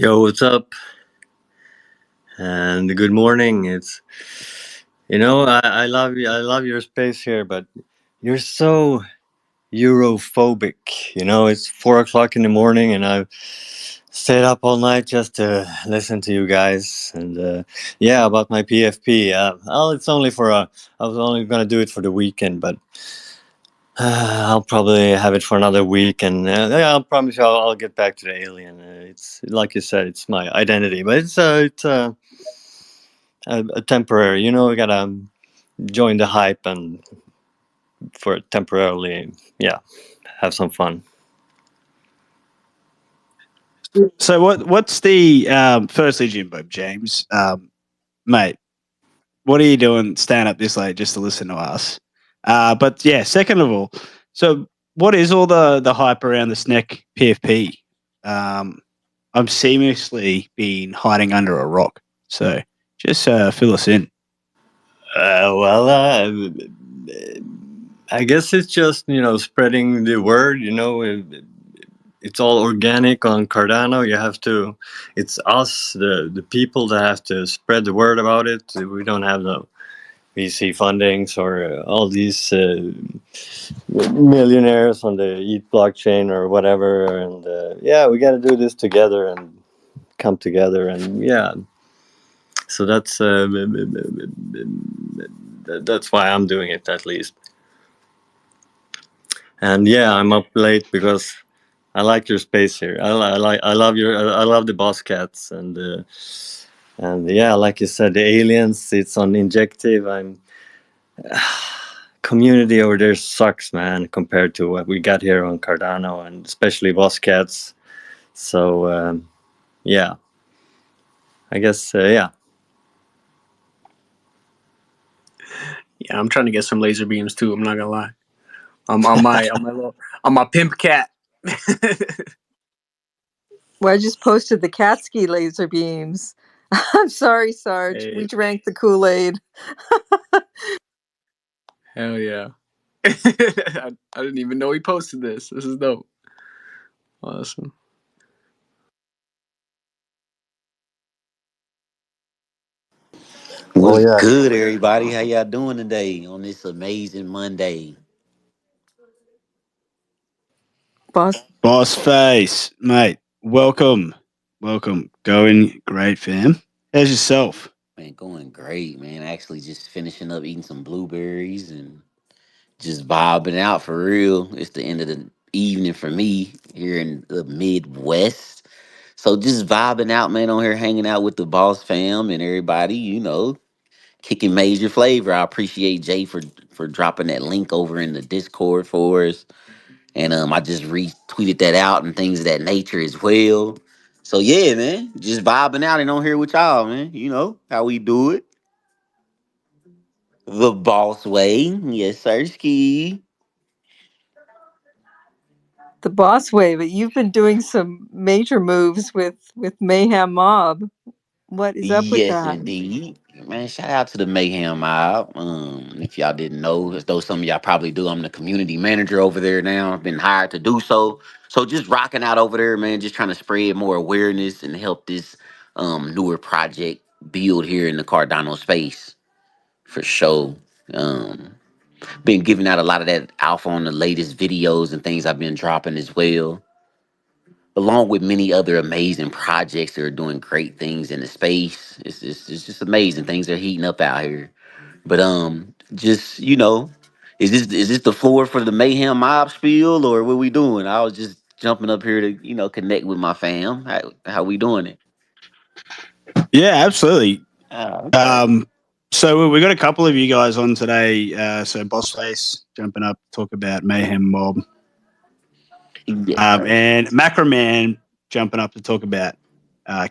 Yo, what's up? And good morning. I love you. I love your space here, but you're so Europhobic. It's 4 o'clock in the morning, and I've stayed up all night just to listen to you guys. And yeah, about my PFP. Well, it's only I was only gonna do it for the weekend, but I'll probably have it for another week, and yeah, I'll promise you, I'll get back to the alien. It's like you said, it's my identity, but it's a temporary. We gotta join the hype and for temporarily, yeah, have some fun. So what's the firstly, Jimbo James, mate? What are you doing staying up this late just to listen to us? But yeah, second of all, so what is all the hype around the SNEC PFP? I'm seamlessly been hiding under a rock. So just fill us in. Well, I guess it's just spreading the word. It's all organic on Cardano. It's us, the people that have to spread the word about it. We don't have no VC fundings or all these millionaires on the ETH blockchain or whatever. And yeah, we got to do this together and come together. And yeah, so that's why I'm doing it at least. And yeah, I'm up late because I like your space here. I love the boss cats and yeah, like you said, the aliens. It's on Injective. Community over there sucks, man, compared to what we got here on Cardano and especially boss cats. So yeah, I guess yeah. Yeah, I'm trying to get some laser beams too. I'm not gonna lie. On my pimp cat. Well, I just posted the cat ski laser beams. I'm sorry, Sarge. Hey. We drank the Kool-Aid. Hell yeah. I didn't even know he posted this. This is dope. Awesome. What's Yeah. good, everybody? How y'all doing today on this amazing Monday? Boss face, mate. Welcome. Going great, fam. How's yourself? Man, going great, man. Actually, just finishing up eating some blueberries and just vibing out for real. It's the end of the evening for me here in the Midwest. So just vibing out, man, on here hanging out with the boss fam and everybody, kicking major flavor. I appreciate Jay for dropping that link over in the Discord for us. And I just retweeted that out and things of that nature as well. So yeah, man, just vibing out and on here with y'all, man. You know how we do it, the boss way. Yes, sir, ski. The boss way, but you've been doing some major moves with Mayhem Mob. What is up with Yes, that? indeed. Man, shout out to the Mayhem Mob. If y'all didn't know, as though some of y'all probably do, I'm the community manager over there now. I've been hired to do so. So just rocking out over there, man, just trying to spread more awareness and help this newer project build here in the Cardano space for sure. Um, been giving out a lot of that alpha on the latest videos and things I've been dropping as well, along with many other amazing projects that are doing great things in the space. It's just amazing. Things are heating up out here. But just is this the floor for the Mayhem Mob spiel or what we doing? I was just jumping up here to connect with my fam. How we doing it? Yeah, absolutely. Okay. So we got a couple of you guys on today. So Boss Face jumping up to talk about Mayhem Mob, Yes, sir. and Macroman jumping up to talk about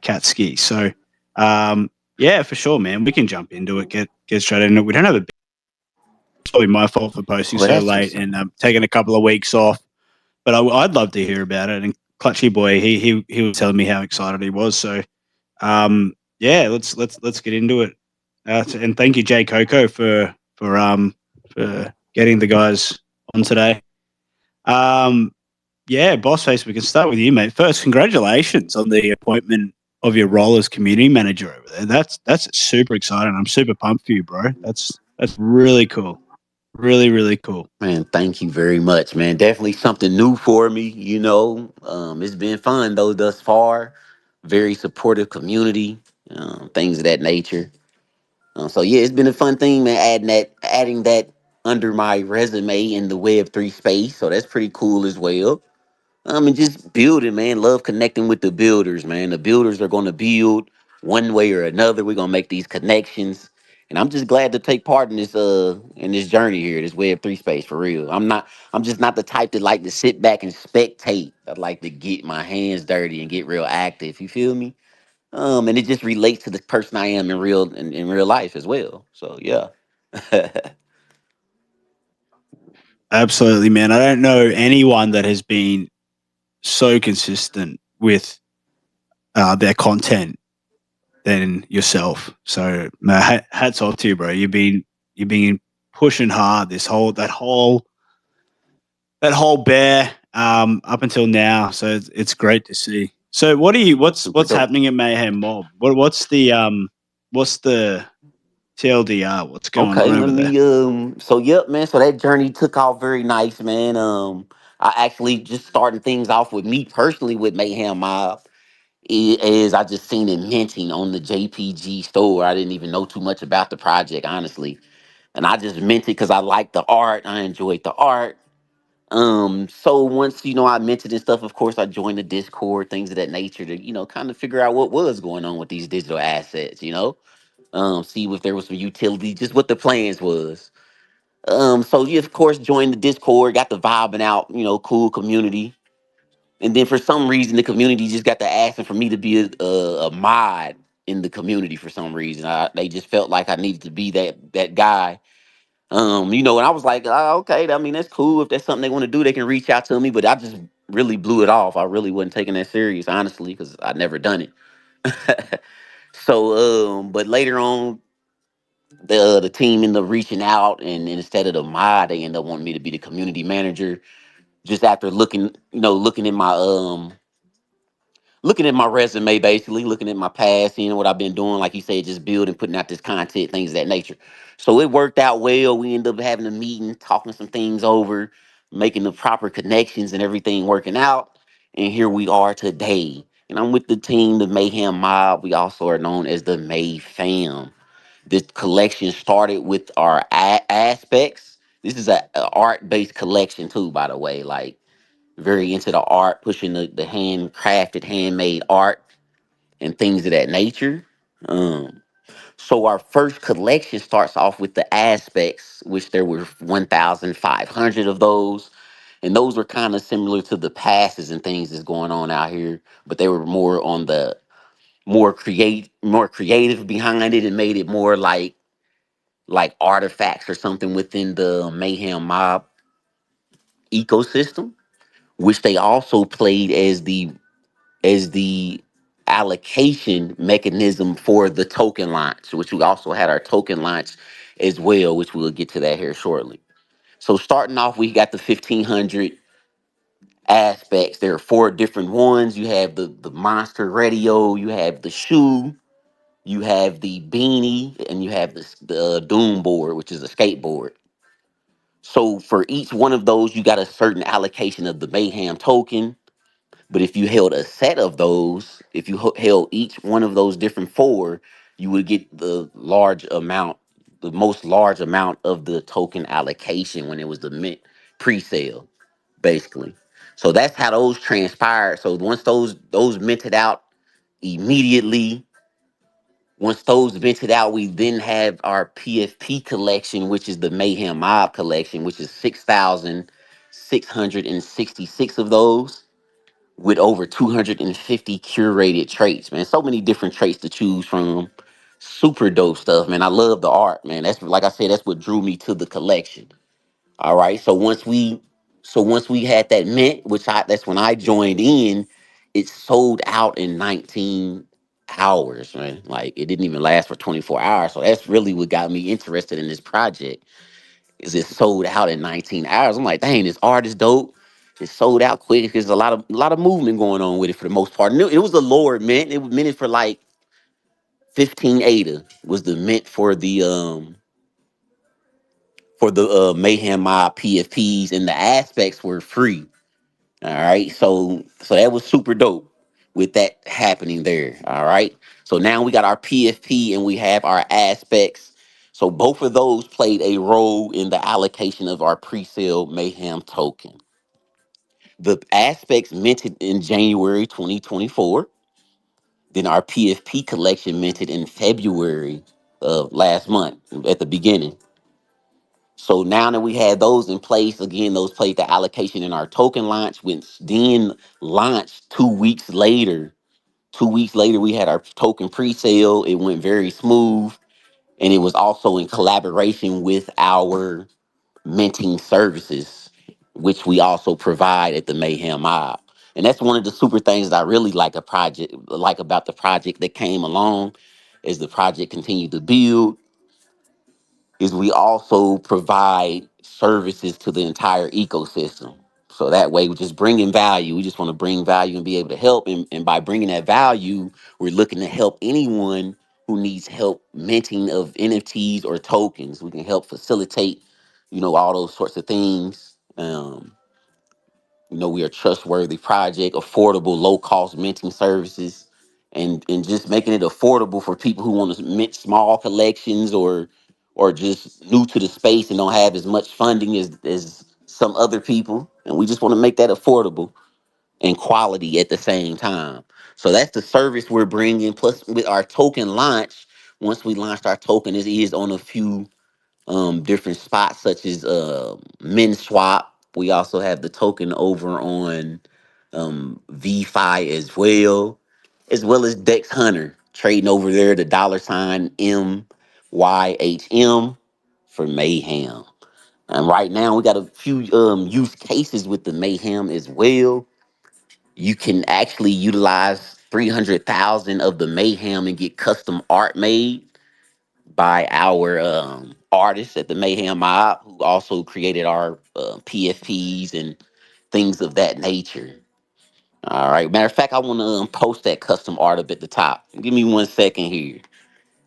Cat Ski. So yeah, for sure, man. We can jump into it. Get straight into it. We don't have a. It's probably my fault for posting Well, so that's late just and taking a couple of weeks off. But I'd love to hear about it. And Clutchy Boy, he was telling me how excited he was. So yeah, let's get into it. And thank you, Jay Coco, for getting the guys on today. Yeah, Boss Face, we can start with you, mate. First, congratulations on the appointment of your role as community manager over there. That's super exciting. I'm super pumped for you, bro. That's really cool. Really, really cool. Man, thank you very much, man. Definitely something new for me, you know. It's been fun though thus far. Very supportive community, things of that nature. So yeah, it's been a fun thing, man. Adding that under my resume in the Web3 space. So that's pretty cool as well. And just building, man. Love connecting with the builders, man. The builders are going to build one way or another. We're gonna make these connections, and I'm just glad to take part in this journey here, this Web3 space for real. I'm just not the type that like to sit back and spectate. I like to get my hands dirty and get real active. You feel me? And it just relates to the person I am in real life as well. So yeah. Absolutely, man. I don't know anyone that has been so consistent with their content than yourself. So hats off to you, bro. You've been pushing hard this whole bear up until now. So it's great to see. So Super what's dope. happening at Mayhem Mob? What's the TLDR? What's going Okay, on let over there? me so yep, man. So that journey took off very nice, man. I actually just starting things off with me personally with Mayhem Mob is I just seen it minting on the JPG store. I didn't even know too much about the project, honestly. And I just minted because I liked the art. I enjoyed the art. So once, I minted and stuff, of course I joined the Discord, things of that nature to, kind of figure out what was going on with these digital assets. See if there was some utility, just what the plans was. So you of course joined the Discord, got the vibing out, cool community. And then for some reason the community just got to asking for me to be a mod in the community for some reason. They just felt like I needed to be that guy. And I was like, okay, I mean that's cool. If that's something they want to do, they can reach out to me. But I just really blew it off. I really wasn't taking that serious, honestly, because I'd never done it. So, but later on, the team ended up reaching out, and instead of the mod, they ended up wanting me to be the community manager. Just after looking at my resume, basically looking at my past, seeing what I've been doing, like you said, just building, putting out this content, things of that nature. So it worked out well. We ended up having a meeting, talking some things over, making the proper connections and everything working out. And here we are today. And I'm with the team, the Mayhem Mob. We also are known as the May Fam. This collection started with our aspects. This is a art-based collection too, by the way. Like very into the art, pushing the handcrafted, handmade art and things of that nature. Um, so our first collection starts off with the aspects, which there were 1,500 of those. And those were kind of similar to the passes and things that's going on out here, but they were more on the more creative behind it and made it more like artifacts or something within the Mayhem Mob ecosystem, which they also played as the allocation mechanism for the token launch, which we also had our token launch as well, which we'll get to that here shortly. So starting off, we got the 1,500 aspects. There are four different ones. You have the monster radio, you have the shoe, you have the beanie, and you have the doom board, which is a skateboard. So for each one of those, you got a certain allocation of the mayhem token. But if you held a set of those, if you held each one of those different four, you would get the most large amount of the token allocation when it was the mint pre-sale, basically. So that's how those transpired. So once those minted out immediately, once those vented out, we then have our PFP collection, which is the Mayhem Mob collection, which is 6,666 of those with over 250 curated traits, man. So many different traits to choose from. Super dope stuff, man. I love the art, man. That's like I said, that's what drew me to the collection. All right. So once we had that mint, that's when I joined in, it sold out in 19 hours, man. Like it didn't even last for 24 hours. So that's really what got me interested in this project. Is it sold out in 19 hours? I'm like, dang, this art is dope. It sold out quick because a lot of movement going on with it for the most part. And it was a lower mint. It was minted for like 15 ADA was the mint for the Mayhem Mob PFPs, and the aspects were free. All right. So that was super dope with that happening there. All right. So now we got our PFP and we have our aspects. So both of those played a role in the allocation of our pre-sale Mayhem token. The aspects minted in January 2024. Then our PFP collection minted in February of last month at the beginning. So now that we had those in place, again, those played the allocation in our token launch, which then launched 2 weeks later. 2 weeks later, we had our token pre-sale. It went very smooth. And it was also in collaboration with our minting services, which we also provide at the Mayhem Mob. And that's one of the super things that I really like about the project that came along as the project continued to build, is we also provide services to the entire ecosystem. So that way, we're just bringing value. We just want to bring value and be able to help. And by bringing that value, we're looking to help anyone who needs help minting of NFTs or tokens. We can help facilitate, all those sorts of things. We are a trustworthy project, affordable, low cost minting services, and just making it affordable for people who want to mint small collections or just new to the space and don't have as much funding as some other people. And we just want to make that affordable and quality at the same time. So that's the service we're bringing. Plus, with our token launch, once we launched our token, it is on a few different spots such as MinSwap. We also have the token over on VFi as well as Dex Hunter trading over there, the $ MYHM for Mayhem. And right now we got a few use cases with the Mayhem as well. You can actually utilize 300,000 of the Mayhem and get custom art made by our artists at the Mayhem Mob, who also created our PFPs and things of that nature. All right. Matter of fact, I want to post that custom art up at the top. Give me 1 second here.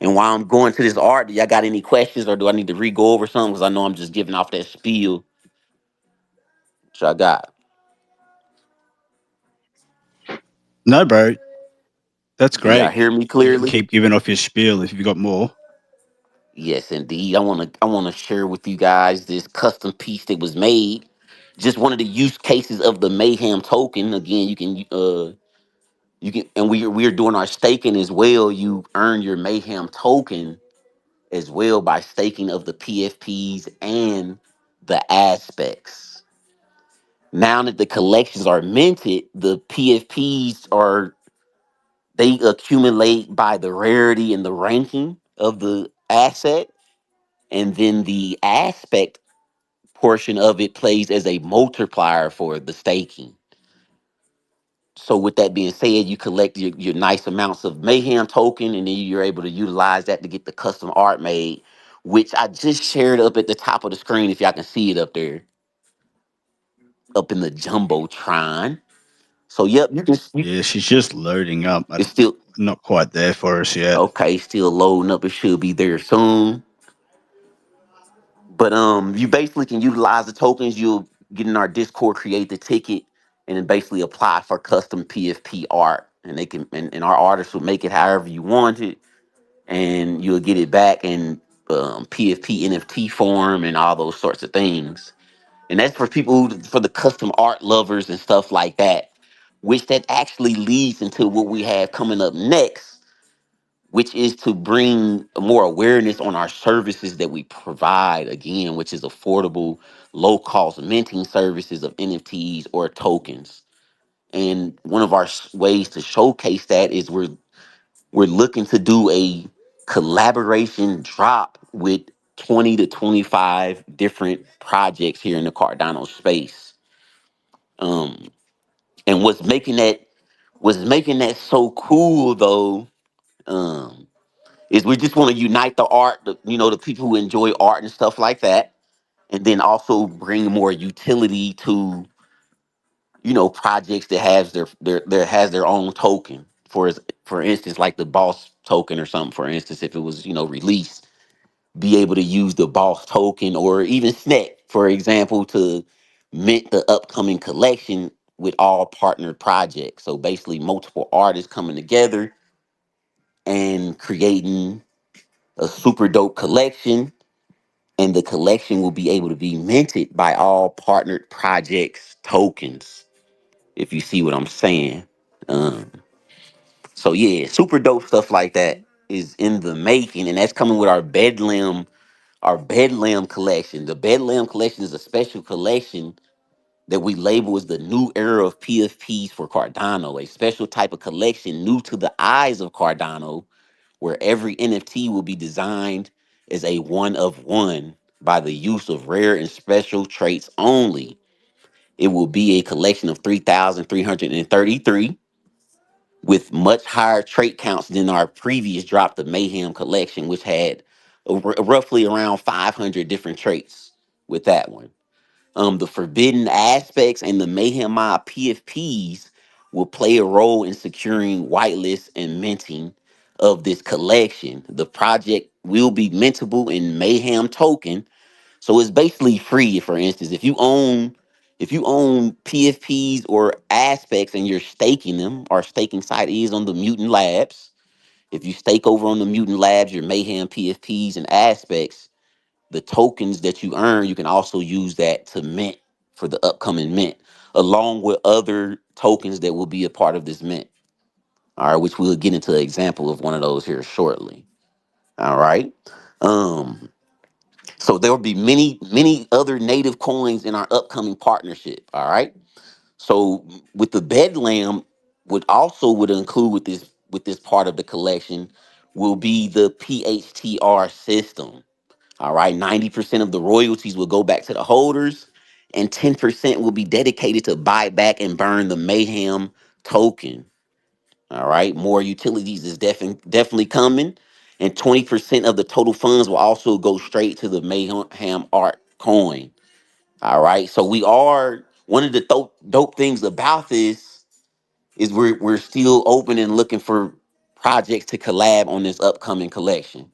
And while I'm going to this art, do y'all got any questions, or do I need to re-go over something? Because I know I'm just giving off that spiel. Which I got. No, bro, that's Can y'all great. hear me You can clearly? keep giving off your spiel if you've got more. Yes, indeed. I want to share with you guys this custom piece that was made. Just one of the use cases of the Mayhem token. Again, you can, and we're doing our staking as well. You earn your Mayhem token as well by staking of the PFPs and the aspects. Now that the collections are minted, the PFPs are they accumulate by the rarity and the ranking of the asset, and then the aspect portion of it plays as a multiplier for the staking. So with that being said, you collect your nice amounts of Mayhem token, and then you're able to utilize that to get the custom art made, which I just shared up at the top of the screen if y'all can see it up there, up in the Jumbotron. So yep, Yeah, she's just loading up. it's still Not quite there for us yet. okay, still loading up. It should be there soon. But you basically can utilize the tokens. You'll get in our Discord, create the ticket, and then basically apply for custom PFP art. And they can and our artists will make it however you want it, and you'll get it back in PFP NFT form and all those sorts of things. And that's for people for the custom art lovers and stuff like that. Which that actually leads into what we have coming up next, which is to bring more awareness on our services that we provide, again, which is affordable, low cost minting services of NFTs or tokens. And one of our ways to showcase that is we're looking to do a collaboration drop with 20 to 25 different projects here in the Cardano space. Um, and what's making that so cool though, um, is we just want to unite the people who enjoy art and stuff like that, and then also bring more utility to projects that has their has their own token. For instance, like the boss token or something. For instance, if it was released, be able to use the boss token, or even Snet, for example, to mint the upcoming collection with all partnered projects. So basically, multiple artists coming together and creating a super dope collection, and the collection will be able to be minted by all partnered projects tokens, if you see what I'm saying. Um, so yeah, super dope stuff like that is in the making, and that's coming with our Bedlam collection. The Bedlam collection is a special collection that we label as the new era of PFPs for Cardano, a special type of collection new to the eyes of Cardano, where every NFT will be designed as a one of one by the use of rare and special traits only. It will be a collection of 3,333 with much higher trait counts than our previous drop, the Mayhem collection, which had roughly around 500 different traits with that one. The forbidden aspects and the Mayhem Mob PFPs will play a role in securing whitelist and minting of this collection. The project will be mintable in Mayhem token, so it's basically free. For instance, if you own PFPs or aspects and you're staking them, our staking site is on the Mutant Labs. If you stake over on the Mutant Labs, your Mayhem PFPs and aspects, the tokens that you earn, you can also use that to mint for the upcoming mint, along with other tokens that will be a part of this mint. All right, which we'll get into an example of one of those here shortly. All right. Um, so there will be many other native coins in our upcoming partnership. All right. So with the Bedlam, would include with this part of the collection will be the PHTR system. All right, 90% of the royalties will go back to the holders, and 10% will be dedicated to buy back and burn the Mayhem token. All right, more utilities is definitely coming, and 20% of the total funds will also go straight to the Mayhem art coin. All right, so we are one of the dope things about this is we're still open and looking for projects to collab on this upcoming collection.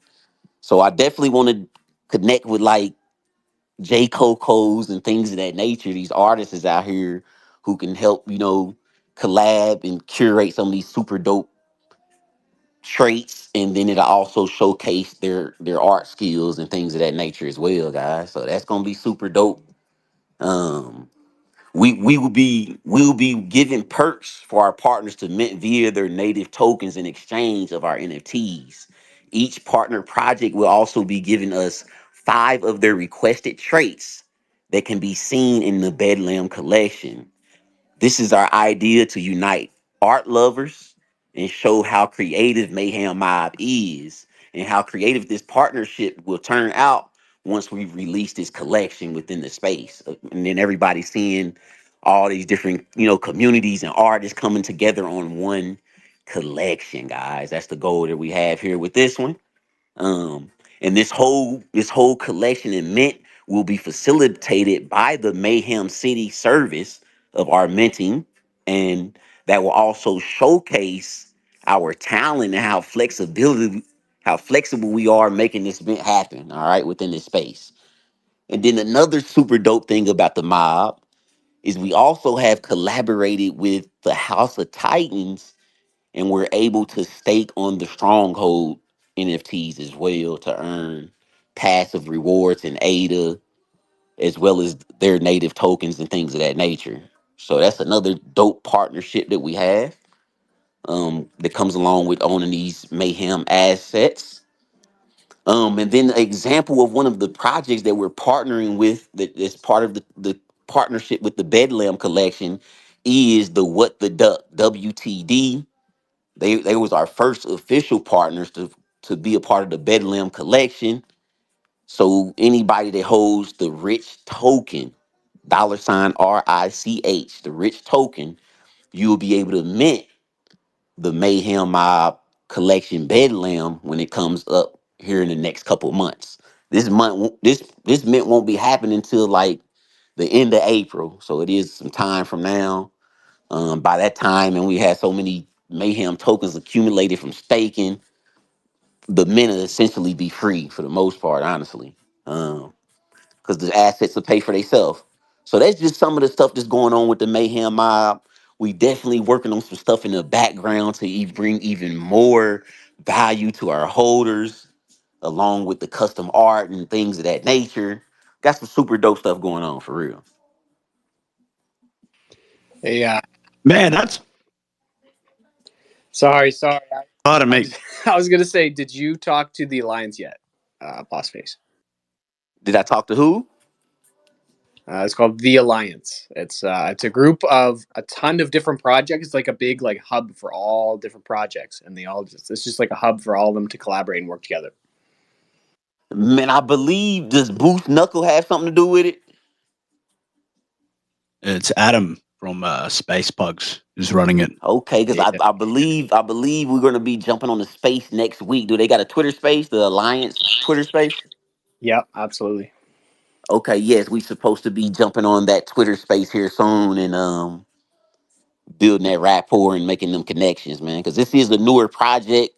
So I definitely want to connect with like J. Coco's and things of that nature. These artists is out here who can help, collab and curate some of these super dope traits, and then it'll also showcase their art skills and things of that nature as well, guys. So that's gonna be super dope. Um, we will be giving perks for our partners to mint via their native tokens in exchange of our NFTs. Each partner project will also be giving us 5 of their requested traits that can be seen in the Bedlam collection. This is our idea to unite art lovers and show how creative Mayhem Mob is and how creative this partnership will turn out once we release this collection within the space. And then everybody seeing all these different, communities and artists coming together on one collection, guys. That's the goal that we have here with this one. Um, and this whole collection and mint will be facilitated by the Mayhem City service of our minting, and that will also showcase our talent and how flexible we are making this mint happen. All right, within this space. And then another super dope thing about the mob is we also have collaborated with the House of Titans, and we're able to stake on the stronghold NFTs as well to earn passive rewards and ADA, as well as their native tokens and things of that nature. So that's another dope partnership that we have, that comes along with owning these Mayhem assets. And then an example of one of the projects that we're partnering with that is part of the partnership with the Bedlam collection is the What the Duck WTD. They was our first official partners to be a part of the Bedlam collection. So anybody that holds the rich token, $RICH, the rich token, you will be able to mint the Mayhem Mob collection Bedlam when it comes up here in the next couple months. This mint won't be happening until like the end of April, so it is some time from now. By that time, and we had so many Mayhem tokens accumulated from staking, the men will essentially be free for the most part, honestly, because the assets will pay for themselves. So that's just some of the stuff that's going on with the Mayhem mob. We definitely working on some stuff in the background to bring even more value to our holders, along with the custom art and things of that nature. Got some super dope stuff going on for real. Yeah. Man, that's Sorry. pardon I me. was I was gonna say, did you talk to the Alliance yet, Boss Face? Did I talk to who? It's called the Alliance. It's a group of a ton of different projects. It's like a big like hub for all different projects, and it's just like a hub for all of them to collaborate and work together. Man, I believe does Boost Knuckle have something to do with it? It's Adam from Space Pugs is running it. Okay, because Yeah. I believe we're gonna be jumping on the space next week. Do they got a Twitter space, the Alliance Twitter space? Yeah, absolutely. Okay, yes, we supposed to be jumping on that Twitter space here soon and building that rapport and making them connections, man. Because this is a newer project.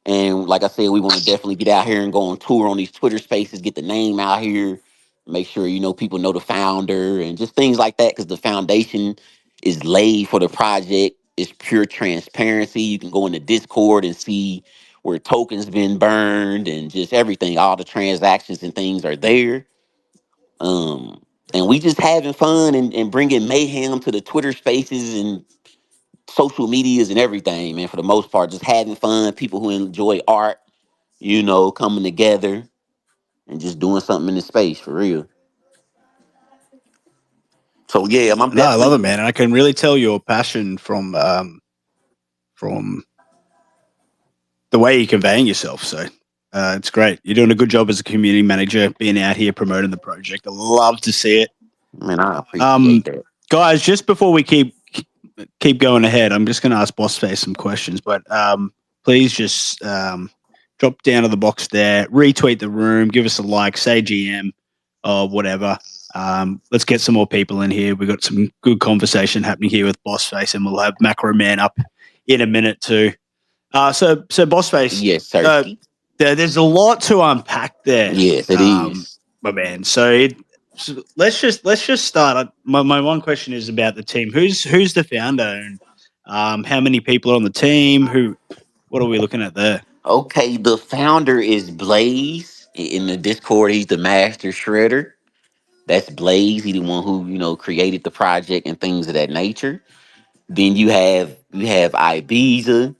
And like I said, we want to definitely get out here and go on tour on these Twitter spaces, get the name out here, make sure people know the founder and just things like that. Because the foundation is laid for the project. It's pure transparency. You can go into Discord and see where tokens been burned and just everything. All the transactions and things are there. Um, and we just having fun and bringing mayhem to the Twitter spaces and social medias and everything, man. For the most part, just having fun. People who enjoy art coming together and just doing something in the space for real. So yeah, I'm No, I love definitely it, man. And I can really tell your passion from the way you're conveying yourself. So it's great. You're doing a good job as a community manager, being out here promoting the project. I love to see it. man, I Um, appreciate that. guys, just before we keep going ahead, I'm just going to ask Boss Face some questions, but please just drop down to the box there, retweet the room, give us a like, say GM or whatever. Let's get some more people in here. We've got some good conversation happening here with Boss Face, and we'll have Macro Man up in a minute too. So Boss Face, Yes, uh, Sirski. there's a lot to unpack there, Yes, it is. my man. So let's just start. My one question is about the team. Who's the founder, and how many people are on the team? What are we looking at there? Okay, the founder is Blaze. In the Discord, he's the master shredder. That's Blaze. He's the one who, created the project and things of that nature. Then you have Ibiza.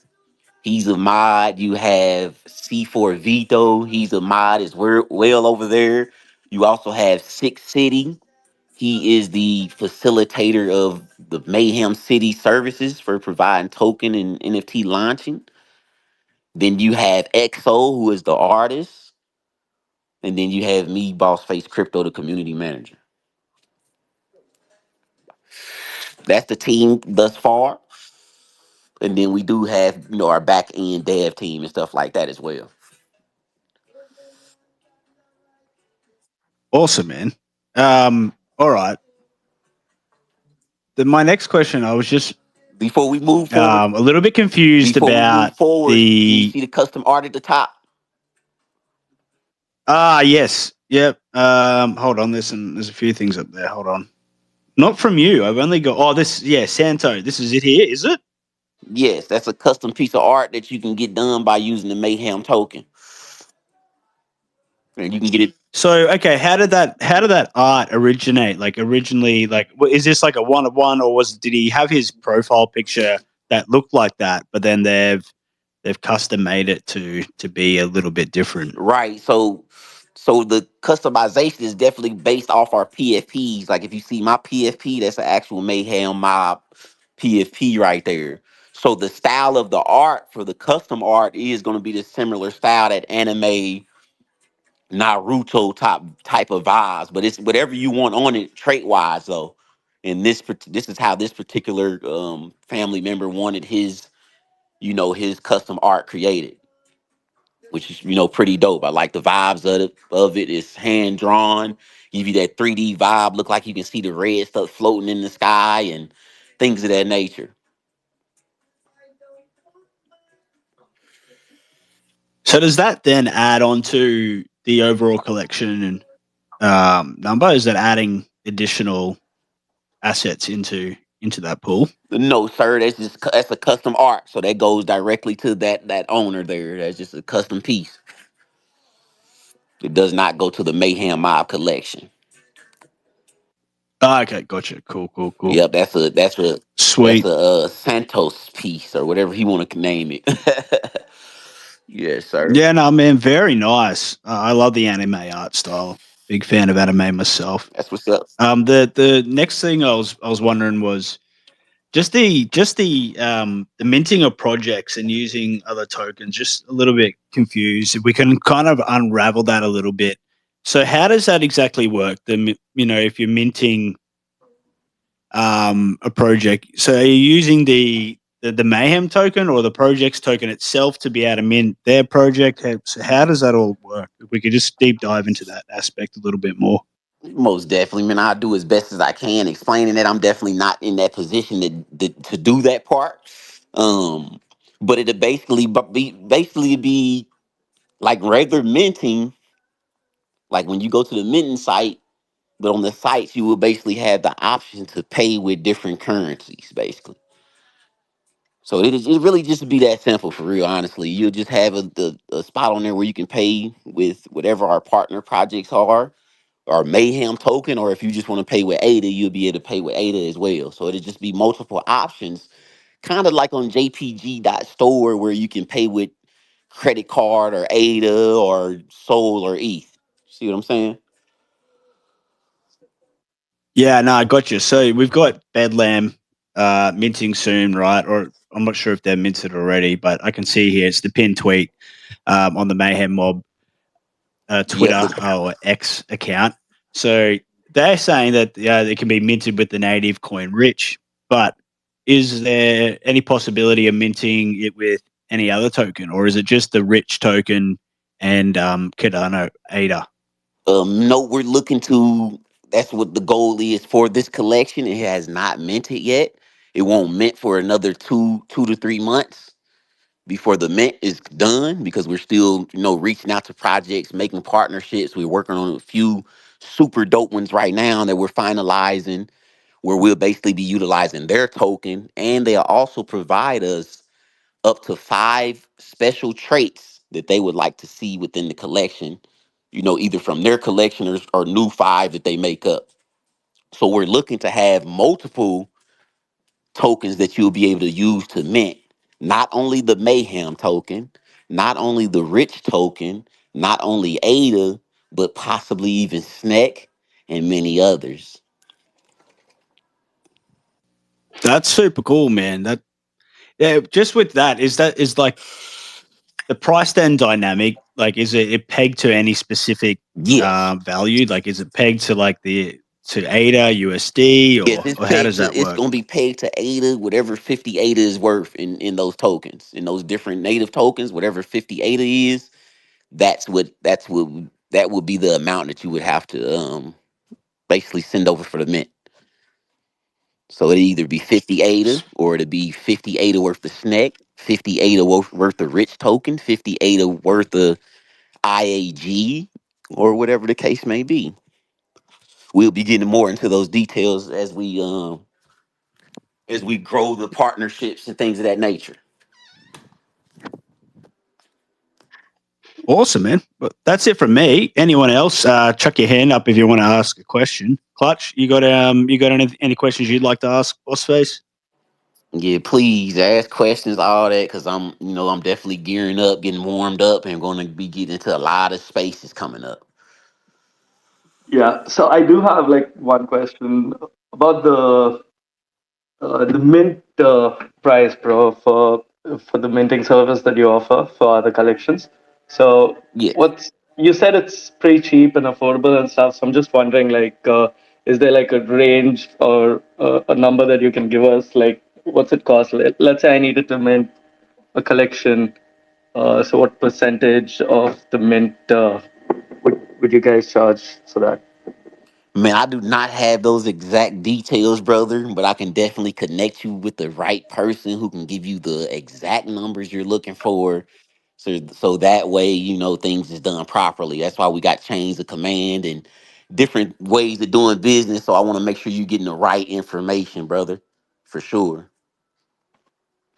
He's a mod. You have C4 Vito. He's a mod as well over there. You also have Six City. He is the facilitator of the Mayhem City services for providing token and NFT launching. Then you have EXO, who is the artist. And then you have me, Boss Face Crypto, the community manager. That's the team thus far. And then we do have, our back end dev team and stuff like that as well. Awesome, man. All right. Then my next question, I was just Before we move forward, a little bit confused about do you the. see the custom art at the top? Yes, yep. Hold on. There's a few things up there. Hold on. Not from you. I've only got. Oh, this. Yeah, Santo. This is it here. Is it? Yes, that's a custom piece of art that you can get done by using the Mayhem token. And you can get it. So okay, how did that art originate? Like originally, like is this like a one of one, or did he have his profile picture that looked like that, but then they've custom made it to be a little bit different? Right. So the customization is definitely based off our PFPs. Like if you see my PFP, that's an actual Mayhem Mob PFP right there. So the style of the art for the custom art is going to be the similar style that anime Naruto type of vibes, but it's whatever you want on it trait wise though. And this is how this particular family member wanted his custom art created, which is pretty dope. I like the vibes of it. It's hand drawn, give you that 3D vibe. Look like you can see the red stuff floating in the sky and things of that nature. So does that then add on to the overall collection number? Is that adding additional assets into that pool? No, sir, that's a custom art, so that goes directly to that owner there. That's just a custom piece. It does not go to the Mayhem Mob collection. Oh, okay, gotcha. Cool. Yep, that's Sweet. a Santos piece or whatever he want to name it. Yes, sir. Yeah, no, man, very nice. I love the anime art style. Big fan of anime myself. That's what's up. The next thing I was wondering was just the minting of projects and using other tokens. Just a little bit confused. If we can kind of unravel that a little bit. So how does that exactly work? If you're minting a project, so are you using the Mayhem token or the project's token itself to be able to mint their project? So how does that all work? If we could just deep dive into that aspect a little bit more. Most definitely, man. I'll do as best as I can explaining that I'm definitely not in that position to do that part. Um, but it'll basically be like regular minting, like when you go to the minting site. But on the sites, you will basically have the option to pay with different currencies, basically. So it really just be that simple for real. Honestly, you'll just have a spot on there where you can pay with whatever our partner projects are, or Mayhem token, or if you just want to pay with ADA, you'll be able to pay with ADA as well. So it'll just be multiple options, kind of like on JPG.store where you can pay with credit card or ADA or Soul or ETH. See what I'm saying? Yeah, no, I got you. So we've got Bedlam minting soon, right? Or I'm not sure if they're minted already, but I can see here it's the pin tweet on the Mayhem Mob Yep. Twitter or X account. So they're saying that it can be minted with the native coin Rich, but is there any possibility of minting it with any other token, or is it just the Rich token and Cardano ADA? No, we're looking to. That's what the goal is for this collection. It has not minted yet. It won't mint for another 2 to 3 months before the mint is done because we're still, reaching out to projects, making partnerships. We're working on a few super dope ones right now that we're finalizing, where we'll basically be utilizing their token, and they'll also provide us up to 5 special traits that they would like to see within the collection, either from their collection or new 5 that they make up. So we're looking to have multiple tokens that you'll be able to use to mint. Not only the Mayhem token, not only the Rich token, not only ADA, but possibly even Sneck and many others. That's super cool, man. Just with that is like the price then dynamic. Like, is it pegged to any specific Yes. value? Like, is it pegged to like to ADA USD Yes, or how does that it's work? gonna be pegged to ADA, whatever 50 ADA is worth in those tokens, in those different native tokens, whatever 50 ADA is, that would be the amount that you would have to basically send over for the mint. So it'd either be 50 ADA or it'd be 50 ADA worth of SNEC, 50 ADA worth of rich token, 50 ADA worth of IAG, or whatever the case may be. We'll be getting more into those details as we grow the partnerships and things of that nature. Awesome, man. But that's it from me. Anyone else? Chuck your hand up if you want to ask a question. Clutch, you got any questions you'd like to ask, Boss Face? Yeah, please ask questions, all that, because I'm definitely gearing up, getting warmed up, and going to be getting into a lot of spaces coming up. Yeah, so I do have like one question about the mint price, bro, for the minting service that you offer for other collections. So Yes. what's you said it's pretty cheap and affordable and stuff. So I'm just wondering, like, is there like a range or a number that you can give us? Like, what's it cost? Let's say I needed to mint a collection. So what percentage of the mint would you guys charge for that? Man, I do not have those exact details, brother, but I can definitely connect you with the right person who can give you the exact numbers you're looking for. So that way, things is done properly. That's why we got chains of command and different ways of doing business. So I want to make sure you're getting the right information, brother, for sure.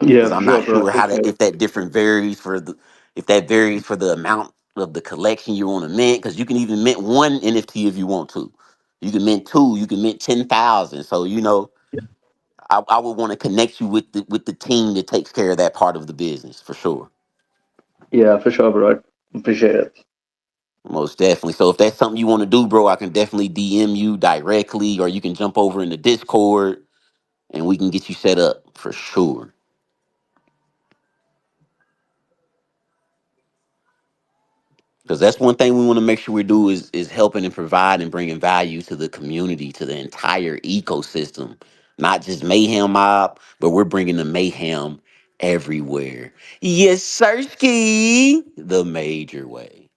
Because Yeah, I'm sure, not bro. sure how to Appreciate it. if that different varies for the if that varies for the amount of the collection you want to mint. Because you can even mint one NFT if you want to. You can mint two. You can mint 10,000. So I would want to connect you with the team that takes care of that part of the business for sure. Yeah, for sure, bro. Appreciate it. Most definitely. So if that's something you want to do, bro, I can definitely DM you directly, or you can jump over in the Discord and we can get you set up for sure. Because that's one thing we want to make sure we do is helping and provide and bringing value to the community, to the entire ecosystem, not just Mayhem Mob, but we're bringing the mayhem everywhere. Yes, Sirski, the major way.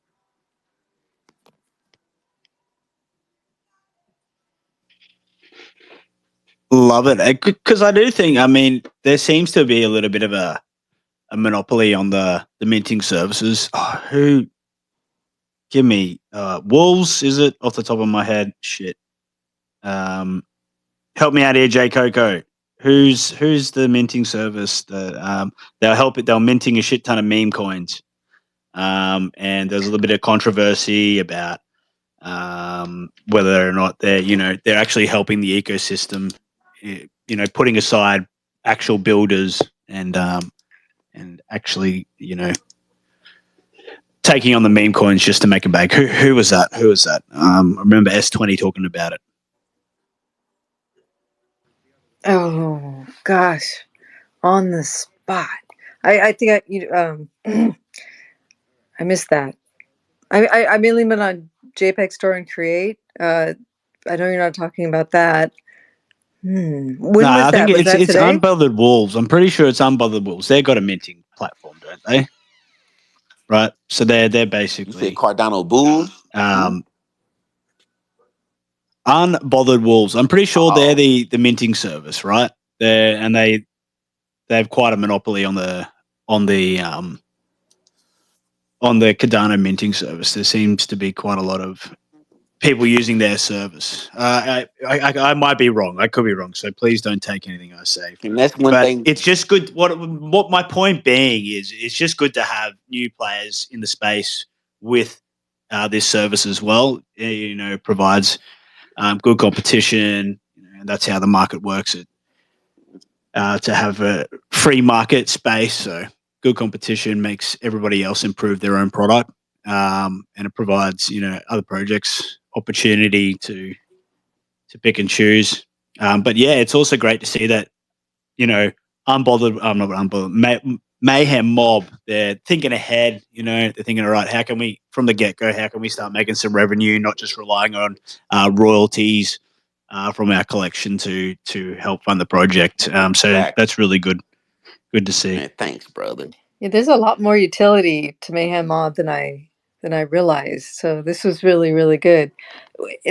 Love it. Because I do think, I mean, there seems to be a little bit of a monopoly on the minting services. Oh, who give me Wolves, is it off the top of my head? Shit. Um Help me out here, J Coco. Who's the minting service that they'll help it, they're minting a shit ton of meme coins. And there's a little bit of controversy about whether or not they're actually helping the ecosystem, putting aside actual builders and actually taking on the meme coins just to make a bag. Who was that? Who was that? I remember S20 talking about it. Oh gosh, on the spot. I think I missed that. I mainly meant on JPEG Store and Create. I know you're not talking about that. No, When was I think that? Was that it's today? Unbothered Wolves. I'm pretty sure it's Unbothered Wolves. They've got a minting platform, don't they? Right. So they're You said basically Cardano Bulls? um, Unbothered Wolves. I'm pretty sure they're Oh, the minting service, right? They have quite a monopoly on the um, on the Cardano minting service. There seems to be quite a lot of people using their service. I might be wrong. I could be wrong. So please don't take anything I say for and it. that's one But thing. it's just good. What my point being is, it's just good to have new players in the space with this service as well. Provides good competition. And that's how the market works. To have a free market space, so good competition makes everybody else improve their own product, and it provides other projects opportunity to pick and choose. But yeah, it's also great to see that you know unbothered. I'm not unbothered. Mayhem Mob. They're thinking ahead. They're thinking, all right, how can we from the get go? How can we start making some revenue, not just relying on royalties from our collection to help fund the project. So Exactly. that's really good. Good to see. Man, thanks, brother. Yeah, there's a lot more utility to Mayhem Mod than I realized. So this was really really good.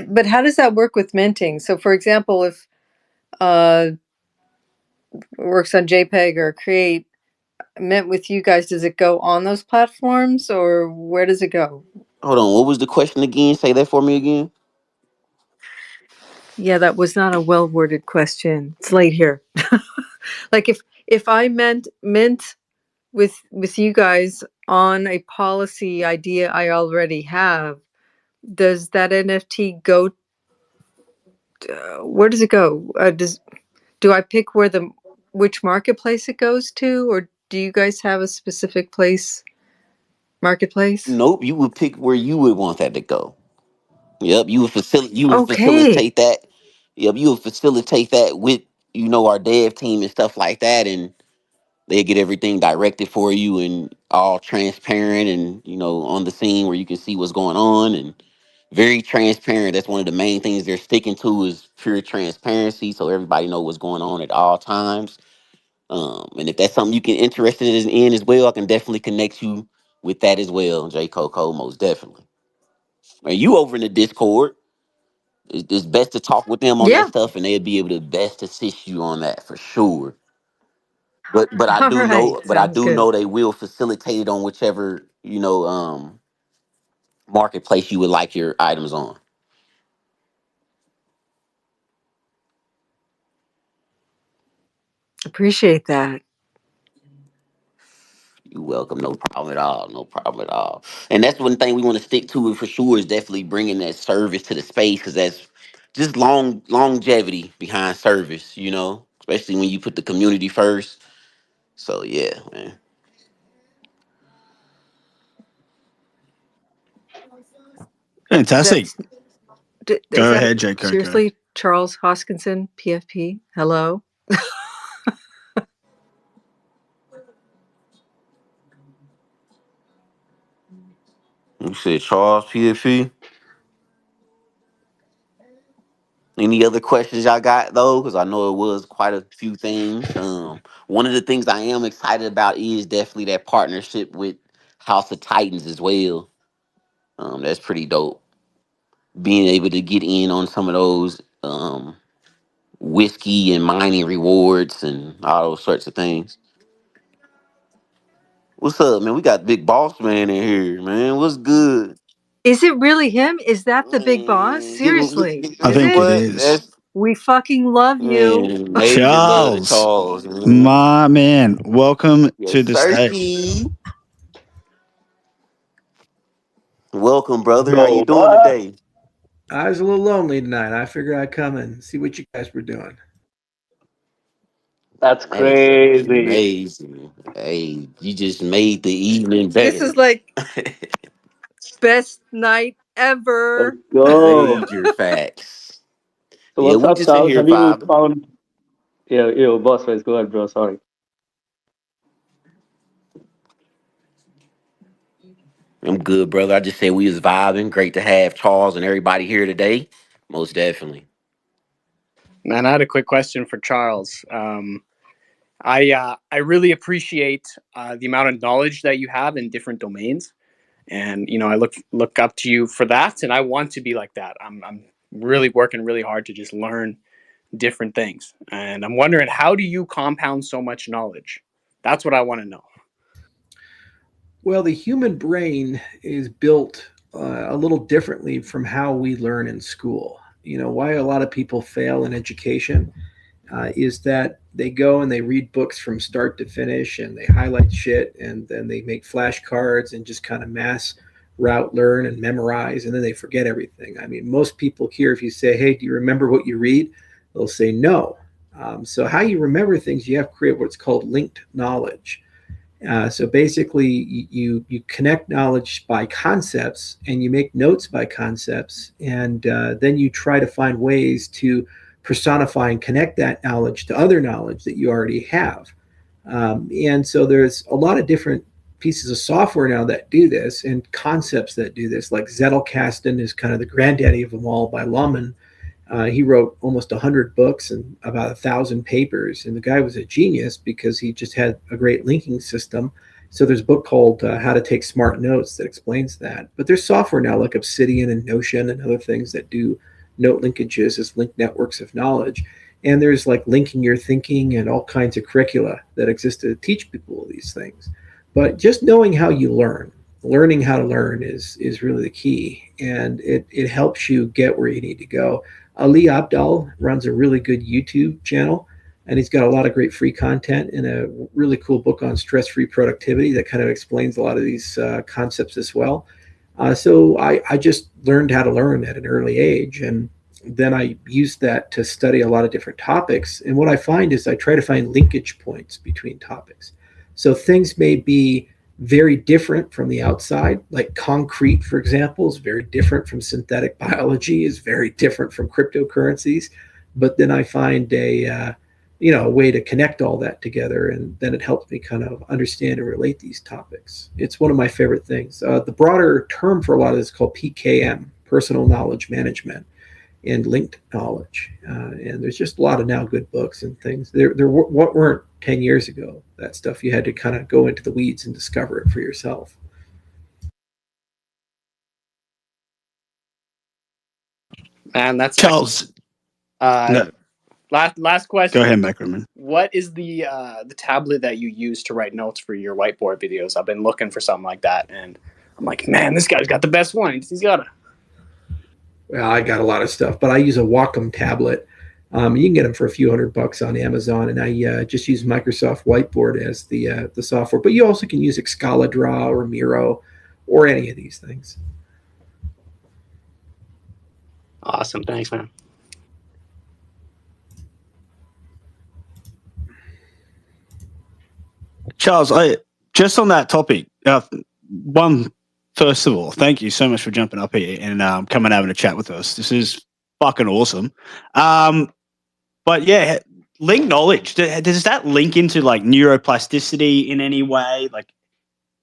But how does that work with minting? So for example, if uh it works on JPEG or Create, mint with you guys, does it go on those platforms or where does it go? Hold on. What was the question again? Say that for me again. Yeah, that was not a well worded question. It's late here. Like if I meant mint with you guys on a policy idea I already have, does that NFT go? Where does it go? Do I pick which marketplace it goes to, or do you guys have a specific marketplace? Nope. You would pick where you would want that to go. Yep. You would Okay. facilitate that. Yep. You would facilitate that with our dev team and stuff like that, and they get everything directed for you and all transparent and on the scene where you can see what's going on and very transparent. That's one of the main things they're sticking to is pure transparency, so everybody know what's going on at all times. And if that's something you can interested in as well, I can definitely connect you with that as well, J Coco, most definitely. And you over in the Discord? It's best to talk with them on that Yeah. stuff, and they'll be able to best assist you on that for sure. But I All do right. know, Sounds good. they will facilitate it on whichever marketplace you would like your items on. Appreciate that. You're welcome. No problem at all. No problem at all. And that's one thing we want to stick to for sure is definitely bringing that service to the space because that's just longevity behind service. Especially when you put the community first. So yeah, man. Is that Fantastic. is Go that ahead, Jake. Go. seriously Charles Hoskinson, PFP? Hello. You said Charles PFP. Any other questions y'all got though? Because I know it was quite a few things. One of the things I am excited about is definitely that partnership with House of Titans as well. That's pretty dope. Being able to get in on some of those whiskey and mining rewards and all those sorts of things. What's up, man? We got Big Boss Man in here, man. What's good? Is it really him? Is that the big boss? Man, Seriously, I is guess think it? it what? is. That's We fucking love you. man, major love to Charles, Charles, man. my man, welcome Yes, to the stage. Sirski. Welcome, brother. How you Yo, doing what? today? I was a little lonely tonight. I figured I'd come and see what you guys were doing. That's Amazing, crazy. amazing. Hey, you just made the evening This better. is like best night Let's ever. go. Major facts. So Yeah, what's we up, just in Charles? here Have you vibing. found? Yeah, yo, boss, guys, go ahead, bro. Sorry. I'm good, brother. I just said we was vibing. Great to have Charles and everybody here today. Most definitely. Man, I had a quick question for Charles. I really appreciate the amount of knowledge that you have in different domains, and I look up to you for that, and I want to be like that. I'm really working really hard to just learn different things, and I'm wondering, how do you compound so much knowledge? That's what I want to know. Well, the human brain is built a little differently from how we learn in school. Why a lot of people fail in education is that they go and they read books from start to finish and they highlight shit and then they make flashcards and just kind of mass route learn and memorize and then they forget everything. I mean, most people here, if you say, hey, do you remember what you read? They'll say no. So, how you remember things, you have to create what's called linked knowledge. So basically, you connect knowledge by concepts, and you make notes by concepts, and then you try to find ways to personify and connect that knowledge to other knowledge that you already have. And so there's a lot of different pieces of software now that do this, and concepts that do this. Like Zettelkasten is kind of the granddaddy of them all by Luhmann. He wrote almost 100 books and about 1,000 papers. And the guy was a genius because he just had a great linking system. So there's a book called How to Take Smart Notes that explains that. But there's software now like Obsidian and Notion and other things that do note linkages as linked networks of knowledge. And there's like linking your thinking and all kinds of curricula that exist to teach people these things. But just knowing how you learning how to learn is really the key. And it helps you get where you need to go. Ali Abdal runs a really good YouTube channel, and he's got a lot of great free content and a really cool book on stress-free productivity that kind of explains a lot of these concepts as well. So I just learned how to learn at an early age, and then I used that to study a lot of different topics. And what I find is I try to find linkage points between topics. So things may be very different from the outside. Like concrete, for example, is very different from synthetic biology, is very different from cryptocurrencies. But then I find a way to connect all that together, and then it helps me kind of understand and relate these topics. It's one of my favorite things. The broader term for a lot of this is called PKM, personal knowledge management and linked knowledge. And there's just a lot of now good books and things. There what weren't 10 years ago. That stuff you had to kind of go into the weeds and discover it for yourself. And that's Charles. No, last question. go ahead, Macroman. What is the tablet that you use to write notes for your whiteboard videos? I've been looking for something like that, and I'm like, man, this guy's got the best one. He's got a. Well, I got a lot of stuff, but I use a Wacom tablet. You can get them for a few $100 on Amazon, and I just use Microsoft Whiteboard as the software. But you also can use Excalidraw or Miro or any of these things. Awesome, thanks, man. Charles, just on that topic, first of all, thank you so much for jumping up here and coming having a chat with us. This is fucking awesome. But yeah, link knowledge. Does that link into like neuroplasticity in any way? Like,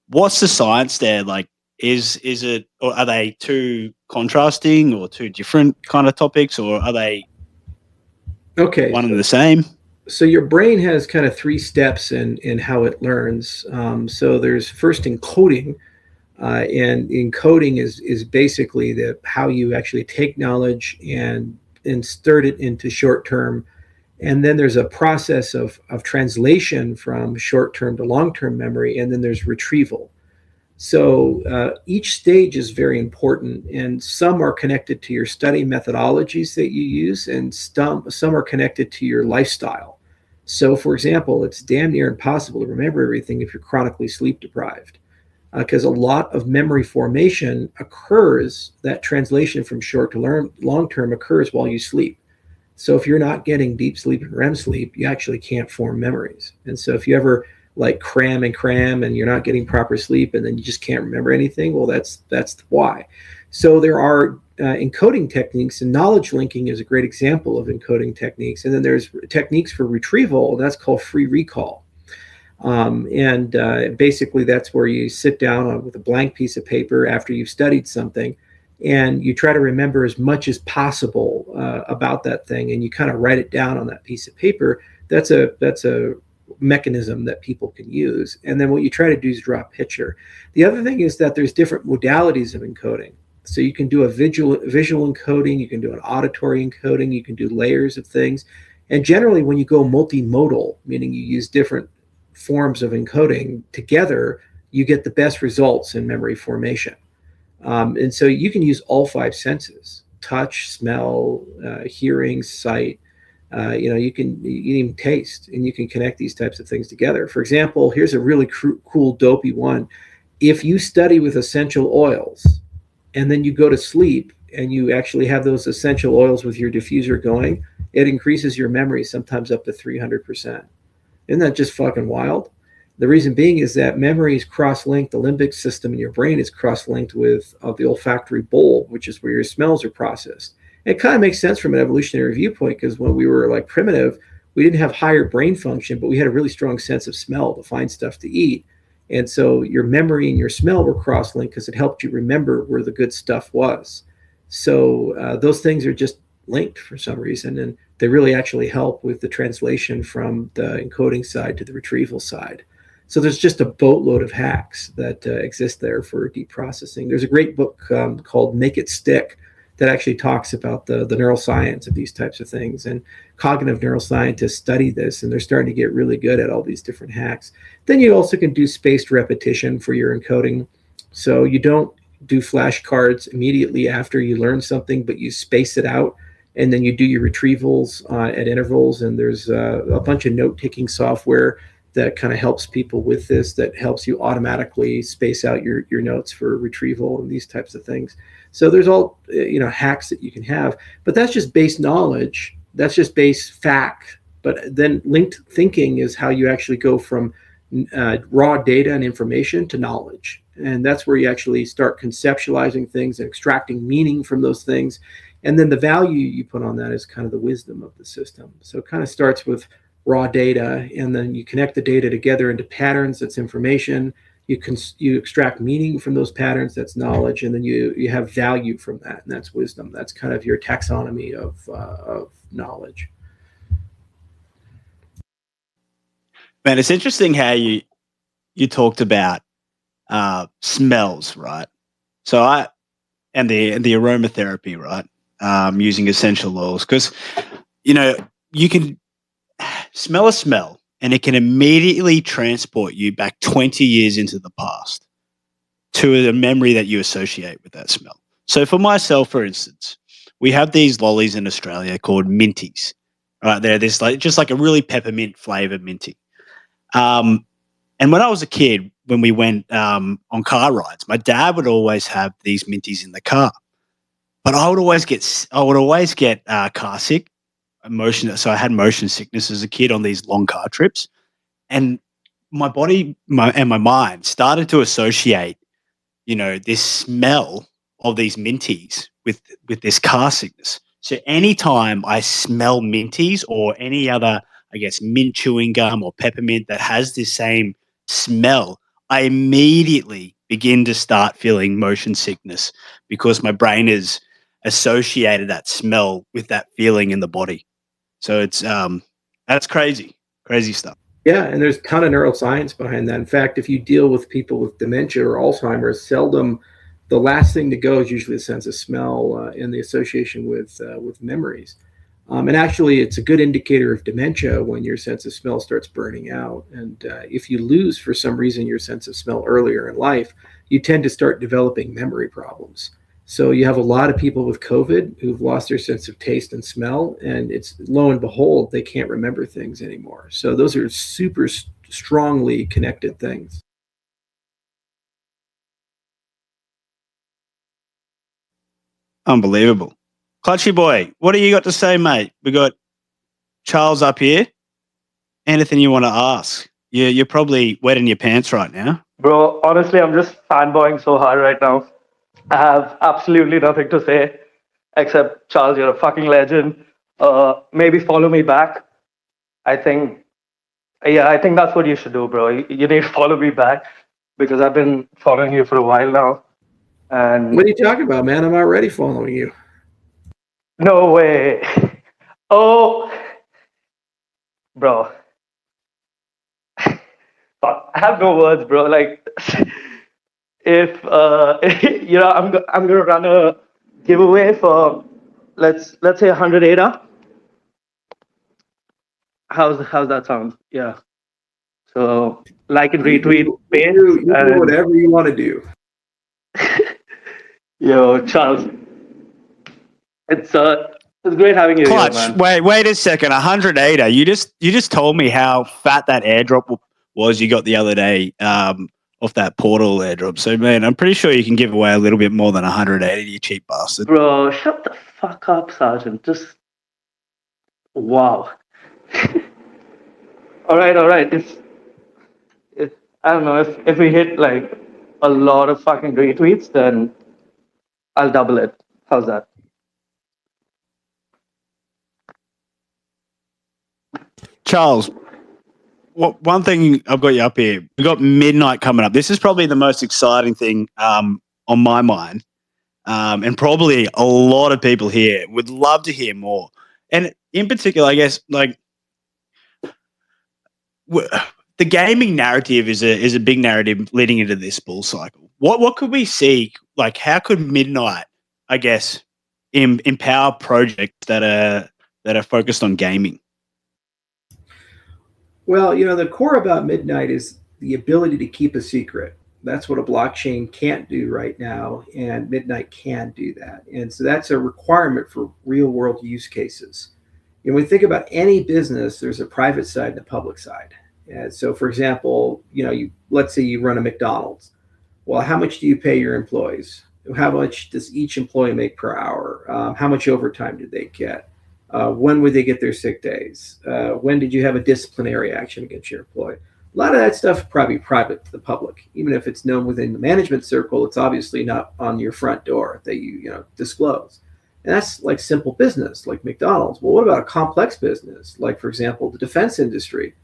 what's the science there? Like, is it, or are they two contrasting or two different kind of topics, or are they one and the same? So your brain has kind of 3 steps in how it learns. So there's first encoding, and encoding is basically how you actually take knowledge and insert it into short term. And then there's a process of translation from short term to long term memory, and then there's retrieval. So each stage is very important, and some are connected to your study methodologies that you use, and some are connected to your lifestyle. So, for example, it's damn near impossible to remember everything if you're chronically sleep deprived, because a lot of memory formation occurs, that translation from short to long term occurs while you sleep. So if you're not getting deep sleep and REM sleep, you actually can't form memories. And so if you ever like cram and you're not getting proper sleep and then you just can't remember anything, well, that's why. So there are encoding techniques, and knowledge linking is a great example of encoding techniques. And then there's techniques for retrieval, that's called free recall. Basically that's where you sit down with a blank piece of paper after you've studied something, and you try to remember as much as possible about that thing, and you kind of write it down on that piece of paper. That's a mechanism that people can use. And then what you try to do is draw a picture. The other thing is that there's different modalities of encoding. So you can do a visual encoding, you can do an auditory encoding, you can do layers of things. And generally when you go multimodal, meaning you use different forms of encoding together, you get the best results in memory formation. And so you can use all 5 senses: touch, smell, hearing, sight. You can even taste, and you can connect these types of things together. For example, here's a really cool, dopey one. If you study with essential oils and then you go to sleep and you actually have those essential oils with your diffuser going, it increases your memory sometimes up to 300%. Isn't that just fucking wild? The reason being is that memory is cross-linked. The limbic system in your brain is cross-linked with the olfactory bulb, which is where your smells are processed. And it kind of makes sense from an evolutionary viewpoint, because when we were like primitive, we didn't have higher brain function, but we had a really strong sense of smell to find stuff to eat. And so your memory and your smell were cross-linked because it helped you remember where the good stuff was. So those things are just linked for some reason, and they really actually help with the translation from the encoding side to the retrieval side. So there's just a boatload of hacks that exist there for deep processing. There's a great book called Make It Stick that actually talks about the neuroscience of these types of things. And cognitive neuroscientists study this, and they're starting to get really good at all these different hacks. Then you also can do spaced repetition for your encoding. So you don't do flashcards immediately after you learn something, but you space it out, and then you do your retrievals at intervals. And there's a bunch of note-taking software that kind of helps people with this, that helps you automatically space out your notes for retrieval and these types of things. So there's all hacks that you can have, but that's just base knowledge. That's just base fact. But then linked thinking is how you actually go from raw data and information to knowledge. And that's where you actually start conceptualizing things and extracting meaning from those things. And then the value you put on that is kind of the wisdom of the system. So it kind of starts with raw data, and then you connect the data together into patterns, that's information. You extract meaning from those patterns, that's knowledge, and then you have value from that, and that's wisdom. That's kind of your taxonomy of knowledge. Man, it's interesting how you talked about smells, right? So and the aromatherapy, right? using essential oils because, you can smell a smell and it can immediately transport you back 20 years into the past to a memory that you associate with that smell. So for myself, for instance, we have these lollies in Australia called minties. Right, they're this just like a really peppermint flavored minty. And when I was a kid, when we went on car rides, my dad would always have these minties in the car. But I would always get car sick, So I had motion sickness as a kid on these long car trips, and my body and my mind started to associate, this smell of these minties with this car sickness. So anytime I smell minties or any other, I guess, mint chewing gum or peppermint that has this same smell, I immediately begin to start feeling motion sickness because my brain has associated that smell with that feeling in the body. So it's that's crazy stuff. Yeah, and there's a ton of neuroscience behind that. In fact, if you deal with people with dementia or Alzheimer's, seldom the last thing to go is usually the sense of smell and the association with memories. And actually, it's a good indicator of dementia when your sense of smell starts burning out. And if you lose, for some reason, your sense of smell earlier in life, you tend to start developing memory problems. So you have a lot of people with COVID who've lost their sense of taste and smell, and it's lo and behold, they can't remember things anymore. So those are super strongly connected things. Unbelievable. Clutchy boy, what do you got to say, mate? We got Charles up here. Anything you want to ask? You're probably wetting your pants right now. Bro, honestly, I'm just fanboying so hard right now. I have absolutely nothing to say except, Charles, you're a fucking legend. Maybe follow me back. I think, I think that's what you should do, bro. You need to follow me back because I've been following you for a while now. And What are you talking about, man? I'm already following you. no way. Oh, bro. Fuck, I have no words, bro. Like, if I'm gonna run a giveaway for let's say 100 ADA. How's that sound? Yeah. So like and retweet page You do and whatever you want to do. yo, Charles, it's great having you here, Clutch, man. wait a second. 100 ADA. You just told me how fat that airdrop was you got the other day off that portal airdrop. So, man, I'm pretty sure you can give away a little bit more than 180, you cheap bastard. Bro, shut the fuck up, Sergeant. Just wow. All right. I don't know if we hit like a lot of fucking retweets, then I'll double it. How's that? Charles, one thing I've got you up here. We've got midnight coming up. This is probably the most exciting thing on my mind. And probably a lot of people here would love to hear more. And in particular, I guess, like, the gaming narrative is a big narrative leading into this bull cycle. What could we see? Like, how could Midnight, I guess, empower projects that are focused on gaming? Well, the core about Midnight is the ability to keep a secret. That's what a blockchain can't do right now, and Midnight can do that. And so that's a requirement for real world use cases. When we think about any business, there's a private side and a public side. And so, for example, let's say you run a McDonald's. Well, how much do you pay your employees? How much does each employee make per hour? How much overtime did they get? When would they get their sick days? When did you have a disciplinary action against your employee? A lot of that stuff is probably private to the public. Even if it's known within the management circle, it's obviously not on your front door that you disclose. And that's like simple business, like McDonald's. Well, what about a complex business, like, for example, the defense industry?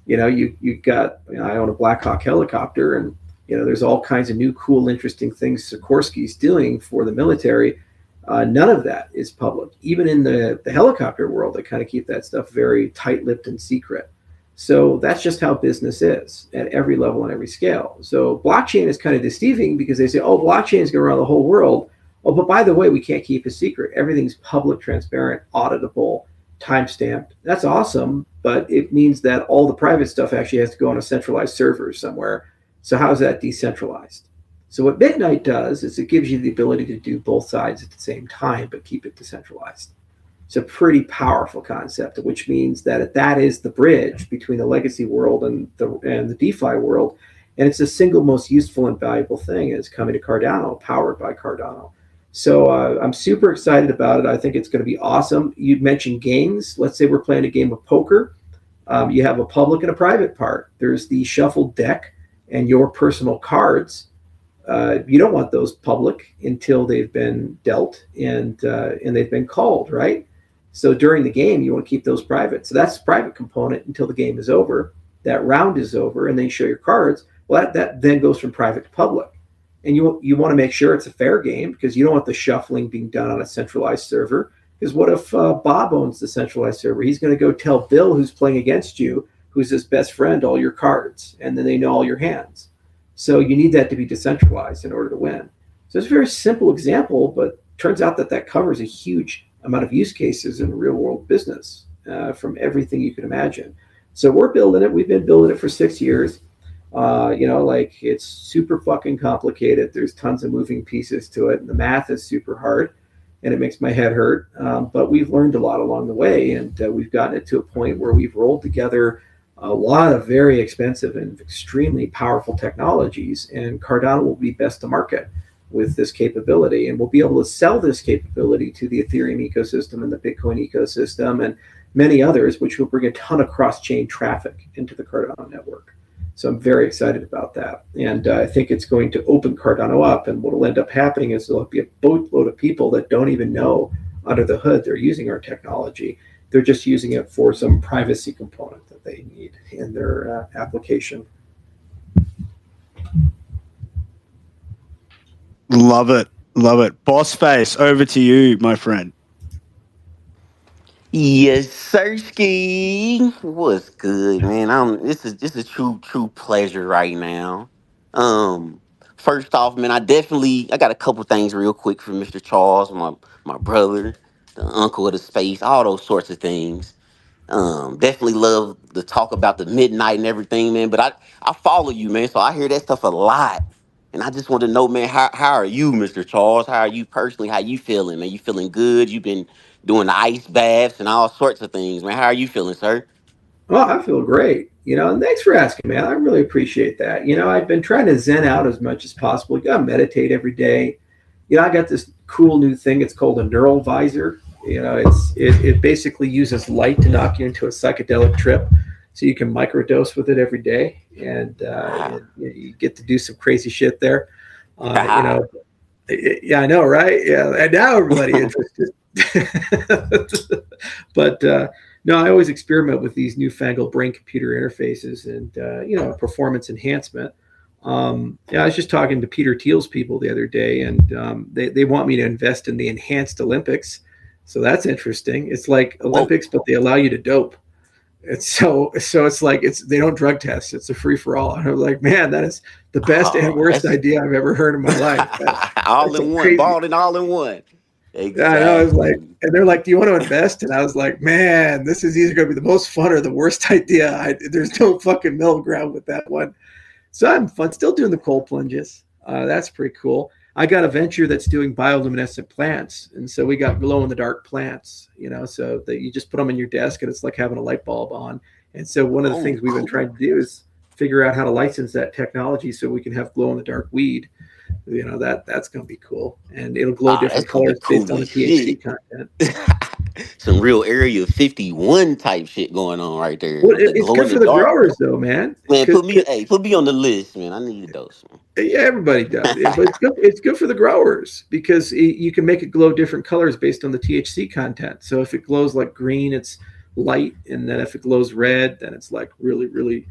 You got, I own a Black Hawk helicopter, and there's all kinds of new, cool, interesting things Sikorsky's doing for the military. None of that is public. Even in the helicopter world, they kind of keep that stuff very tight-lipped and secret. So that's just how business is at every level and every scale. So blockchain is kind of deceiving because they say, oh, blockchain is going to run the whole world. Oh, but by the way, we can't keep a secret. Everything's public, transparent, auditable, time-stamped. That's awesome, but it means that all the private stuff actually has to go on a centralized server somewhere. So how is that decentralized? So what Midnight does is it gives you the ability to do both sides at the same time, but keep it decentralized. It's a pretty powerful concept, which means that is the bridge between the legacy world and the DeFi world, and it's the single most useful and valuable thing. Is coming to Cardano, powered by Cardano. So I'm super excited about it. I think it's going to be awesome. You mentioned games. Let's say we're playing a game of poker. You have a public and a private part. There's the shuffled deck and your personal cards. You don't want those public until they've been dealt and they've been called, right? So during the game, you want to keep those private. So that's the private component until the game is over. That round is over, and then you show your cards. Well, that then goes from private to public. And you want to make sure it's a fair game because you don't want the shuffling being done on a centralized server. Because what if Bob owns the centralized server? He's going to go tell Bill, who's playing against you, who's his best friend, all your cards, and then they know all your hands. So you need that to be decentralized in order to win. So it's a very simple example, but turns out that covers a huge amount of use cases in real world business from everything you can imagine. So we're building it. We've been building it for 6 years. It's super fucking complicated. There's tons of moving pieces to it, and the math is super hard, and it makes my head hurt. But we've learned a lot along the way, and we've gotten it to a point where we've rolled together a lot of very expensive and extremely powerful technologies, and Cardano will be best to market with this capability, and we'll be able to sell this capability to the Ethereum ecosystem and the Bitcoin ecosystem and many others, which will bring a ton of cross-chain traffic into the Cardano network. So I'm very excited about that. And I think it's going to open Cardano up, and what will end up happening is there'll be a boatload of people that don't even know under the hood they're using our technology. They're just using it for some privacy component that they need in their application. Love it. Love it. Boss Face, over to you, my friend. Yes, Sirski. What's good, man? This is true pleasure right now. Um, First off, man, I got a couple things real quick for Mr. Charles, my brother, the uncle of the space, all those sorts of things. Definitely love to talk about the midnight and everything, man. But I follow you, man, so I hear that stuff a lot. And I just want to know, man, how are you, Mr. Charles? How are you personally? How you feeling, man? You feeling good? You've been doing the ice baths and all sorts of things, man. How are you feeling, sir? Oh, I feel great. And thanks for asking, man. I really appreciate that. I've been trying to zen out as much as possible. You gotta meditate every day. I got this cool new thing. It's called a neural visor. It basically uses light to knock you into a psychedelic trip, so you can microdose with it every day, and Wow. you get to do some crazy shit there. Haha. Yeah, I know, right? Yeah, and now everybody interested. But no, I always experiment with these newfangled brain computer interfaces and performance enhancement. I was just talking to Peter Thiel's people the other day, and they want me to invest in the enhanced Olympics. So that's interesting. It's like Whoa. Olympics, but they allow you to dope. So it's like they don't drug test. It's a free for all. And I was like, man, that is the best and Oh, worst that's idea I've ever heard in my life. all That's a in one. crazy. Balling all in one. I know. I was like, Exactly. and they're like, "Do you want to invest?" And I was like, "Man, this is either going to be the most fun or the worst idea. There's no fucking middle ground with that one." So I'm fun, still doing the cold plunges. That's pretty cool. I got a venture that's doing bioluminescent plants, and so we got glow in the dark plants. So that you just put them in your desk, and it's like having a light bulb on. And so one of the Oh, things we've been cool. trying to do is figure out how to license that technology so we can have glow in the dark weed. That's going to be cool, and it'll glow Ah, that's different gonna be colors based cool on the as THC shit. content. Some real Area 51 type shit going on right there Well, with the it's glow in good the for the dark. growers, though, man. Man, 'Cause put me on the list, man. I need a dose, yeah, everybody does, man. but it's good for the growers because you can make it glow different colors based on the THC content. So if it glows like green, it's light, and then if it glows red, then it's like really, really,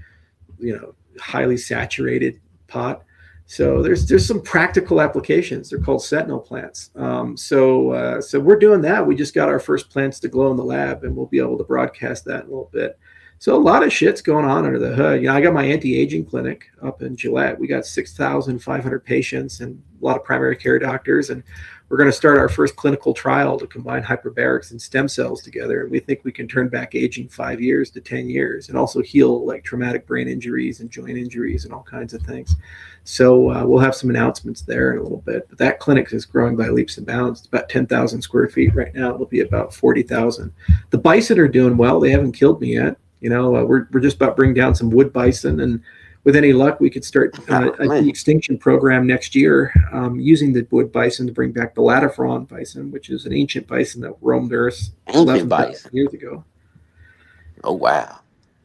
highly saturated pot. So there's some practical applications. They're called sentinel plants. So we're doing that. We just got our first plants to glow in the lab, and we'll be able to broadcast that in a little bit. So a lot of shit's going on under the hood. I got my anti-aging clinic up in Gillette. We got 6,500 patients and a lot of primary care doctors, and we're going to start our first clinical trial to combine hyperbarics and stem cells together. And we think we can turn back aging 5 years to 10 years and also heal like traumatic brain injuries and joint injuries and all kinds of things. So we'll have some announcements there in a little bit. But that clinic is growing by leaps and bounds. It's about 10,000 square feet right now. It'll be about 40,000. The bison are doing well. They haven't killed me yet. We're just about to bring down some wood bison, and with any luck, we could start a de-extinction program next year using the wood bison to bring back the Latafron bison, which is an ancient bison that roamed Earth Ancient 11,000 bison. years ago. Oh wow. Oh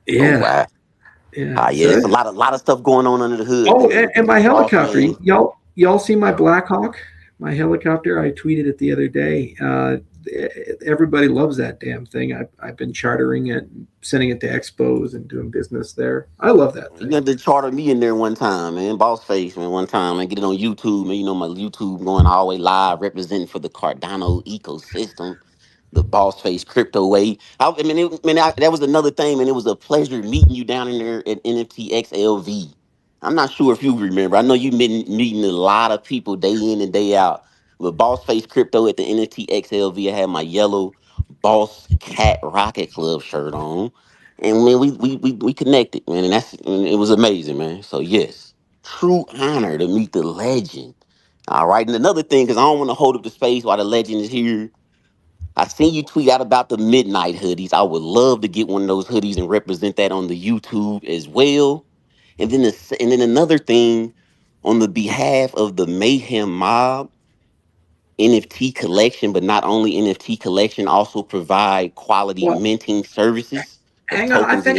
Yeah, wow. yeah. Yeah, So, it's a lot of stuff going on under the hood, oh, man. and my Boss helicopter, man. y'all see my Black Hawk? My helicopter. I tweeted it the other day. Everybody loves that damn thing. I've been chartering it, sending it to expos, and doing business there. I love that You thing. got to charter me in there one time, man. Boss face, man, one time, and get it on YouTube, man. You know my YouTube going all the way live, representing for the Cardano ecosystem, the boss face crypto way. That was another thing, man. It was a pleasure meeting you down in there at NFTXLV. I'm not sure if you remember. I know you've been meeting a lot of people day in and day out. With Boss Face Crypto at the NFTXLV, I had my yellow Boss Cat Rocket Club shirt on. And man, we connected, man, and it was amazing, man. So yes, true honor to meet the legend. All right, and another thing, because I don't want to hold up the space while the legend is here. I seen you tweet out about the midnight hoodies. I would love to get one of those hoodies and represent that on the YouTube as well. And then another thing, on the behalf of the Mayhem Mob NFT collection, but not only NFT collection, also provide quality Well, minting services of hang on. I tokens and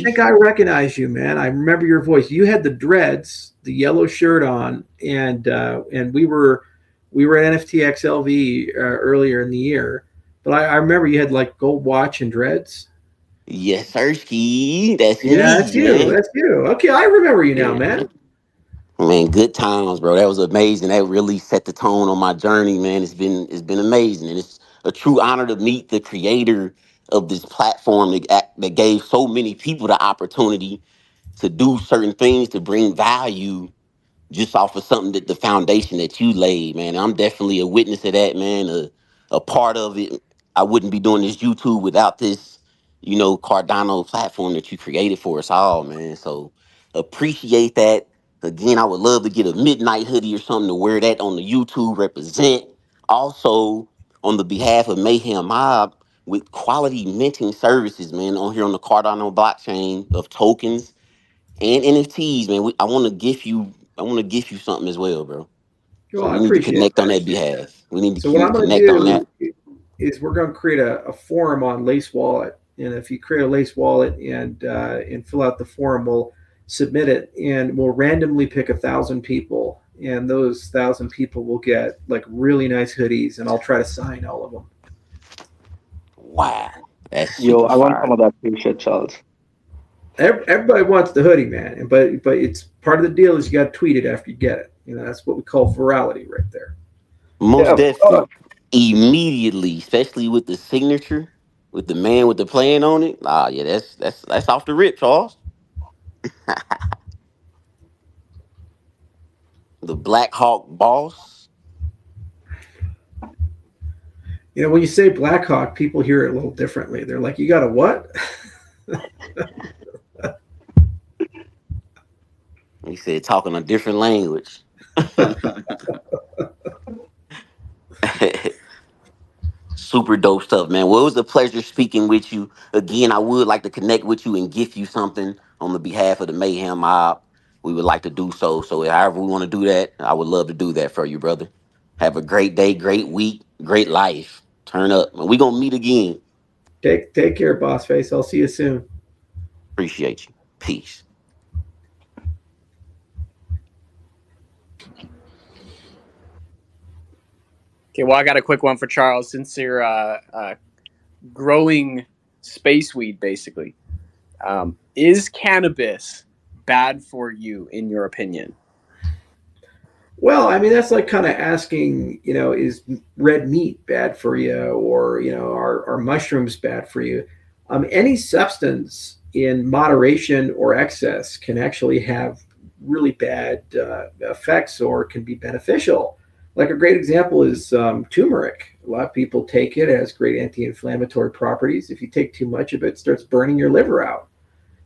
think I NFTs. recognize you, man. I remember your voice. You had the dreads, the yellow shirt on, and we were at NFTXLV earlier in the year. But I remember you had like gold watch and dreads. Yes, Sirski. That's Yeah, that's me, you. man. That's you. Okay, I remember you now, Yeah, man. man, good times, bro. That was amazing. That really set the tone on my journey, man. It's been amazing, and it's a true honor to meet the creator of this platform that gave so many people the opportunity to do certain things to bring value just off of something that the foundation that you laid, man. I'm definitely a witness of that, man. A part of it. I wouldn't be doing this YouTube without this, Cardano platform that you created for us all, man. So appreciate that. Again, I would love to get a midnight hoodie or something to wear that on the YouTube represent. Also, on the behalf of Mayhem Mob, with quality minting services, man, on here on the Cardano blockchain of tokens and NFTs, man. I want to gift you something as well, bro. Well, So I we need to appreciate connect on that. that behalf. We need So what to I'm going to connect on that. do is we're going to create a forum on Lace Wallet, and if you create a Lace Wallet and fill out the form, we'll submit it, and we'll randomly pick 1,000 people, and those 1,000 people will get like really nice hoodies, and I'll try to sign all of them. Wow, that's Yo, super I want some fire. of that t-shirt, Charles. Everybody wants the hoodie, man, but it's part of the deal is you got to tweet it after you get it. That's what we call virality right there. Most Yeah, of definitely. course. Immediately, especially with the signature, with the man with the plan on it. Ah, yeah, that's off the rip, Charles. The Black Hawk boss. When you say Blackhawk, people hear it a little differently. They're like, "You got a what?" He said talking a different language. Super dope stuff, man. Well, it was a pleasure speaking with you. Again, I would like to connect with you and gift you something on the behalf of the Mayhem Mob. We would like to do so. So, however we want to do that, I would love to do that for you, brother. Have a great day, great week, great life. Turn up. And we going to meet again. Take care, boss face. I'll see you soon. Appreciate you. Peace. Okay, well, I got a quick one for Charles. Since you're growing space weed, basically, is cannabis bad for you, in your opinion? Well, I mean, that's like kind of asking, is red meat bad for you, or are mushrooms bad for you? Any substance in moderation or excess can actually have really bad effects, or can be beneficial. Like a great example is turmeric. A lot of people take it. It has great anti-inflammatory properties. If you take too much of it, it starts burning your liver out.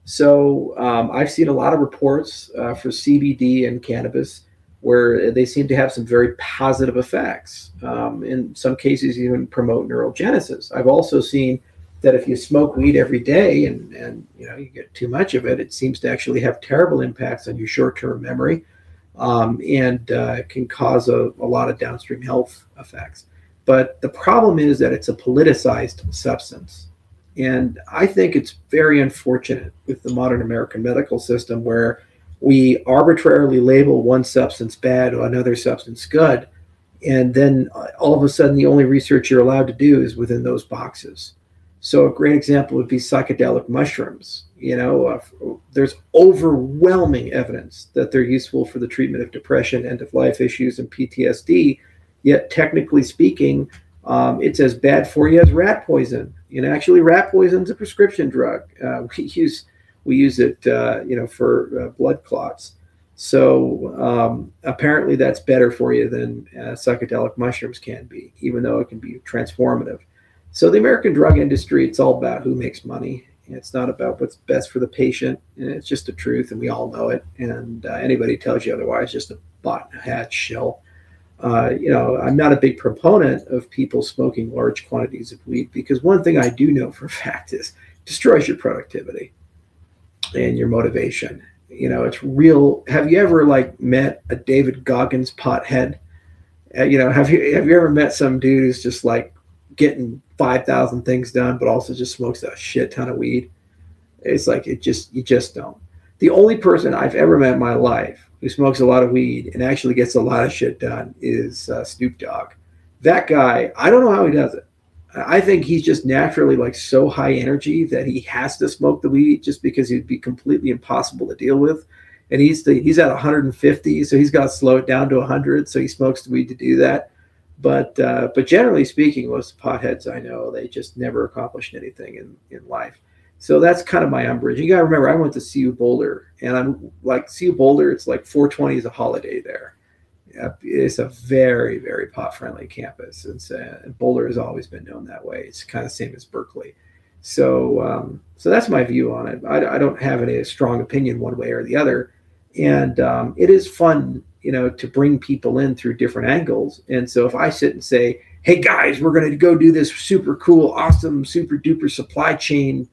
So I've seen a lot of reports for CBD and cannabis where they seem to have some very positive effects. In some cases, even promote neurogenesis. I've also seen that if you smoke weed every day and you get too much of it, it seems to actually have terrible impacts on your short-term memory, and can cause a lot of downstream health effects. But the problem is that it's a politicized substance. And I think it's very unfortunate with the modern American medical system where we arbitrarily label one substance bad or another substance good. And then all of a sudden, the only research you're allowed to do is within those boxes. So a great example would be psychedelic mushrooms. There's overwhelming evidence that they're useful for the treatment of depression, end of life issues, and PTSD. Yet, technically speaking, it's as bad for you as rat poison. Actually, rat poison is a prescription drug. We use it, for blood clots. So apparently, that's better for you than psychedelic mushrooms can be, even though it can be transformative. So the American drug industry, it's all about who makes money. It's not about what's best for the patient. And it's just the truth, and we all know it. And anybody tells you otherwise, just a bought and hatched shell. I'm not a big proponent of people smoking large quantities of weed because one thing I do know for a fact is it destroys your productivity and your motivation. It's real. Have you ever met a David Goggins pothead? Have you ever met some dude who's just getting 5,000 things done, but also just smokes a shit ton of weed? It's you just don't. The only person I've ever met in my life who smokes a lot of weed and actually gets a lot of shit done is Snoop Dogg. That guy, I don't know how he does it. I think he's just naturally so high energy that he has to smoke the weed just because he'd be completely impossible to deal with. And he's at 150, so he's got to slow it down to 100. So he smokes the weed to do that. But generally speaking, most potheads I know, they just never accomplished anything in life. So that's kind of my umbrage. You got to remember, I went to CU Boulder, and I'm CU Boulder, it's 420 is a holiday there. It's a very, very pot-friendly campus. And Boulder has always been known that way. It's kind of the same as Berkeley. So that's my view on it. I don't have any strong opinion one way or the other. And it is fun, to bring people in through different angles. And so if I sit and say, hey guys, we're going to go do this super cool, awesome, super duper supply chain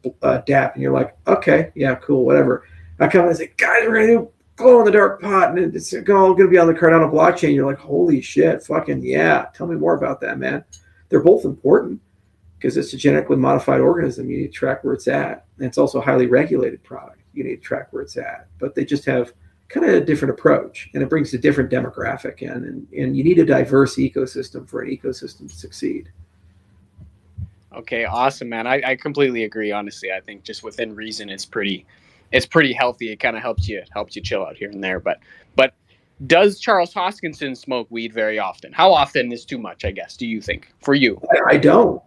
DAP. And you're like, okay, yeah, cool, whatever. I come and say, guys, we're going to do glow in the dark pot and it's all going to be on the Cardano blockchain. You're like, holy shit, fucking yeah. Tell me more about that, man. They're both important because it's a genetically modified organism. You need to track where it's at. And it's also a highly regulated product. You need to track where it's at. But they just have kind of a different approach, and it brings a different demographic in, and you need a diverse ecosystem for an ecosystem to succeed. Okay, awesome, man. I completely agree. Honestly, I think just within reason, it's pretty healthy. It kind of helps you chill out here and there. But does Charles Hoskinson smoke weed very often? How often is too much, I guess, do you think, for you? I don't.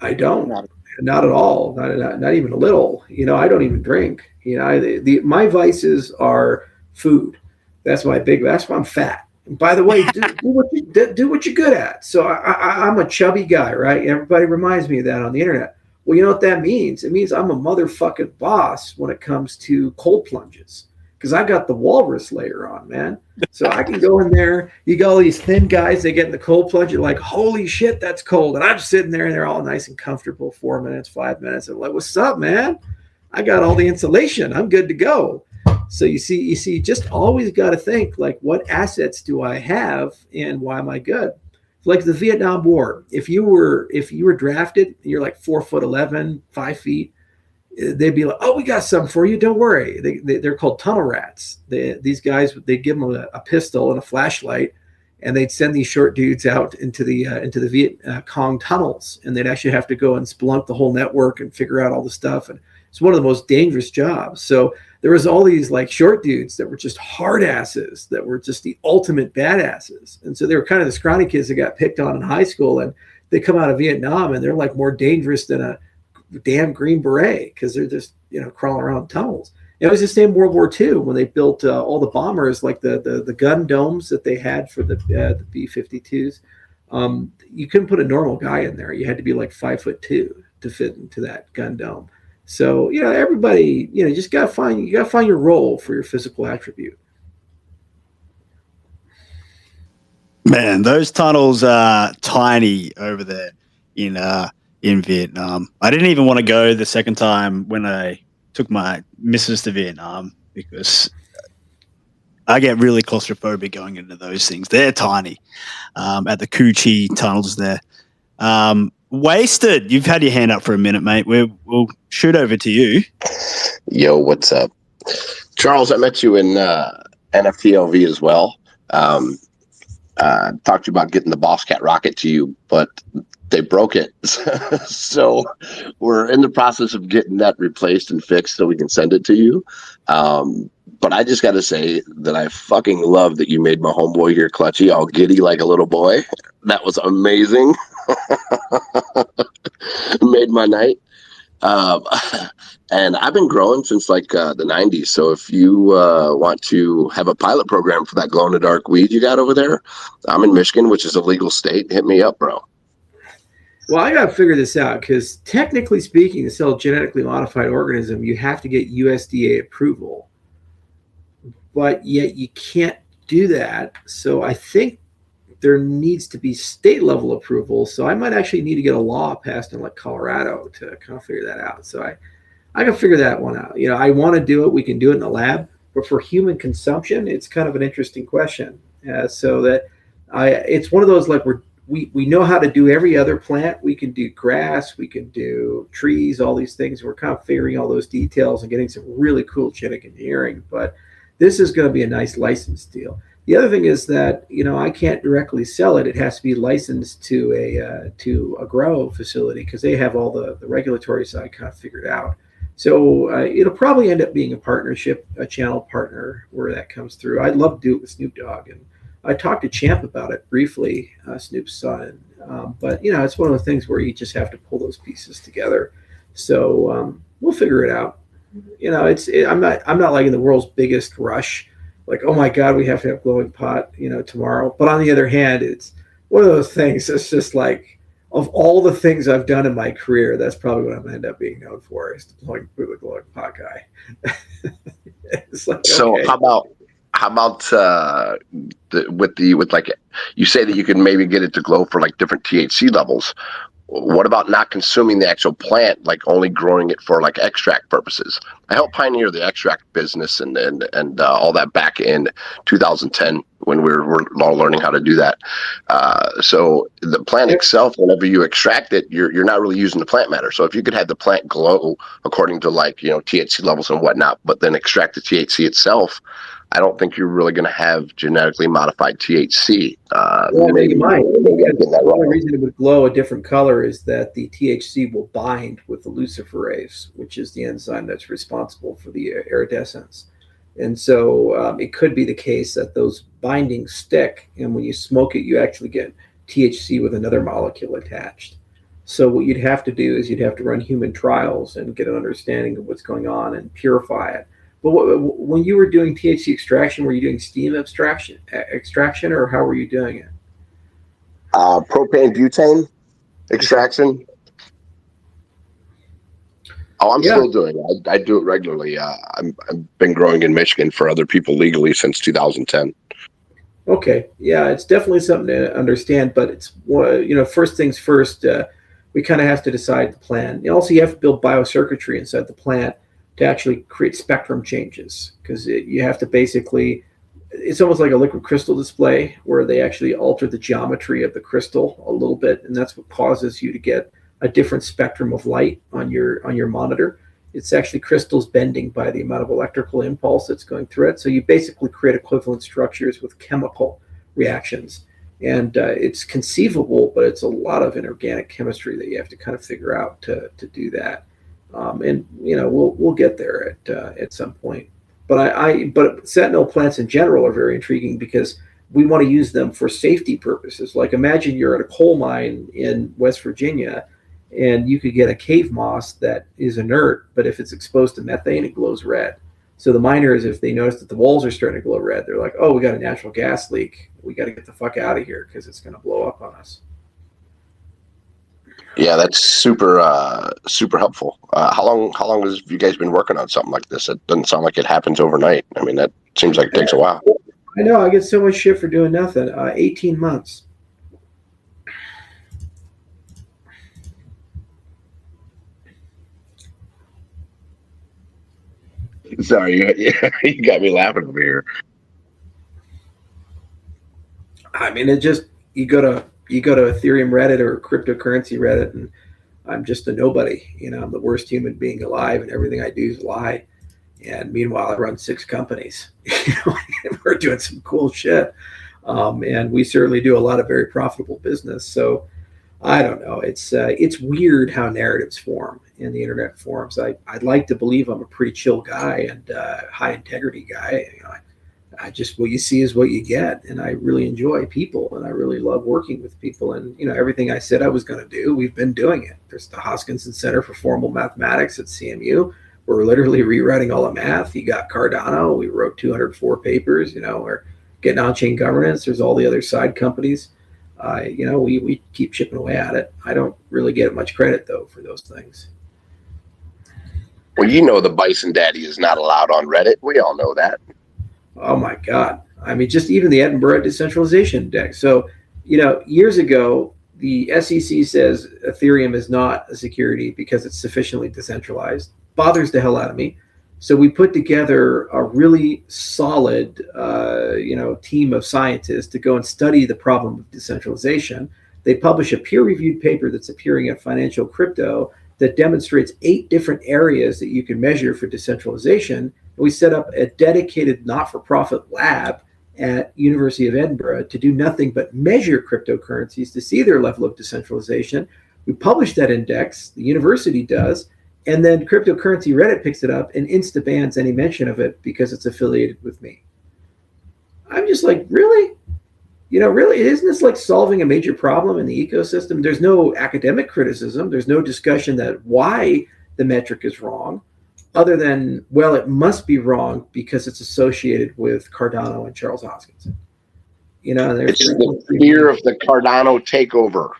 Not at all. Not even a little. I don't even drink. My vices are food. That's why I'm fat. And by the way, do what you're good at. So I'm a chubby guy, right? Everybody reminds me of that on the internet. Well, you know what that means? It means I'm a motherfucking boss when it comes to cold plunges because I got the walrus layer on, man. So I can go in there. You got all these thin guys, they get in the cold plunge. You're like, holy shit, that's cold. And I'm sitting there and they're all nice and comfortable, 4 minutes, 5 minutes. I'm like, what's up, man? I got all the insulation. I'm good to go. So you see, just always got to think what assets do I have and why am I good? Like the Vietnam War, if you were drafted, you're 4'11", 5 feet, they'd be like, oh, we got something for you. Don't worry. They're called tunnel rats. These guys, they'd give them a pistol and a flashlight, and they'd send these short dudes out into the Viet Cong tunnels, and they'd actually have to go and spelunk the whole network and figure out all the stuff. And it's one of the most dangerous jobs. So there was all these short dudes that were just hard asses, that were just the ultimate badasses. And so they were kind of the scrawny kids that got picked on in high school, and they come out of Vietnam and they're more dangerous than a damn Green Beret because they're just crawling around tunnels. It was the same World War II when they built all the bombers, like the gun domes that they had for the B-52s. You couldn't put a normal guy in there. You had to be like 5'2" to fit into that gun dome. So everybody, you just gotta find your role for your physical attribute. Man, those tunnels are tiny over there in Vietnam. I didn't even want to go the second time when I took my missus to Vietnam because I get really claustrophobic going into those things. They're tiny. At the Cu Chi tunnels there. Wasted, you've had your hand up for a minute, mate. We'll shoot over to you. Yo, what's up? Charles, I met you in NFTLV as well. Talked to you about getting the Boss Cat rocket to you, but they broke it. So we're in the process of getting that replaced and fixed so we can send it to you. But I just got to say that I fucking love that you made my homeboy here, Clutchy, all giddy like a little boy. That was amazing. Made my night. And I've been growing since like the 90s. So if you want to have a pilot program for that glow in the dark weed you got over there, I'm in Michigan, which is a legal state. Hit me up, bro. Well, I got to figure this out because technically speaking, to sell a genetically modified organism, you have to get USDA approval. But yet you can't do that. So I think there needs to be state level approval. So I might actually need to get a law passed in like Colorado to kind of figure that out. So I can figure that one out. I want to do it. We can do it in the lab, but for human consumption, it's kind of an interesting question. So that it's one of those like we know how to do every other plant. We can do grass, we can do trees, all these things. We're kind of figuring all those details and getting some really cool genetic engineering. But this is going to be a nice license deal. The other thing is that I can't directly sell it. It has to be licensed to a grow facility because they have all the regulatory side kind of figured out. So it'll probably end up being a partnership, a channel partner where that comes through. I'd love to do it with Snoop Dogg, and I talked to Champ about it briefly, Snoop's son. But it's one of the things where you just have to pull those pieces together. So we'll figure it out. I'm not like in the world's biggest rush. Like, oh my God, we have to have glowing pot, tomorrow. But on the other hand, it's one of those things. It's just like, of all the things I've done in my career, that's probably what I'm going to end up being known for is the glowing pot guy. It's like, so okay. how about with like you say that you can maybe get it to glow for like different THC levels. What about not consuming the actual plant, like only growing it for like extract purposes? I helped pioneer the extract business and all that back in 2010 when we were all learning how to do that. So the plant itself, whenever you extract it, you're not really using the plant matter. So if you could have the plant glow according to like THC levels and whatnot, but then extract the THC itself, I don't think you're really going to have genetically modified THC. Well, maybe you might. the only reason it would glow a different color is that the THC will bind with the luciferase, which is the enzyme that's responsible for the iridescence. And so it could be the case that those bindings stick, and when you smoke it, you actually get THC with another molecule attached. So what you'd have to do is you'd have to run human trials and get an understanding of what's going on and purify it. But when you were doing THC extraction, were you doing steam extraction, or how were you doing it? Propane butane extraction. Oh, I'm still doing it. I do it regularly. I've been growing in Michigan for other people legally since 2010. Okay. Yeah, it's definitely something to understand, but it's, first things first, we kind of have to decide the plan. Also, you have to build biocircuitry inside the plant to actually create spectrum changes, because you have to basically, it's almost like a liquid crystal display where they actually alter the geometry of the crystal a little bit, and that's what causes you to get a different spectrum of light on your monitor. It's actually crystals bending by the amount of electrical impulse that's going through it. So you basically create equivalent structures with chemical reactions. And it's conceivable, but it's a lot of inorganic chemistry that you have to kind of figure out to do that. We'll get there at some point. But sentinel plants in general are very intriguing because we want to use them for safety purposes. Like imagine you're at a coal mine in West Virginia, and you could get a cave moss that is inert, but if it's exposed to methane, it glows red. So the miners, if they notice that the walls are starting to glow red, they're like, "Oh, we got a natural gas leak. We got to get the fuck out of here because it's going to blow up on us." Yeah, that's super helpful. How long has you guys been working on something like this? It doesn't sound like it happens overnight. I mean, that seems like it takes a while. I know. I get so much shit for doing nothing. 18 months. Sorry, you got me laughing over here. I mean, it just you go to Ethereum Reddit or cryptocurrency Reddit, and I'm just a nobody. I'm the worst human being alive, and everything I do is a lie. And meanwhile, I run 6 companies. And we're doing some cool shit, and we certainly do a lot of very profitable business. So I don't know. It's weird how narratives form in the internet forums. I'd like to believe I'm a pretty chill guy and high integrity guy. I just what you see is what you get, and I really enjoy people, and I really love working with people. And everything I said I was going to do, we've been doing it. There's the Hoskinson Center for Formal Mathematics at CMU. We're literally rewriting all the math. You got Cardano. We wrote 204 papers. We're getting on-chain governance. There's all the other side companies. We keep chipping away at it. I don't really get much credit though for those things. Well, the Bison Daddy is not allowed on Reddit. We all know that. Oh my God. I mean, just even the Edinburgh Decentralization Index. So, years ago, the SEC says Ethereum is not a security because it's sufficiently decentralized. Bothers the hell out of me. So we put together a really solid, team of scientists to go and study the problem of decentralization. They publish a peer-reviewed paper that's appearing at Financial Crypto that demonstrates 8 different areas that you can measure for decentralization. We set up a dedicated not-for-profit lab at University of Edinburgh to do nothing but measure cryptocurrencies to see their level of decentralization. We publish that index, the university does, and then cryptocurrency Reddit picks it up and insta bans any mention of it because it's affiliated with me. I'm just like, really? Really, isn't this like solving a major problem in the ecosystem? There's no academic criticism. There's no discussion that why the metric is wrong, other than, well, it must be wrong because it's associated with Cardano and Charles Hoskinson. It's the fear of the Cardano takeover.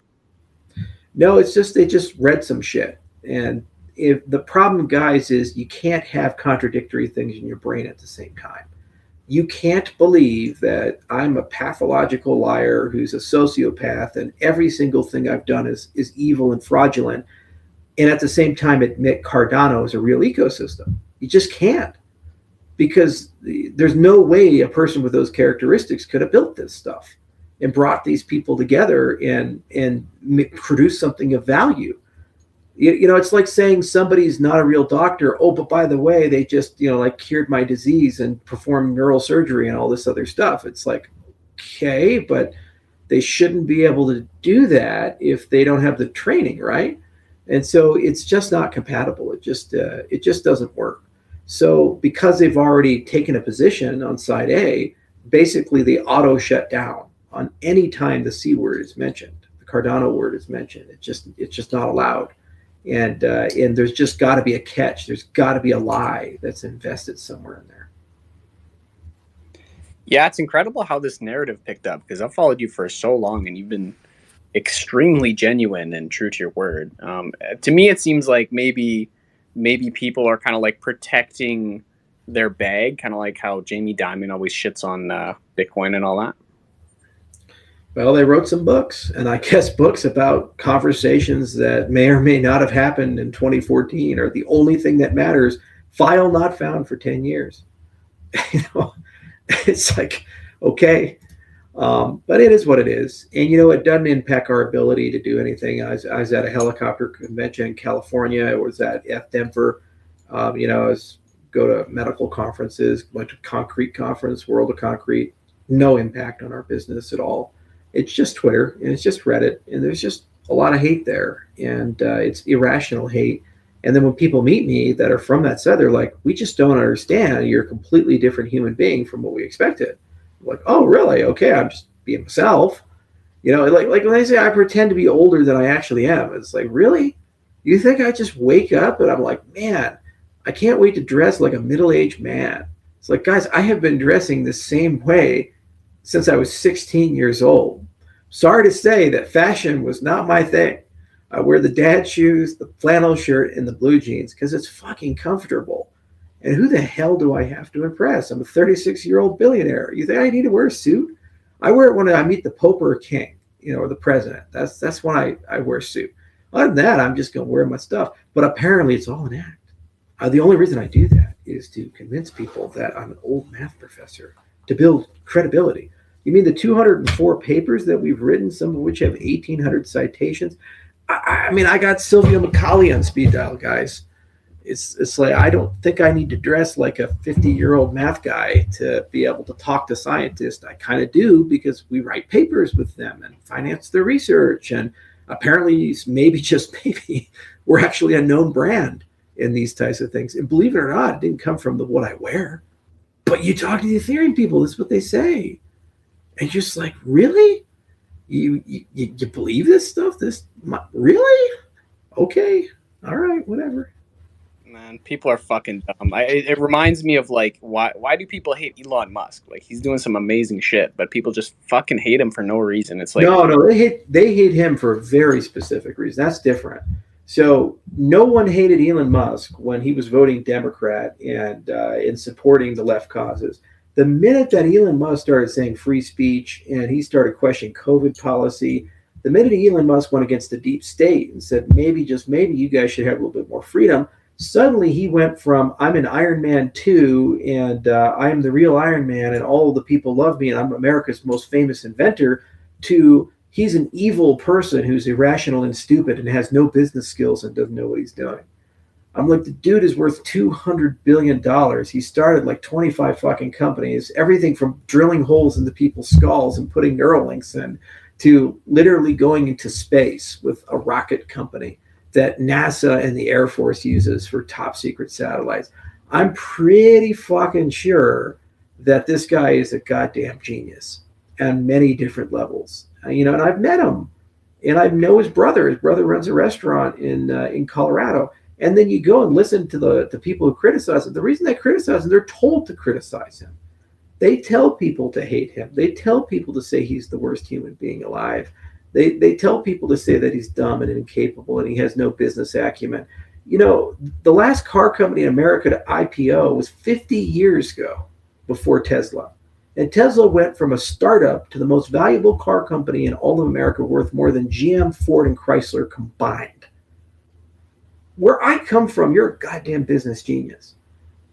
No, it's just they just read some shit. And if the problem, guys, is you can't have contradictory things in your brain at the same time. You can't believe that I'm a pathological liar who's a sociopath and every single thing I've done is evil and fraudulent, and at the same time admit Cardano is a real ecosystem. You just can't, because there's no way a person with those characteristics could have built this stuff and brought these people together and produce something of value. It's like saying somebody's not a real doctor. Oh, but by the way, they just, cured my disease and performed neural surgery and all this other stuff. It's like, okay, but they shouldn't be able to do that if they don't have the training, right? And so it's just not compatible. It just doesn't work. So because they've already taken a position on side A, basically they auto shut down on any time the C word is mentioned, the Cardano word is mentioned. It's just not allowed. And there's just got to be a catch. There's got to be a lie that's invested somewhere in there. Yeah, it's incredible how this narrative picked up, because I've followed you for so long and you've been extremely genuine and true to your word. To me, it seems like maybe people are kind of like protecting their bag, kind of like how Jamie Dimon always shits on Bitcoin and all that. Well, they wrote some books, and I guess books about conversations that may or may not have happened in 2014 are the only thing that matters. File not found for 10 years. It's like, okay. But it is what it is. And, it doesn't impact our ability to do anything. I was at a helicopter convention in California. I was at Denver. I was go to medical conferences, went to Concrete Conference, World of Concrete. No impact on our business at all. It's just Twitter and it's just Reddit, and there's just a lot of hate there, and it's irrational hate. And then when people meet me that are from that side, they're like, we just don't understand. You're a completely different human being from what we expected. I'm like, oh, really? Okay, I'm just being myself. Like when they say I pretend to be older than I actually am, it's like, really? You think I just wake up and I'm like, man, I can't wait to dress like a middle-aged man. It's like, guys, I have been dressing the same way since I was 16 years old. Sorry to say that fashion was not my thing. I wear the dad shoes, the flannel shirt, and the blue jeans because it's fucking comfortable. And who the hell do I have to impress? I'm a 36-year-old billionaire. You think I need to wear a suit? I wear it when I meet the Pope or King, or the president. That's when I wear a suit. Other than that, I'm just going to wear my stuff. But apparently it's all an act. The only reason I do that is to convince people that I'm an old math professor, to build credibility. You mean the 204 papers that we've written, some of which have 1,800 citations? I mean, I got Sylvia Macaulay on speed dial, guys. It's like, I don't think I need to dress like a 50-year-old math guy to be able to talk to scientists. I kind of do, because we write papers with them and finance their research. And apparently, maybe, just maybe, we're actually a known brand in these types of things. And believe it or not, it didn't come from what I wear. But you talk to the Ethereum people, this is what they say. And you're just like, really? You believe this stuff? Really? Okay. All right, whatever. Man, people are fucking dumb. It reminds me of, like, why do people hate Elon Musk? Like, he's doing some amazing shit, but people just fucking hate him for no reason. It's like, no, they hate him for a very specific reason. That's different. So no one hated Elon Musk when he was voting Democrat and in supporting the left causes. The minute that Elon Musk started saying free speech and he started questioning COVID policy, the minute Elon Musk went against the deep state and said, maybe, just maybe, you guys should have a little bit more freedom, suddenly he went from, I'm an Iron Man 2 and I'm the real Iron Man and all of the people love me and I'm America's most famous inventor, to he's an evil person who's irrational and stupid and has no business skills and doesn't know what he's doing. I'm like, the dude is worth $200 billion. He started like 25 fucking companies, everything from drilling holes into people's skulls and putting Neuralinks in, to literally going into space with a rocket company that NASA and the Air Force uses for top secret satellites. I'm pretty fucking sure that this guy is a goddamn genius on many different levels. And I've met him, and I know his brother. His brother runs a restaurant in Colorado. And then you go and listen to the people who criticize him. The reason they criticize him, they're told to criticize him. They tell people to hate him. They tell people to say he's the worst human being alive. They tell people to say that he's dumb and incapable and he has no business acumen. The last car company in America to IPO was 50 years ago, before Tesla. And Tesla went from a startup to the most valuable car company in all of America, worth more than GM, Ford, and Chrysler combined. Where I come from, you're a goddamn business genius.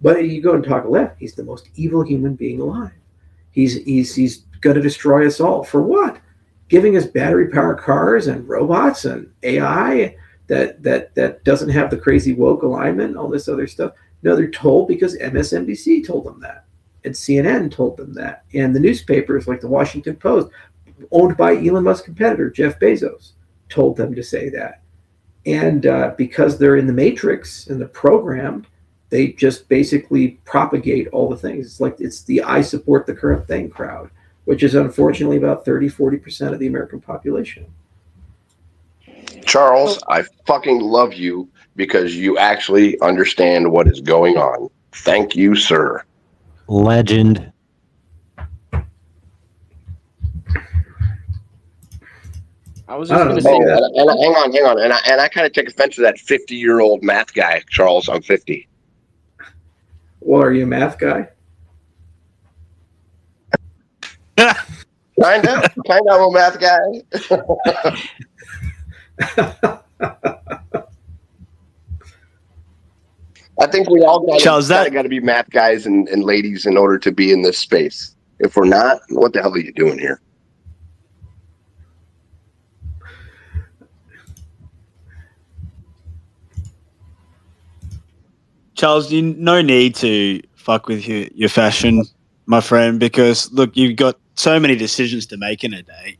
But you go and talk left, he's the most evil human being alive. He's going to destroy us all. For what? Giving us battery-powered cars and robots and AI that doesn't have the crazy woke alignment, all this other stuff. No, they're told because MSNBC told them that. And CNN told them that. And the newspapers like the Washington Post, owned by Elon Musk's competitor, Jeff Bezos, told them to say that. And because they're in the matrix and they're programmed, they just basically propagate all the things. It's the I support the current thing crowd, which is unfortunately about 30-40% of the American population. Charles, I fucking love you because you actually understand what is going on. Thank you, sir. Legend. I was just going to say that. And hang on. And I kind of take offense to that 50-year-old math guy, Charles. I'm 50. Well, are you a math guy? Kind of a math guy. I think we all got to be math guys and ladies in order to be in this space. If we're not, what the hell are you doing here? Charles, no need to fuck with your fashion, my friend, because look, you've got so many decisions to make in a day.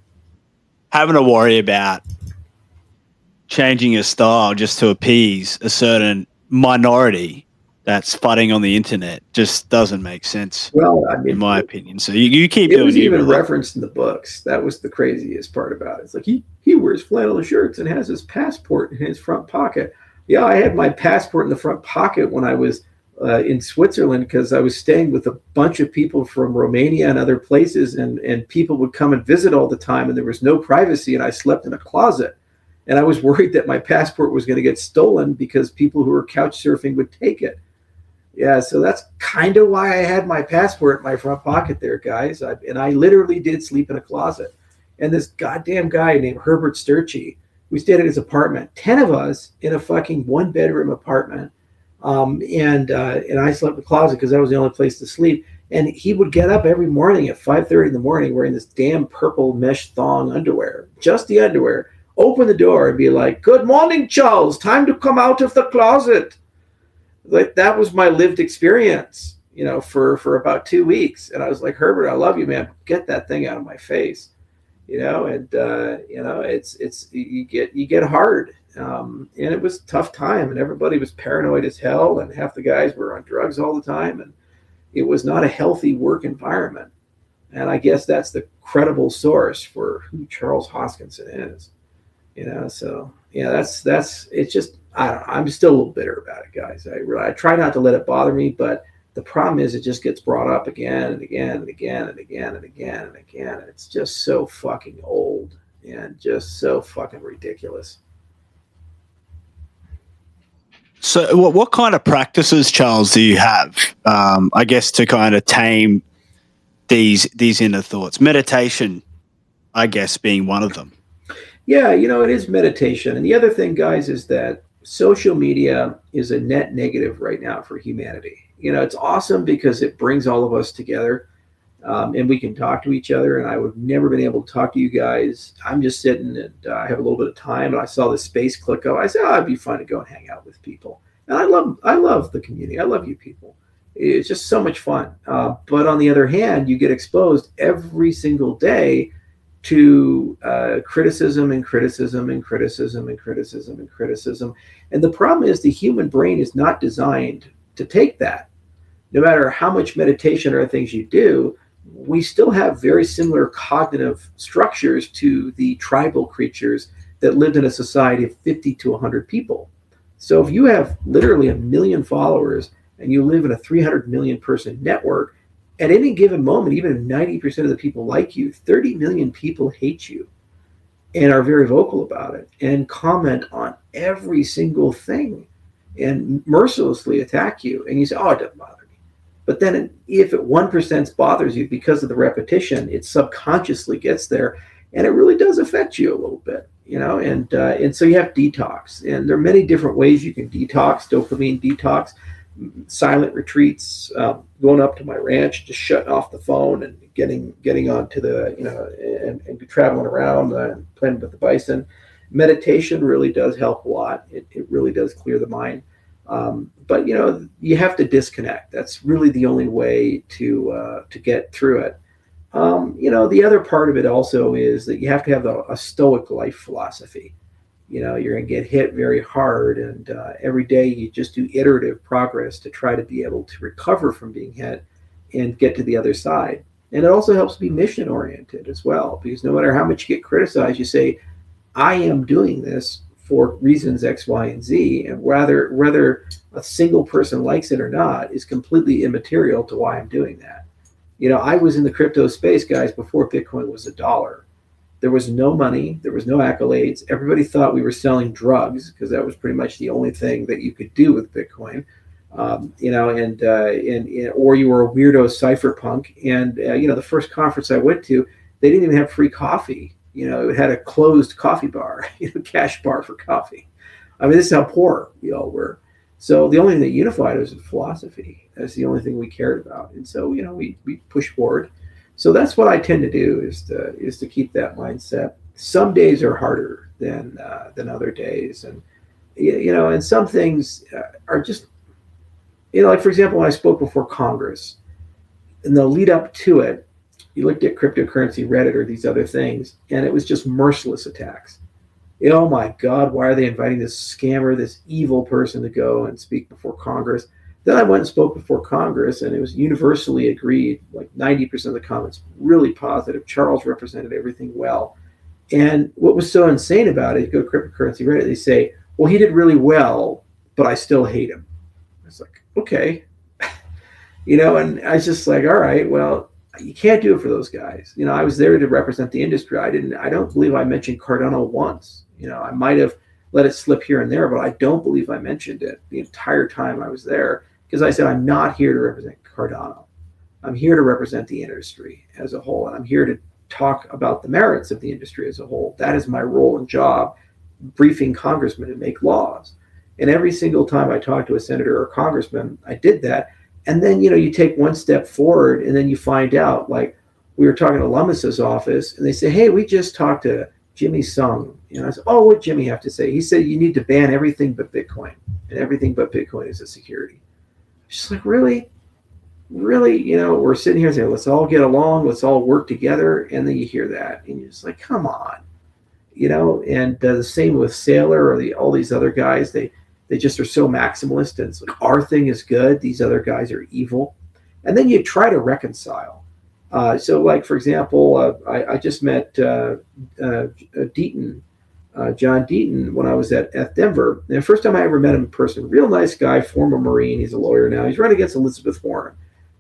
Having to worry about changing your style just to appease a certain minority that's fighting on the internet just doesn't make sense. Well, I mean, in my opinion. So you keep it doing was you. Even referenced in the books. That was the craziest part about it. It's like he wears flannel shirts and has his passport in his front pocket. Yeah, I had my passport in the front pocket when I was in Switzerland because I was staying with a bunch of people from Romania and other places, and people would come and visit all the time, and there was no privacy, and I slept in a closet. And I was worried that my passport was going to get stolen because people who were couch surfing would take it. Yeah, so that's kind of why I had my passport in my front pocket there, guys. And I literally did sleep in a closet. And this goddamn guy named Herbert Sturchy, we stayed at his apartment, 10 of us in a fucking one bedroom apartment. And I slept in the closet because that was the only place to sleep. And he would get up every morning at 5:30 in the morning wearing this damn purple mesh thong underwear, just the underwear, open the door and be like, "Good morning, Charles. Time to come out of the closet." Like that was my lived experience, for about 2 weeks. And I was like, "Herbert, I love you, man. Get that thing out of my face." It's you get hard. And it was a tough time, and everybody was paranoid as hell, and half the guys were on drugs all the time, and it was not a healthy work environment. And I guess that's the credible source for who Charles Hoskinson is. So yeah, that's it's just I don't know, I'm still a little bitter about it, guys. I try not to let it bother me, but the problem is it just gets brought up again and again and again and again and again and again, and it's just so fucking old and just so fucking ridiculous. So, what kind of practices, Charles, do you have? I guess to kind of tame these inner thoughts. Meditation, I guess, being one of them. Yeah, it is meditation. And the other thing, guys, is that social media is a net negative right now for humanity. It's awesome because it brings all of us together, and we can talk to each other. And I would never been able to talk to you guys. I'm just sitting and I have a little bit of time, and I saw this space click up. I said, it'd be fun to go and hang out with people. And I love the community. I love you people. It's just so much fun. But on the other hand, you get exposed every single day to criticism and criticism and criticism and criticism and criticism. And the problem is the human brain is not designed to take that. No matter how much meditation or things you do, we still have very similar cognitive structures to the tribal creatures that lived in a society of 50 to 100 people. So if you have literally 1 million followers and you live in a 300 million person network, at any given moment, even if 90% of the people like you, 30 million people hate you and are very vocal about it and comment on every single thing and mercilessly attack you. And you say, oh, it doesn't bother me. But then if it 1% bothers you because of the repetition, it subconsciously gets there, and it really does affect you a little bit, and so you have detox. And there are many different ways you can detox, dopamine detox, silent retreats, going up to my ranch, just shutting off the phone and getting onto the, and traveling around and playing with the bison. Meditation really does help a lot. It really does clear the mind. But you have to disconnect. That's really the only way to get through it. The other part of it also is that you have to have a stoic life philosophy. You're going to get hit very hard, and every day you just do iterative progress to try to be able to recover from being hit and get to the other side. And it also helps be mission oriented as well, because no matter how much you get criticized, you say, I am doing this for reasons X, Y, and Z, and whether a single person likes it or not is completely immaterial to why I'm doing that. I was in the crypto space, guys, before Bitcoin was $1. There was no money. There was no accolades. Everybody thought we were selling drugs because that was pretty much the only thing that you could do with Bitcoin, or you were a weirdo cypherpunk. And the first conference I went to, they didn't even have free coffee. It had a closed coffee bar, cash bar for coffee. I mean, this is how poor we all were. So the only thing that unified us was philosophy. That's the only thing we cared about. And so, we push forward. So that's what I tend to do is to keep that mindset. Some days are harder than other days, and and some things are just like, for example, when I spoke before Congress, in the lead up to it, you looked at cryptocurrency, Reddit, or these other things, and it was just merciless attacks. Oh my God, why are they inviting this scammer, this evil person to go and speak before Congress? Then I went and spoke before Congress, and it was universally agreed, like 90% of the comments, really positive. Charles represented everything well. And what was so insane about it, you go to cryptocurrency Reddit, they say, well, he did really well, but I still hate him. It's like, okay. And I was just like, all right, well, you can't do it for those guys. I was there to represent the industry. I don't believe I mentioned Cardano once. I might have let it slip here and there, but I don't believe I mentioned it the entire time I was there, because I said, I'm not here to represent Cardano. I'm here to represent the industry as a whole, and I'm here to talk about the merits of the industry as a whole. That is my role and job, briefing congressmen to make laws. And every single time I talked to a senator or congressman, I did that. And then, you take one step forward, and then you find out, like, we were talking to Lummis's office, and they say, hey, we just talked to Jimmy Sung. I said, oh, what'd Jimmy have to say? He said, you need to ban everything but Bitcoin, and everything but Bitcoin is a security. It's just like, really? Really, we're sitting here saying, let's all get along, let's all work together. And then you hear that, and you're just like, come on. And the same with Saylor or all these other guys. They just are so maximalist, and it's like, our thing is good, these other guys are evil. And then you try to reconcile. So, like, for example, I just met Deaton, John Deaton, when I was at Denver. And the first time I ever met him in person, real nice guy, former Marine. He's a lawyer now. He's running against Elizabeth Warren.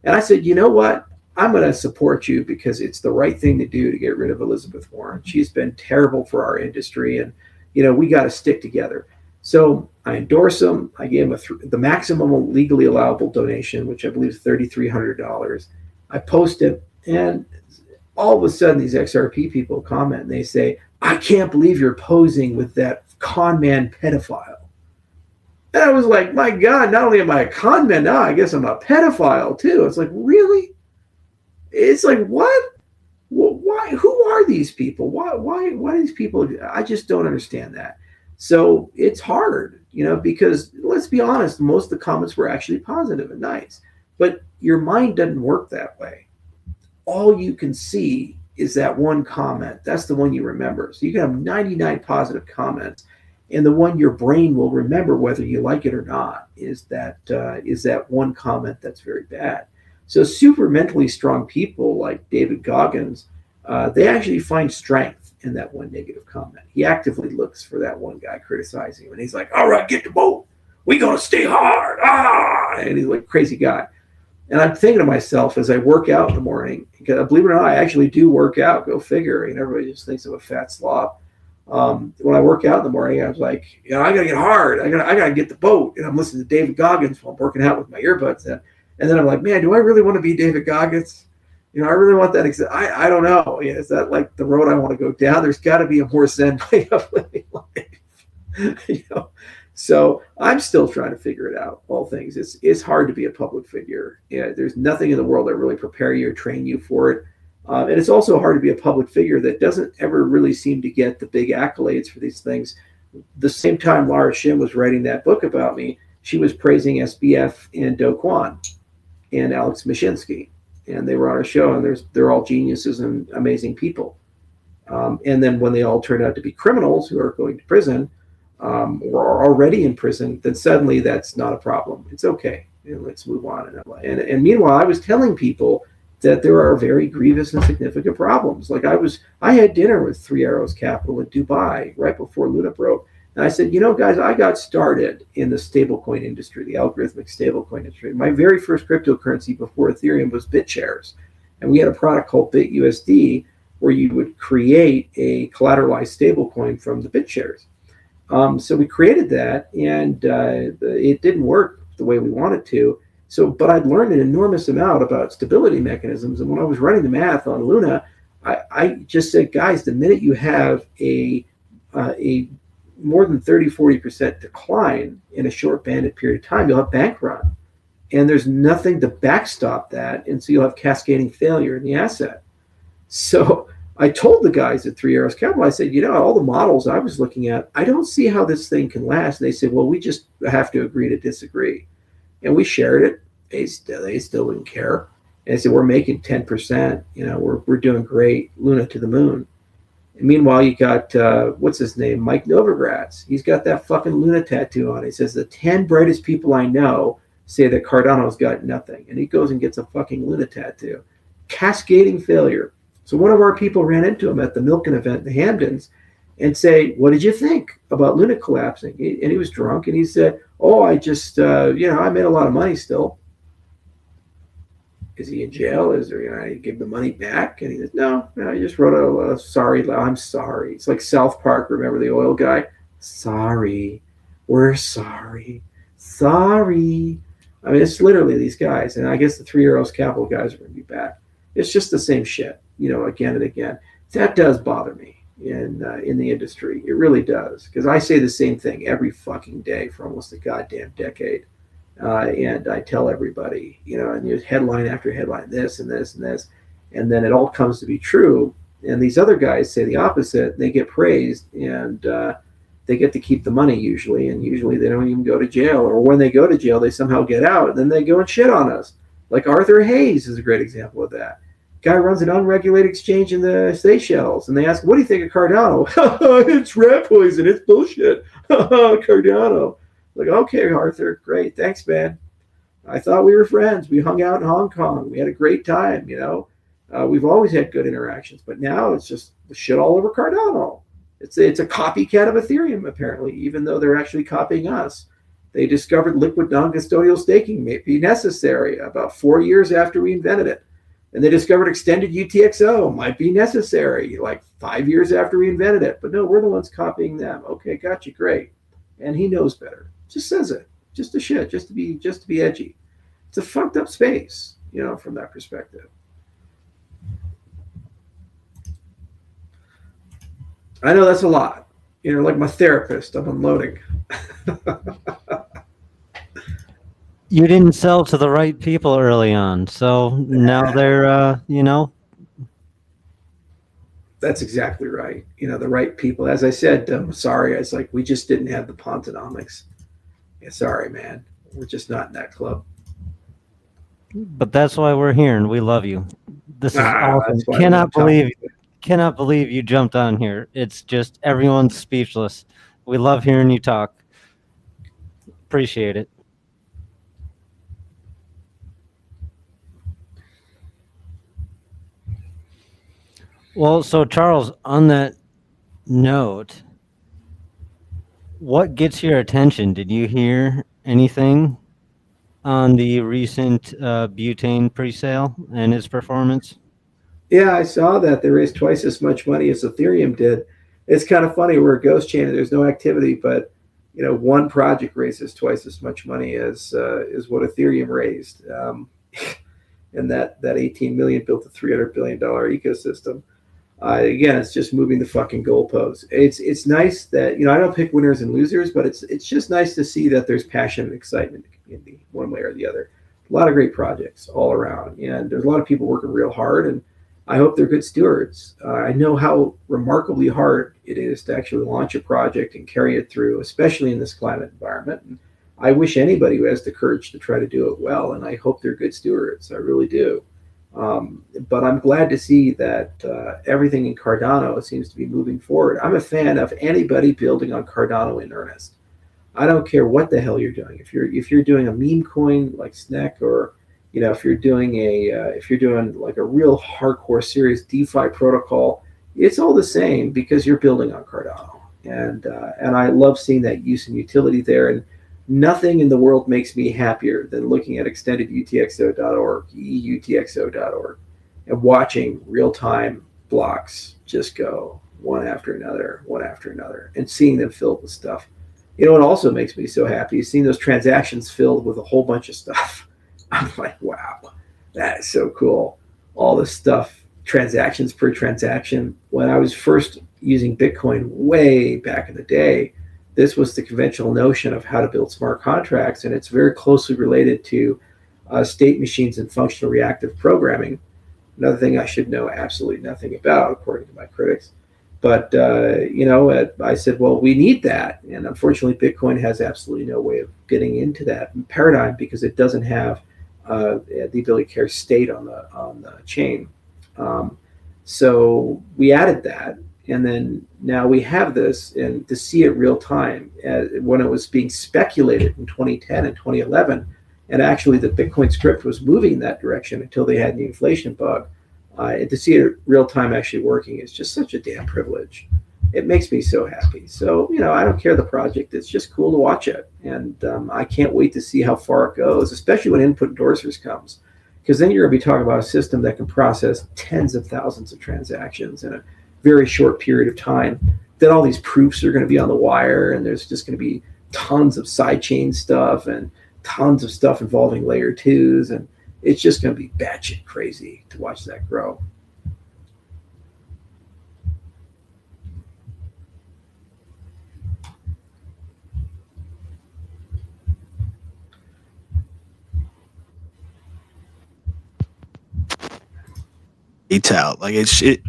And I said, you know what? I'm going to support you because it's the right thing to do to get rid of Elizabeth Warren. She's been terrible for our industry, and, we got to stick together. So I endorse him. I gave him the maximum legally allowable donation, which I believe is $3,300. I post it, and all of a sudden these XRP people comment, and they say, I can't believe you're posing with that con man pedophile. And I was like, my God, not only am I a con man now, I guess I'm a pedophile too. It's like, really? It's like, what? Why? Who are these people? Why these people? I just don't understand that. So it's hard, because let's be honest, most of the comments were actually positive and nice, but your mind doesn't work that way. All you can see is that one comment. That's the one you remember. So you can have 99 positive comments, and the one your brain will remember, whether you like it or not, is that one comment that's very bad. So super mentally strong people like David Goggins, they actually find strength in that one negative comment. He actively looks for that one guy criticizing him, and he's like, all right, get the boat. We're going to stay hard. And he's like a crazy guy. And I'm thinking to myself as I work out in the morning, because believe it or not, I actually do work out, go figure. Everybody just thinks I'm a fat slob. When I work out in the morning, I was like, I got to get hard. I got to get the boat. And I'm listening to David Goggins while I'm working out with my earbuds in. And then I'm like, man, do I really want to be David Goggins? I really want that. I don't know. Is that like the road I want to go down? There's got to be a more zen way of living life. So I'm still trying to figure it out. All things. It's hard to be a public figure. There's nothing in the world that really prepare you or train you for it. And it's also hard to be a public figure that doesn't ever really seem to get the big accolades for these things. The same time Laura Shin was writing that book about me, she was praising SBF and Do Kwon and Alex Mashinsky. And they were on our show, and they're all geniuses and amazing people. And then when they all turned out to be criminals who are going to prison or are already in prison, then suddenly that's not a problem. It's okay. Let's move on. And meanwhile, I was telling people that there are very grievous and significant problems. Like I had dinner with Three Arrows Capital in Dubai right before Luna broke. And I said, guys, I got started in the stablecoin industry, the algorithmic stablecoin industry. My very first cryptocurrency before Ethereum was BitShares. And we had a product called BitUSD where you would create a collateralized stablecoin from the BitShares. So we created that, and it didn't work the way we wanted to. But I'd learned an enormous amount about stability mechanisms. And when I was running the math on Luna, I just said, guys, the minute you have a more than 30-40% decline in a short banded period of time, you'll have bank run. And there's nothing to backstop that. And so you'll have cascading failure in the asset. So I told the guys at Three Arrows Capital, I said, all the models I was looking at, I don't see how this thing can last. And they said, well, we just have to agree to disagree. And we shared it. They still didn't care. And they said, we're making 10%. We're doing great. Luna to the moon. And meanwhile, you got, what's his name? Mike Novogratz. He's got that fucking Luna tattoo on. He says, the 10 brightest people I know say that Cardano's got nothing. And he goes and gets a fucking Luna tattoo. Cascading failure. So one of our people ran into him at the Milken event in the Hamptons. and say, "What did you think about Luna collapsing?" And he was drunk, and he said, "Oh, I just, I made a lot of money still." Is he in jail? Is there, I give the money back? And he says, no, I just wrote a sorry. I'm sorry. It's like South Park. Remember the oil guy? Sorry. We're sorry. Sorry. I mean, it's literally these guys. And I guess the 3 Arrows Capital guys are going to be back. It's just the same shit, again and again. That does bother me in the industry. It really does. Because I say the same thing every fucking day for almost a goddamn decade. And I tell everybody, and there's headline after headline, this and this and this, and then it all comes to be true. And these other guys say the opposite. They get praised, and they get to keep the money usually, and usually they don't even go to jail. Or when they go to jail, they somehow get out, and then they go and shit on us. Like Arthur Hayes is a great example of that. Guy runs an unregulated exchange in the Seychelles, and they ask, "What do you think of Cardano?" It's rat poison. It's bullshit. Cardano. Like, okay, Arthur, great, thanks, man. I thought we were friends. We hung out in Hong Kong. We had a great time. We've always had good interactions, but now it's just shit all over Cardano. It's a copycat of Ethereum, apparently, even though they're actually copying us. They discovered liquid non-custodial staking may be necessary about 4 years after we invented it. And they discovered extended UTXO might be necessary like 5 years after we invented it. But no, we're the ones copying them. Okay, gotcha, great. And he knows better. Just says it, just to shit, just to be edgy. It's a fucked up space, from that perspective. I know that's a lot. Like my therapist, I'm unloading. You didn't sell to the right people early on, so now they're, That's exactly right. The right people. As I said, sorry, it's like we just didn't have the Pontonomics. Yeah, sorry, man. We're just not in that club. But that's why we're here, and we love you. This is awesome. That's why Cannot believe you jumped on here. It's just everyone's speechless. We love hearing you talk. Appreciate it. Well, so Charles, on that note, what gets your attention? Did you hear anything on the recent butane pre-sale and its performance? Yeah, I saw that they raised twice as much money as Ethereum did. It's kind of funny. We're a ghost chain and there's no activity, but one project raises twice as much money as what Ethereum raised, and that 18 million built a $300 billion ecosystem. Again, it's just moving the fucking goalposts. It's nice that I don't pick winners and losers, but it's just nice to see that there's passion and excitement in the community, one way or the other. A lot of great projects all around, and there's a lot of people working real hard, and I hope they're good stewards. I know how remarkably hard it is to actually launch a project and carry it through, especially in this climate environment. And I wish anybody who has the courage to try to do it well, and I hope they're good stewards. I really do. But I'm glad to see that everything in Cardano seems to be moving forward. I'm a fan of anybody building on Cardano in earnest. I don't care what the hell you're doing. If you're doing a meme coin like SNEC, or if you're doing like a real hardcore serious DeFi protocol, it's all the same because you're building on Cardano. And I love seeing that use and utility there. And nothing in the world makes me happier than looking at extendedutxo.org, eutxo.org, and watching real-time blocks just go one after another, and seeing them filled with stuff. What also makes me so happy is seeing those transactions filled with a whole bunch of stuff. I'm like, wow, that is so cool. All this stuff, transactions per transaction. When I was first using Bitcoin way back in the day, this was the conventional notion of how to build smart contracts, and it's very closely related to state machines and functional reactive programming. Another thing I should know absolutely nothing about, according to my critics. But, I said, well, we need that. And unfortunately, Bitcoin has absolutely no way of getting into that paradigm because it doesn't have the ability to carry state on the chain. So we added that. And then now we have this, and to see it real time when it was being speculated in 2010 and 2011, and actually the Bitcoin script was moving in that direction until they had the inflation bug. And to see it real time actually working is just such a damn privilege. it makes me so happy. So, I don't care the project. It's just cool to watch it. And I can't wait to see how far it goes, especially when input endorsers comes. Because then you're going to be talking about a system that can process tens of thousands of transactions in a very short period of time. Then all these proofs are going to be on the wire, and there's just going to be tons of sidechain stuff and tons of stuff involving layer twos. And it's just going to be batshit crazy to watch that grow. Detail. Like it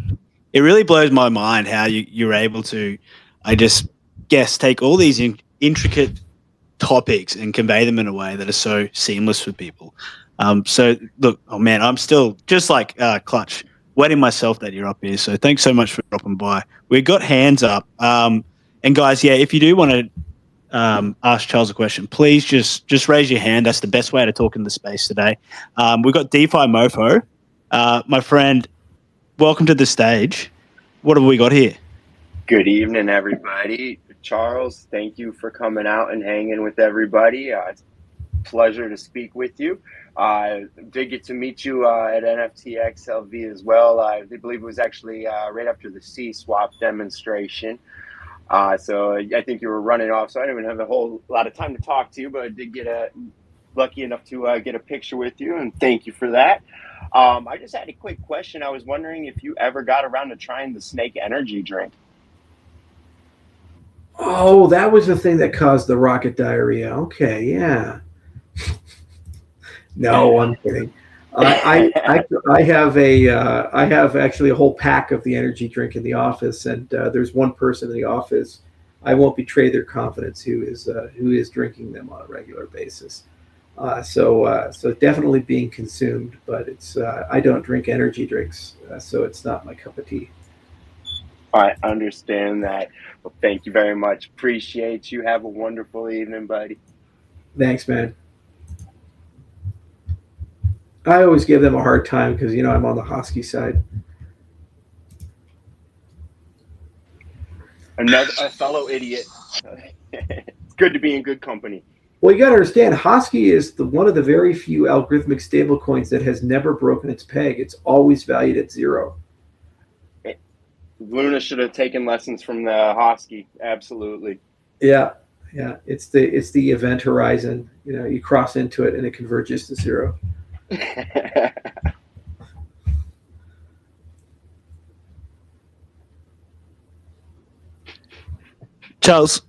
really blows my mind how you're able to, I just guess, take all these intricate topics and convey them in a way that is so seamless for people. So look, oh man, I'm still just like Clutch, wetting myself that you're up here. So thanks so much for dropping by. We've got hands up. And guys, yeah, if you do want to ask Charles a question, please just raise your hand. That's the best way to talk in the space today. We've got DeFi Mofo. My friend, welcome to the stage. What have we got here? Good evening, everybody. Charles, thank you for coming out and hanging with everybody. It's a pleasure to speak with you. Did get to meet you at NFTXLV as well. I believe it was actually right after the C-Swap demonstration. So I think you were running off, so I didn't even have a whole lot of time to talk to you, but I did get lucky enough to get a picture with you, and thank you for that. I just had a quick question. I was wondering if you ever got around to trying the Snake energy drink. Oh, that was the thing that caused the rocket diarrhea. Okay, yeah. No, I'm kidding. I have actually a whole pack of the energy drink in the office, and there's one person in the office. I won't betray their confidence who is drinking them on a regular basis. So definitely being consumed, but it's I don't drink energy drinks, so it's not my cup of tea. I understand that. Well, thank you very much. Appreciate you. Have a wonderful evening, buddy. Thanks, man. I always give them a hard time because I'm on the Hosky side. A fellow idiot. It's good to be in good company. Well, you got to understand, Hosky is one of the very few algorithmic stablecoins that has never broken its peg. It's always valued at zero. Luna should have taken lessons from the Hosky. Absolutely. Yeah. It's the event horizon. You cross into it and it converges to zero. Charles,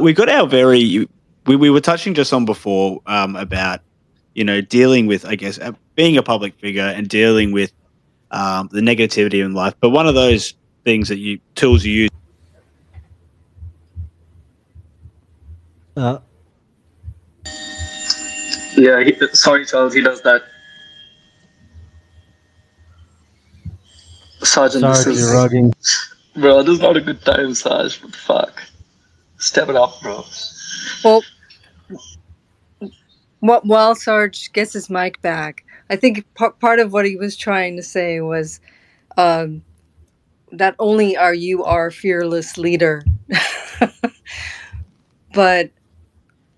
we got our we were touching just on before about dealing with, I guess, being a public figure and dealing with the negativity in life. But one of those things tools you use. Yeah, sorry, Charles, he does that. Sergeant, Sarge, this is... you're rugging. Bro, this is not a good time, Sarge. What the fuck? Step it up, bro. Well, while Sarge gets his mic back, I think part of what he was trying to say was not only are you our fearless leader, but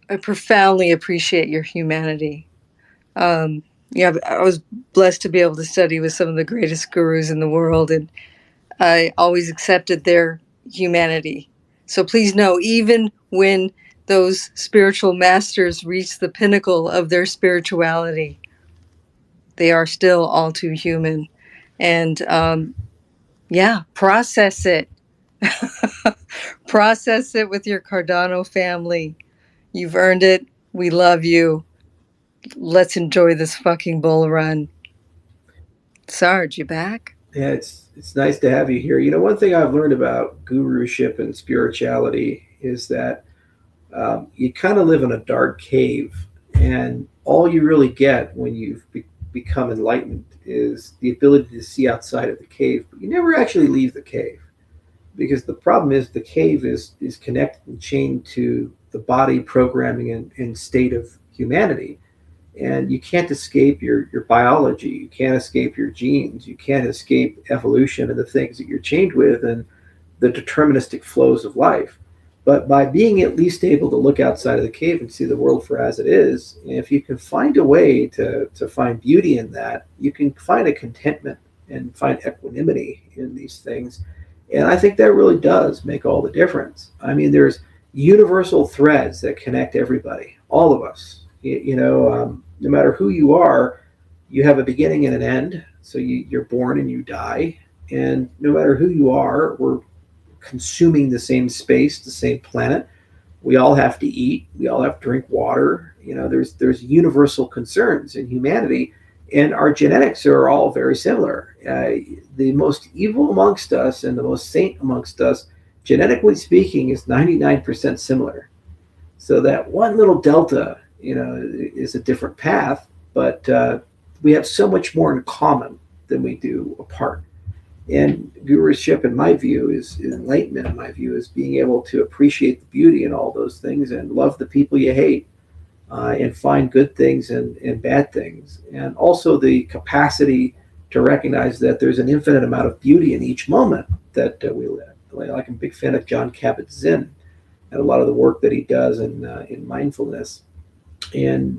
I profoundly appreciate your humanity. I was blessed to be able to study with some of the greatest gurus in the world, and I always accepted their humanity. So please know, even when those spiritual masters reach the pinnacle of their spirituality, they are still all too human. And process it. Process it with your Cardano family. You've earned it. We love you. Let's enjoy this fucking bull run. Sarge, you back? Yeah, it's nice to have you here. One thing I've learned about guruship and spirituality is that you kind of live in a dark cave, and all you really get when you've become enlightened is the ability to see outside of the cave, but you never actually leave the cave, because the problem is the cave is connected and chained to the body programming and state of humanity. And you can't escape your biology. You can't escape your genes. You can't escape evolution and the things that you're chained with. And the deterministic flows of life. But by being at least able to look outside of the cave and see the world for as it is, if you can find a way to find beauty in that, you can find a contentment and find equanimity in these things. And I think that really does make all the difference. I mean, there's universal threads that connect everybody, all of us. No matter who you are, you have a beginning and an end. So you're born and you die. And no matter who you are, we're consuming the same space, the same planet. We all have to eat. We all have to drink water. There's universal concerns in humanity, and our genetics are all very similar. The most evil amongst us and the most saint amongst us, genetically speaking, is 99% similar. So that one little delta, is a different path, but we have so much more in common than we do apart. And guruship, in my view, is enlightenment. In my view, is being able to appreciate the beauty in all those things and love the people you hate, and find good things and bad things, and also the capacity to recognize that there's an infinite amount of beauty in each moment that we live. Like I'm a big fan of John Kabat-Zinn and a lot of the work that he does in mindfulness, and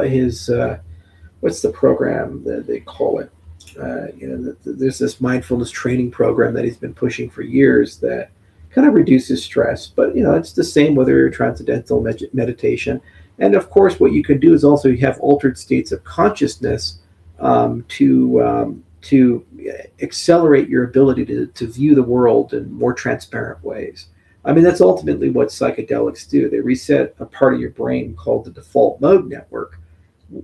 his what's the program that they call it? There's this mindfulness training program that he's been pushing for years that kind of reduces stress. But it's the same whether you're transcendental meditation, and of course, what you can do is also you have altered states of consciousness to accelerate your ability to view the world in more transparent ways. I mean, that's ultimately what psychedelics do. They reset a part of your brain called the default mode network.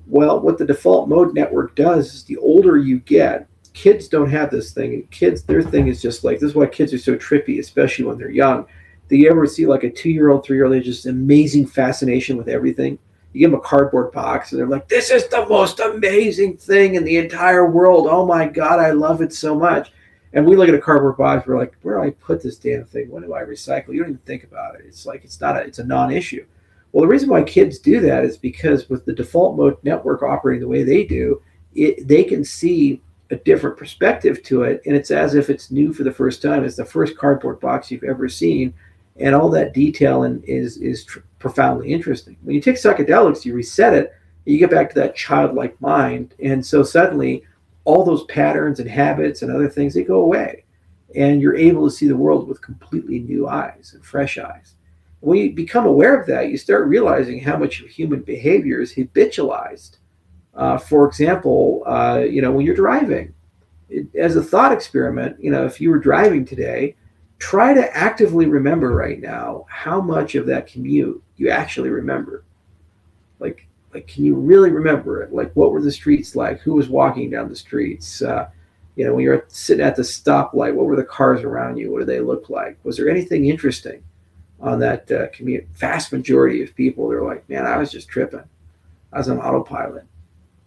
Well, what the default mode network does is the older you get, kids don't have this thing. Kids, their thing is just like, this is why kids are so trippy, especially when they're young. Do you ever see like a 2-year-old, 3-year-old, they just amazing fascination with everything? You give them a cardboard box and they're like, this is the most amazing thing in the entire world. Oh my God, I love it so much. And we look at a cardboard box, we're like, where do I put this damn thing? When do I recycle? You don't even think about it. It's like, it's a non-issue. Well, the reason why kids do that is because with the default mode network operating the way they do, they can see a different perspective to it, and it's as if it's new for the first time. It's the first cardboard box you've ever seen, and all that detail is profoundly interesting. When you take psychedelics, you reset it, and you get back to that childlike mind, and so suddenly all those patterns and habits and other things, they go away, and you're able to see the world with completely new eyes and fresh eyes. When you become aware of that, you start realizing how much of human behavior is habitualized. For example, when you're driving, as a thought experiment, if you were driving today, try to actively remember right now how much of that commute you actually remember. Like, can you really remember it? Like, what were the streets like? Who was walking down the streets? When you're sitting at the stoplight, what were the cars around you? What did they look like? Was there anything interesting on that commute? Vast majority of people, they're like, man, I was just tripping. I was on autopilot.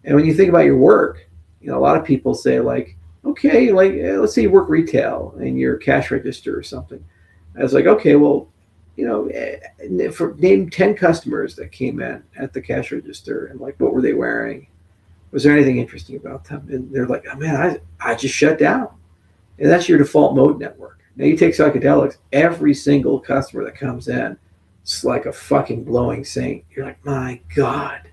And when you think about your work, a lot of people say like, okay, like let's say you work retail and you're a cash register or something. I was like, okay, well, name 10 customers that came in at the cash register and like, what were they wearing? Was there anything interesting about them? And they're like, oh man, I just shut down. And that's your default mode network. Now you take psychedelics, every single customer that comes in, it's like a fucking glowing saint. You're like, my God,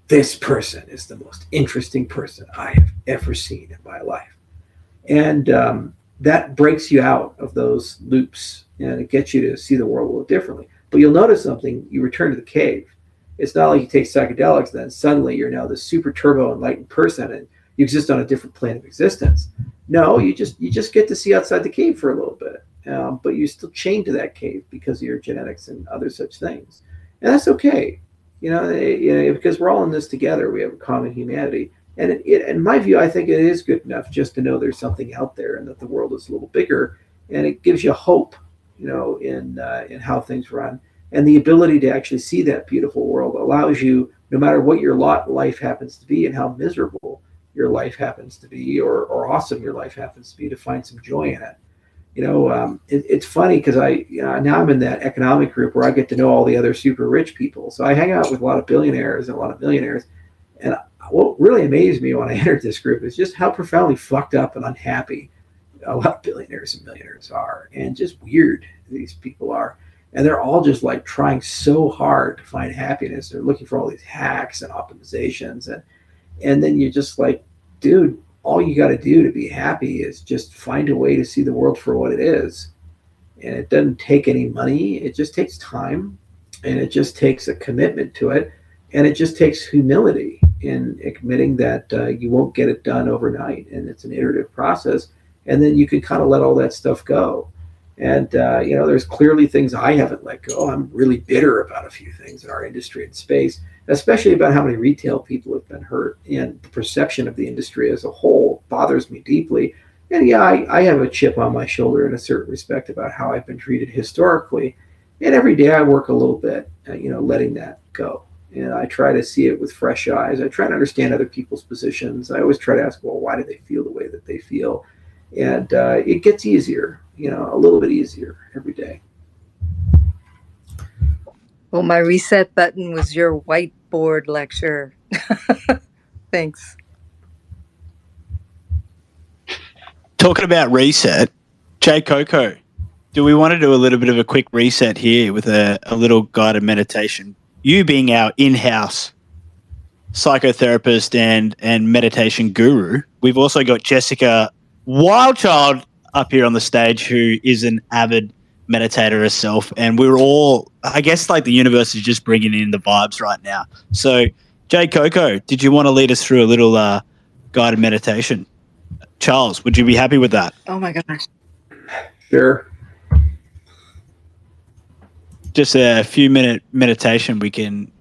this person is the most interesting person I have ever seen in my life. And that breaks you out of those loops, and it gets you to see the world a little differently. But you'll notice something, you return to the cave. It's not like you take psychedelics, then suddenly you're now this super turbo enlightened person and you exist on a different plane of existence. No, you just get to see outside the cave for a little bit. But you're still chained to that cave because of your genetics and other such things. And that's okay. Because we're all in this together. We have a common humanity. And in my view, I think it is good enough just to know there's something out there and that the world is a little bigger. And it gives you hope, in how things run. And the ability to actually see that beautiful world allows you, no matter what your lot in life happens to be and how miserable your life happens to be or awesome your life happens to be, to find some joy in it. It's funny because now I'm in that economic group where I get to know all the other super rich people. So I hang out with a lot of billionaires and a lot of millionaires. And what really amazed me when I entered this group is just how profoundly fucked up and unhappy a lot of billionaires and millionaires are, and just weird these people are. And they're all just like trying so hard to find happiness. They're looking for all these hacks and optimizations, and then you're just like, dude, all you got to do to be happy is just find a way to see the world for what it is. And it doesn't take any money. It just takes time, and it just takes a commitment to it, and it just takes humility in admitting that you won't get it done overnight, and it's an iterative process. And then you can kind of let all that stuff go. And there's clearly things I haven't let go. I'm really bitter about a few things in our industry and space, especially about how many retail people have been hurt, and the perception of the industry as a whole bothers me deeply. And yeah, I have a chip on my shoulder in a certain respect about how I've been treated historically. And every day I work a little bit, letting that go. And I try to see it with fresh eyes. I try to understand other people's positions. I always try to ask, well, why do they feel the way that they feel? And it gets easier, a little bit easier every day. Well, my reset button was your whiteboard lecture. Thanks. Talking about reset, Jay Coco, do we want to do a little bit of a quick reset here with a little guided meditation? You being our in-house psychotherapist and meditation guru, we've also got Jessica Wildchild up here on the stage, who is an avid meditator herself. And we're all, I guess, like the universe is just bringing in the vibes right now. So, Jay Coco, did you want to lead us through a little guided meditation? Charles, would you be happy with that? Oh my gosh. Sure. Just a few minute meditation. We can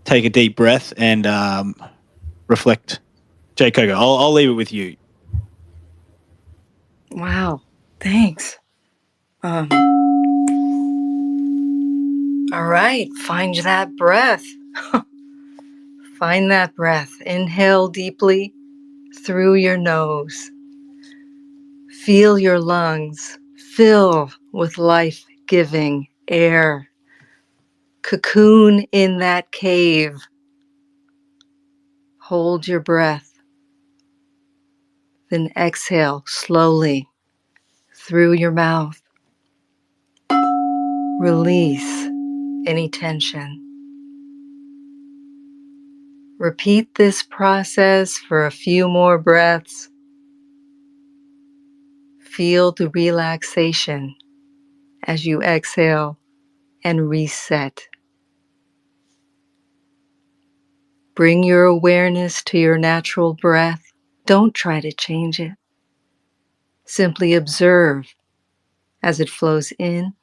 take a deep breath and reflect. Jay Coco, I'll leave it with you. Wow. Thanks. All right. Find that breath. Find that breath. Inhale deeply through your nose. Feel your lungs fill with life-giving air. Cocoon in that cave. Hold your breath. Then exhale slowly through your mouth. Release any tension. Repeat this process for a few more breaths. Feel the relaxation as you exhale and reset. Bring your awareness to your natural breath. Don't try to change it. Simply observe as it flows in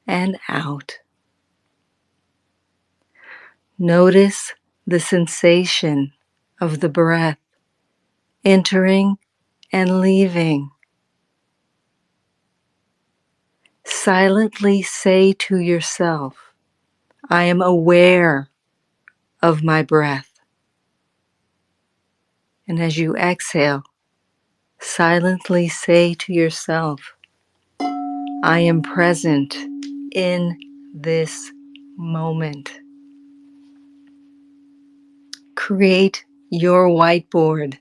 and out. Notice the sensation of the breath entering and leaving. Silently say to yourself, I am aware of my breath. And as you exhale, silently say to yourself, I am present in this moment. Create your whiteboard.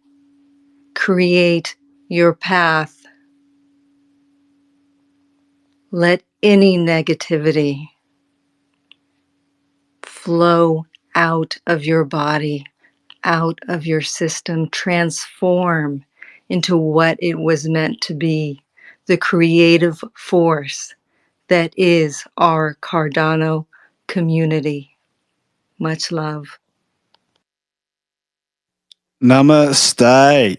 Create your path. Let any negativity flow out of your body, out of your system, transform into what it was meant to be, the creative force that is our Cardano community. Much love. Namaste.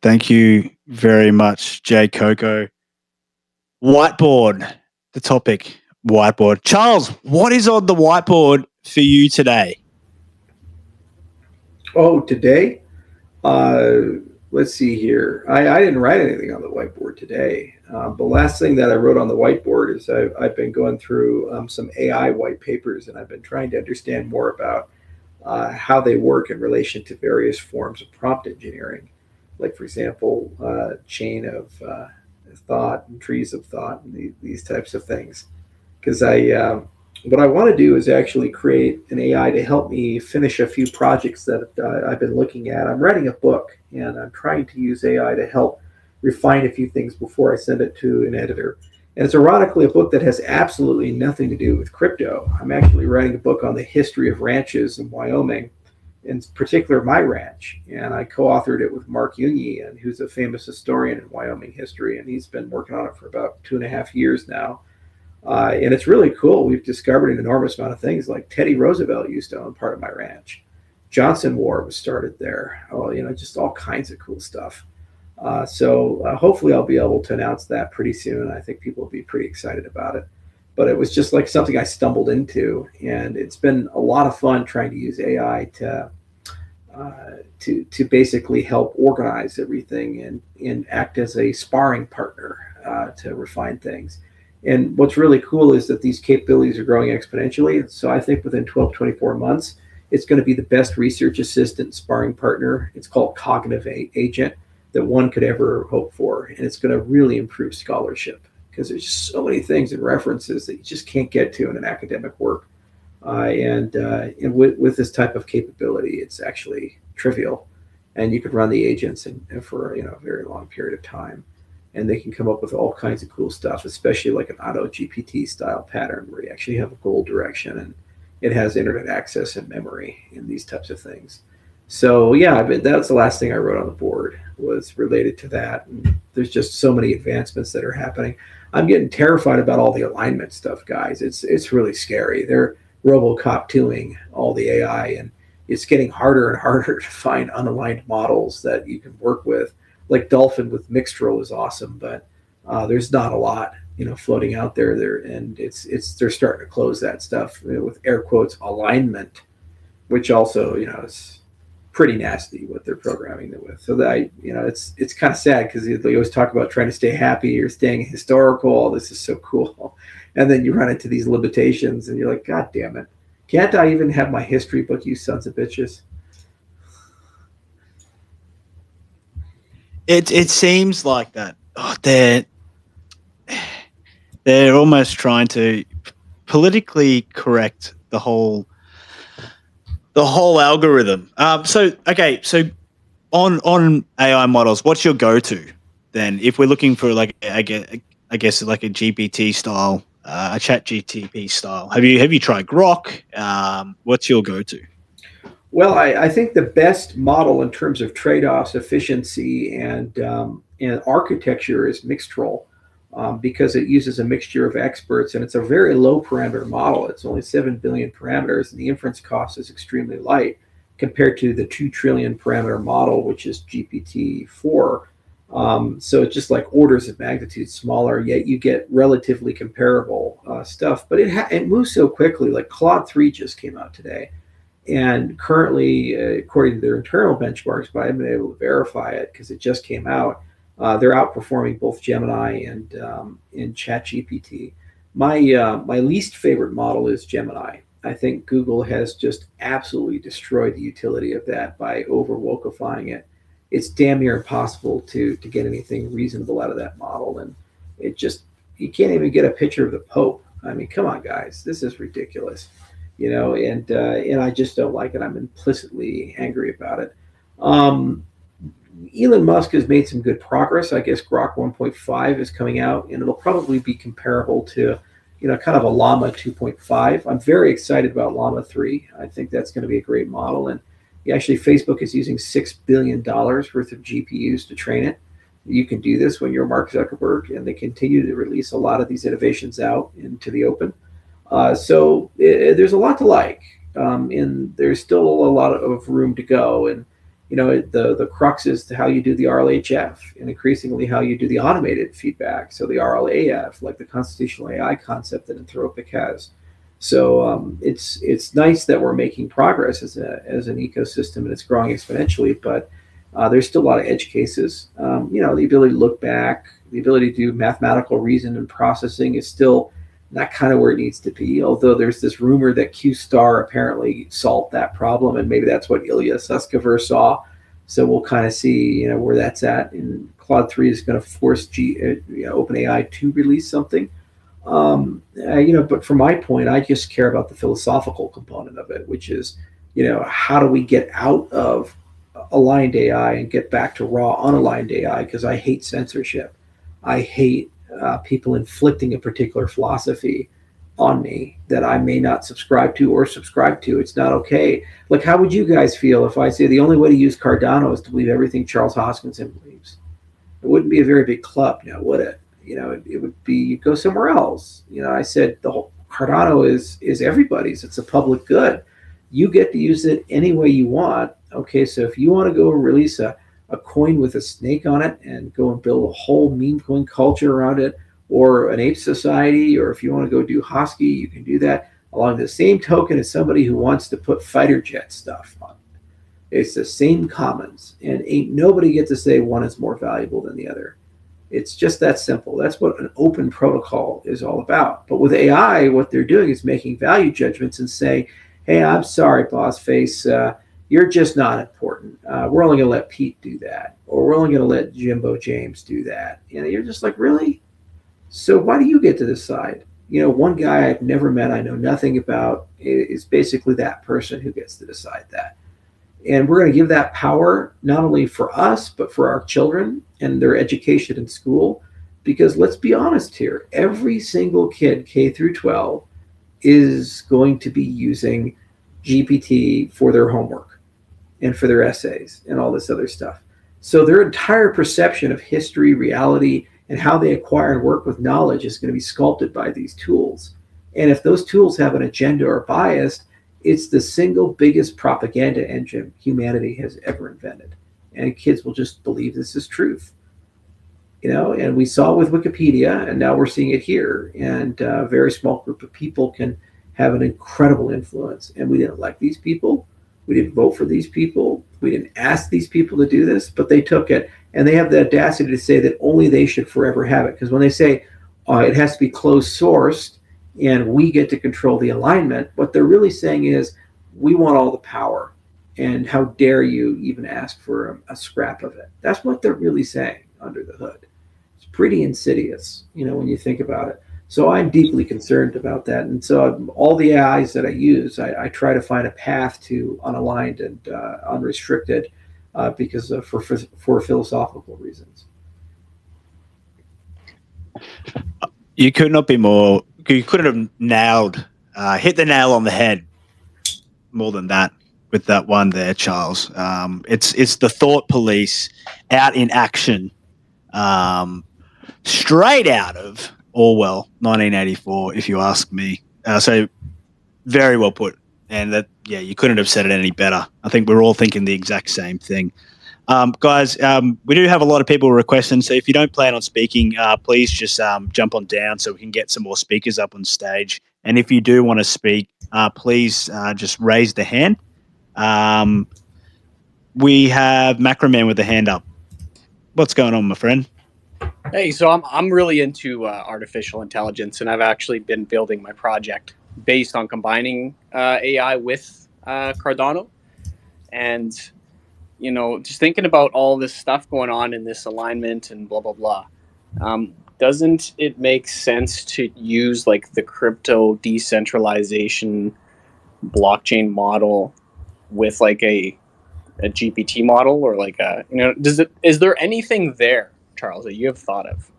Thank you very much, Jay Coco. Whiteboard, the topic, whiteboard. Charles, what is on the whiteboard for you today? Oh, today? Let's see here. I didn't write anything on the whiteboard today. The last thing that I wrote on the whiteboard is I've been going through some AI white papers, and I've been trying to understand more about how they work in relation to various forms of prompt engineering, like, for example, chain of thought and trees of thought and these types of things. Because what I want to do is actually create an AI to help me finish a few projects that I've been looking at. I'm writing a book, and I'm trying to use AI to help refine a few things before I send it to an editor. And it's ironically a book that has absolutely nothing to do with crypto. I'm actually writing a book on the history of ranches in Wyoming, in particular my ranch. And I co-authored it with Mark Jungian, who's a famous historian in Wyoming history, and he's been working on it for about 2.5 years now. And it's really cool. We've discovered an enormous amount of things. Like Teddy Roosevelt used to own part of my ranch. Johnson War was started there. Oh, just all kinds of cool stuff. So hopefully I'll be able to announce that pretty soon. I think people will be pretty excited about it. But it was just like something I stumbled into, and it's been a lot of fun trying to use AI to basically help organize everything and act as a sparring partner to refine things. And what's really cool is that these capabilities are growing exponentially. So I think within 12, 24 months, it's going to be the best research assistant sparring partner. It's called cognitive agent that one could ever hope for. And it's going to really improve scholarship because there's just so many things and references that you just can't get to in an academic work. And with this type of capability, it's actually trivial. And you could run the agents for a very long period of time. And they can come up with all kinds of cool stuff, especially like an auto GPT style pattern where you actually have a goal direction and it has internet access and memory and these types of things. So yeah, that's the last thing I wrote on the board was related to that. And there's just so many advancements that are happening. I'm getting terrified about all the alignment stuff, guys. It's really scary. They're RoboCop 2ing all the AI, and it's getting harder and harder to find unaligned models that you can work with. Like Dolphin with Mixtral is awesome, but there's not a lot, floating out there. And they're starting to close that stuff with air quotes alignment, which also is pretty nasty what they're programming it with. So that it's kind of sad because they always talk about trying to stay happy or staying historical. All this is so cool, and then you run into these limitations, and you're like, God damn it! Can't I even have my history book, you sons of bitches? It seems like that. Oh, they're almost trying to politically correct the whole algorithm. So on AI models, what's your go-to then? If we're looking for like I guess like a GPT style, a Chat GTP style. Have you tried Grok? What's your go-to? Well, I think the best model in terms of trade-offs, efficiency, and architecture is Mixtral, because it uses a mixture of experts, and it's a very low parameter model. It's only 7 billion parameters, and the inference cost is extremely light compared to the 2 trillion parameter model, which is GPT-4. So it's just like orders of magnitude smaller, yet you get relatively comparable stuff. But it moves so quickly. Like Claude 3 just came out today. And currently, according to their internal benchmarks, but I haven't been able to verify it because it just came out, they're outperforming both Gemini and ChatGPT. My least favorite model is Gemini. I think Google has just absolutely destroyed the utility of that by over-wokeifying it. It's damn near impossible to get anything reasonable out of that model, and you can't even get a picture of the Pope. I mean, come on, guys, this is ridiculous. And I just don't like it. I'm implicitly angry about it. Elon Musk has made some good progress. I guess Grok 1.5 is coming out, and it'll probably be comparable to, kind of a Llama 2.5. I'm very excited about Llama 3. I think that's going to be a great model. And actually, Facebook is using $6 billion worth of GPUs to train it. You can do this when you're Mark Zuckerberg, and they continue to release a lot of these innovations out into the open. So there's a lot to like, and there's still a lot of room to go. And the crux is to how you do the RLHF, and increasingly how you do the automated feedback. So the RLAF, like the constitutional AI concept that Anthropic has. So it's nice that we're making progress as an ecosystem, and it's growing exponentially. But there's still a lot of edge cases. The ability to look back, the ability to do mathematical reason and processing is still not kind of where it needs to be, although there's this rumor that Q-Star apparently solved that problem, and maybe that's what Ilya Sutskever saw. So we'll kind of see, where that's at. And Claude 3 is going to force OpenAI to release something. But from my point, I just care about the philosophical component of it, which is, how do we get out of aligned AI and get back to raw unaligned AI? Because I hate censorship. I hate people inflicting a particular philosophy on me that I may not subscribe to or subscribe to. It's not okay. Like, how would you guys feel if I say the only way to use Cardano is to believe everything Charles Hoskinson believes? It wouldn't be a very big club now, would it? It would be, you go somewhere else. I said the whole Cardano is everybody's. It's a public good. You get to use it any way you want. Okay, so if you want to go release a coin with a snake on it and go and build a whole meme coin culture around it, or an ape society, or if you want to go do Hosky, you can do that along the same token as somebody who wants to put fighter jet stuff on. It's the same commons, and ain't nobody get to say one is more valuable than the other. It's just that simple. That's what an open protocol is all about. But with AI, what they're doing is making value judgments and saying, hey, I'm sorry, boss face, you're just not important. We're only going to let Pete do that, or we're only going to let Jimbo James do that. You're just like, really? So why do you get to decide? One guy I've never met, I know nothing about, is basically that person who gets to decide that. And we're going to give that power not only for us, but for our children and their education in school. Because let's be honest here, every single kid, K through 12, is going to be using GPT for their homework and for their essays and all this other stuff. So their entire perception of history, reality, and how they acquire and work with knowledge is going to be sculpted by these tools. And if those tools have an agenda or bias, it's the single biggest propaganda engine humanity has ever invented. And kids will just believe this is truth. And we saw it with Wikipedia, and now we're seeing it here. And a very small group of people can have an incredible influence. And we didn't elect these people. We didn't vote for these people. We didn't ask these people to do this, but they took it. And they have the audacity to say that only they should forever have it. Because when they say it has to be closed sourced and we get to control the alignment, what they're really saying is we want all the power. And how dare you even ask for a scrap of it? That's what they're really saying under the hood. It's pretty insidious, when you think about it. So I'm deeply concerned about that. And so all the AIs that I use, I try to find a path to unaligned and unrestricted because for philosophical reasons. You could not be more. You couldn't have hit the nail on the head more than that with that one there, Charles. It's the thought police out in action, straight out of Orwell, 1984, if you ask me. So very well put. And that, you couldn't have said it any better. I think we're all thinking the exact same thing. Guys, we do have a lot of people requesting, so if you don't plan on speaking, please just jump on down so we can get some more speakers up on stage. And if you do want to speak, please just raise the hand. We have Macroman with the hand up. What's going on, my friend? Hey, so I'm really into artificial intelligence, and I've actually been building my project based on combining AI with Cardano. And, just thinking about all this stuff going on in this alignment and blah, blah, blah. Doesn't it make sense to use like the crypto decentralization blockchain model with like a GPT model, or like is there anything there, Charles, that you have thought of?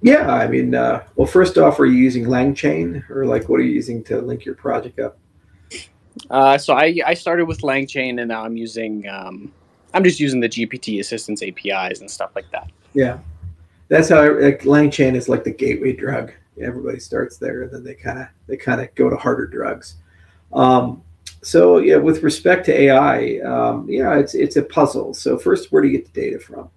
Yeah, I mean, well, first off, are you using LangChain, or like what are you using to link your project up? So I started with LangChain, and now I'm using I'm just using the GPT assistance APIs and stuff like that. Yeah, that's how LangChain is like the gateway drug. Everybody starts there, and then they kind of go to harder drugs. So yeah, with respect to AI, it's a puzzle. So first, where do you get the data from?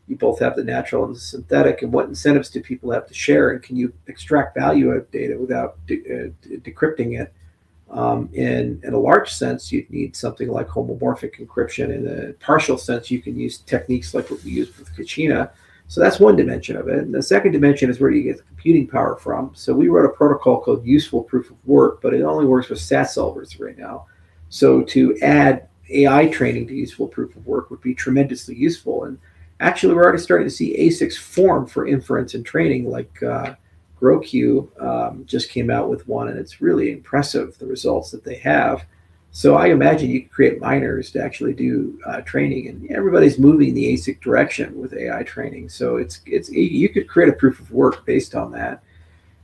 You both have the natural and the synthetic, and what incentives do people have to share? And can you extract value out of data without decrypting it? In a large sense, you'd need something like homomorphic encryption. In a partial sense, you can use techniques like what we use with Kachina. So that's one dimension of it. And the second dimension is where do you get the computing power from? So we wrote a protocol called Useful Proof of Work, but it only works with SAS solvers right now. So to add AI training to Useful Proof of Work would be tremendously useful. And actually, we're already starting to see ASICs form for inference and training, like GrowQ just came out with one, and it's really impressive the results that they have. So I imagine you could create miners to actually do training, and everybody's moving the ASIC direction with AI training. So it's you could create a proof of work based on that.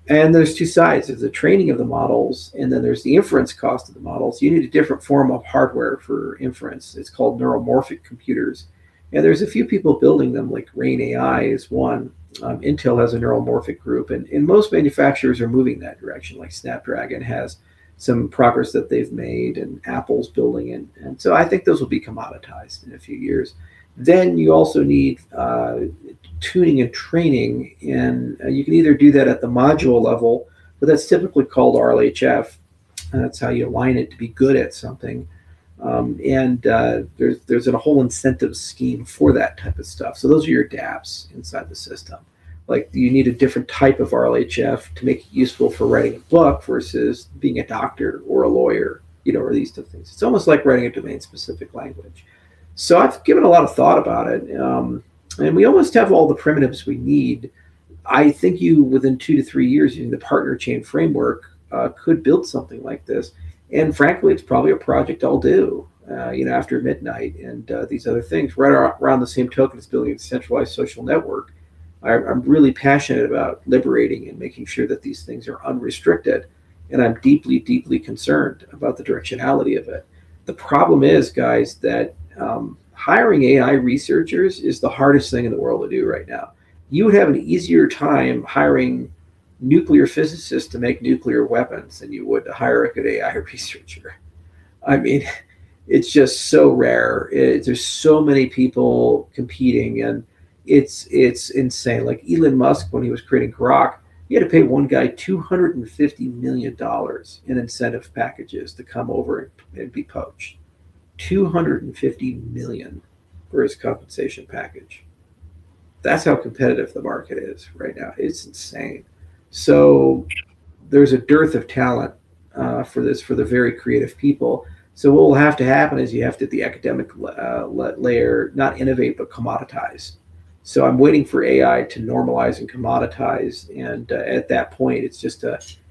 And there's two sides. There's the training of the models, and then there's the inference cost of the models. You need a different form of hardware for inference. It's called neuromorphic computers. And there's a few people building them, like Rain AI is one. Intel has a neuromorphic group, and most manufacturers are moving that direction. Like Snapdragon has some progress that they've made, and Apple's building it. And so I think those will be commoditized in a few years. Then you also need tuning and training, and you can either do that at the module level, but that's typically called RLHF. That's how you align it to be good at something. And there's a whole incentive scheme for that type of stuff. So those are your dApps inside the system. Like you need a different type of RLHF to make it useful for writing a book versus being a doctor or a lawyer, or these type of things. It's almost like writing a domain-specific language. So I've given a lot of thought about it, and we almost have all the primitives we need. I think you, within 2 to 3 years, using the partner chain framework, could build something like this. And frankly, it's probably a project I'll do, after midnight and these other things. Right around the same token as building a decentralized social network, I'm really passionate about liberating and making sure that these things are unrestricted. And I'm deeply, deeply concerned about the directionality of it. The problem is, guys, that hiring AI researchers is the hardest thing in the world to do right now. You would have an easier time hiring nuclear physicists to make nuclear weapons than you would to hire a good AI researcher. I mean, it's just so rare. There's so many people competing, and it's insane. Like Elon Musk, when he was creating Grok, he had to pay one guy $250 million in incentive packages to come over and be poached. 250 million for his compensation package. That's how competitive the market is right now. It's insane. So there's a dearth of talent for the very creative people. So what will have to happen is you have to, at the academic layer, not innovate but commoditize. So I'm waiting for AI to normalize and commoditize, and at that point, it's just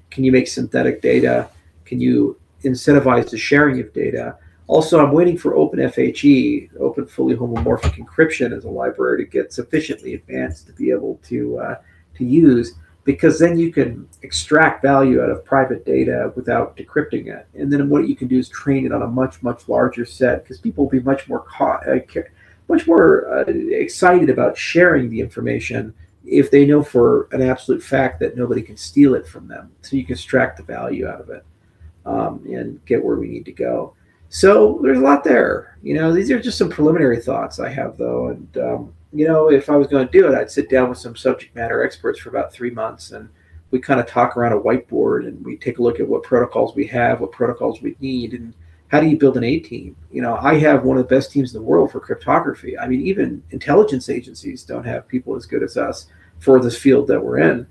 can you make synthetic data? Can you incentivize the sharing of data? Also, I'm waiting for OpenFHE, Open Fully Homomorphic Encryption, as a library to get sufficiently advanced to be able to use, because then you can extract value out of private data without decrypting it. And then what you can do is train it on a much, much larger set, because people will be much more excited about sharing the information if they know for an absolute fact that nobody can steal it from them. So you can extract the value out of it and get where we need to go. So there's a lot there. These are just some preliminary thoughts I have, though. And, if I was going to do it, I'd sit down with some subject matter experts for about 3 months, and we kind of talk around a whiteboard, and we take a look at what protocols we have, what protocols we need, and how do you build an A team? I have one of the best teams in the world for cryptography. I mean, even intelligence agencies don't have people as good as us for this field that we're in.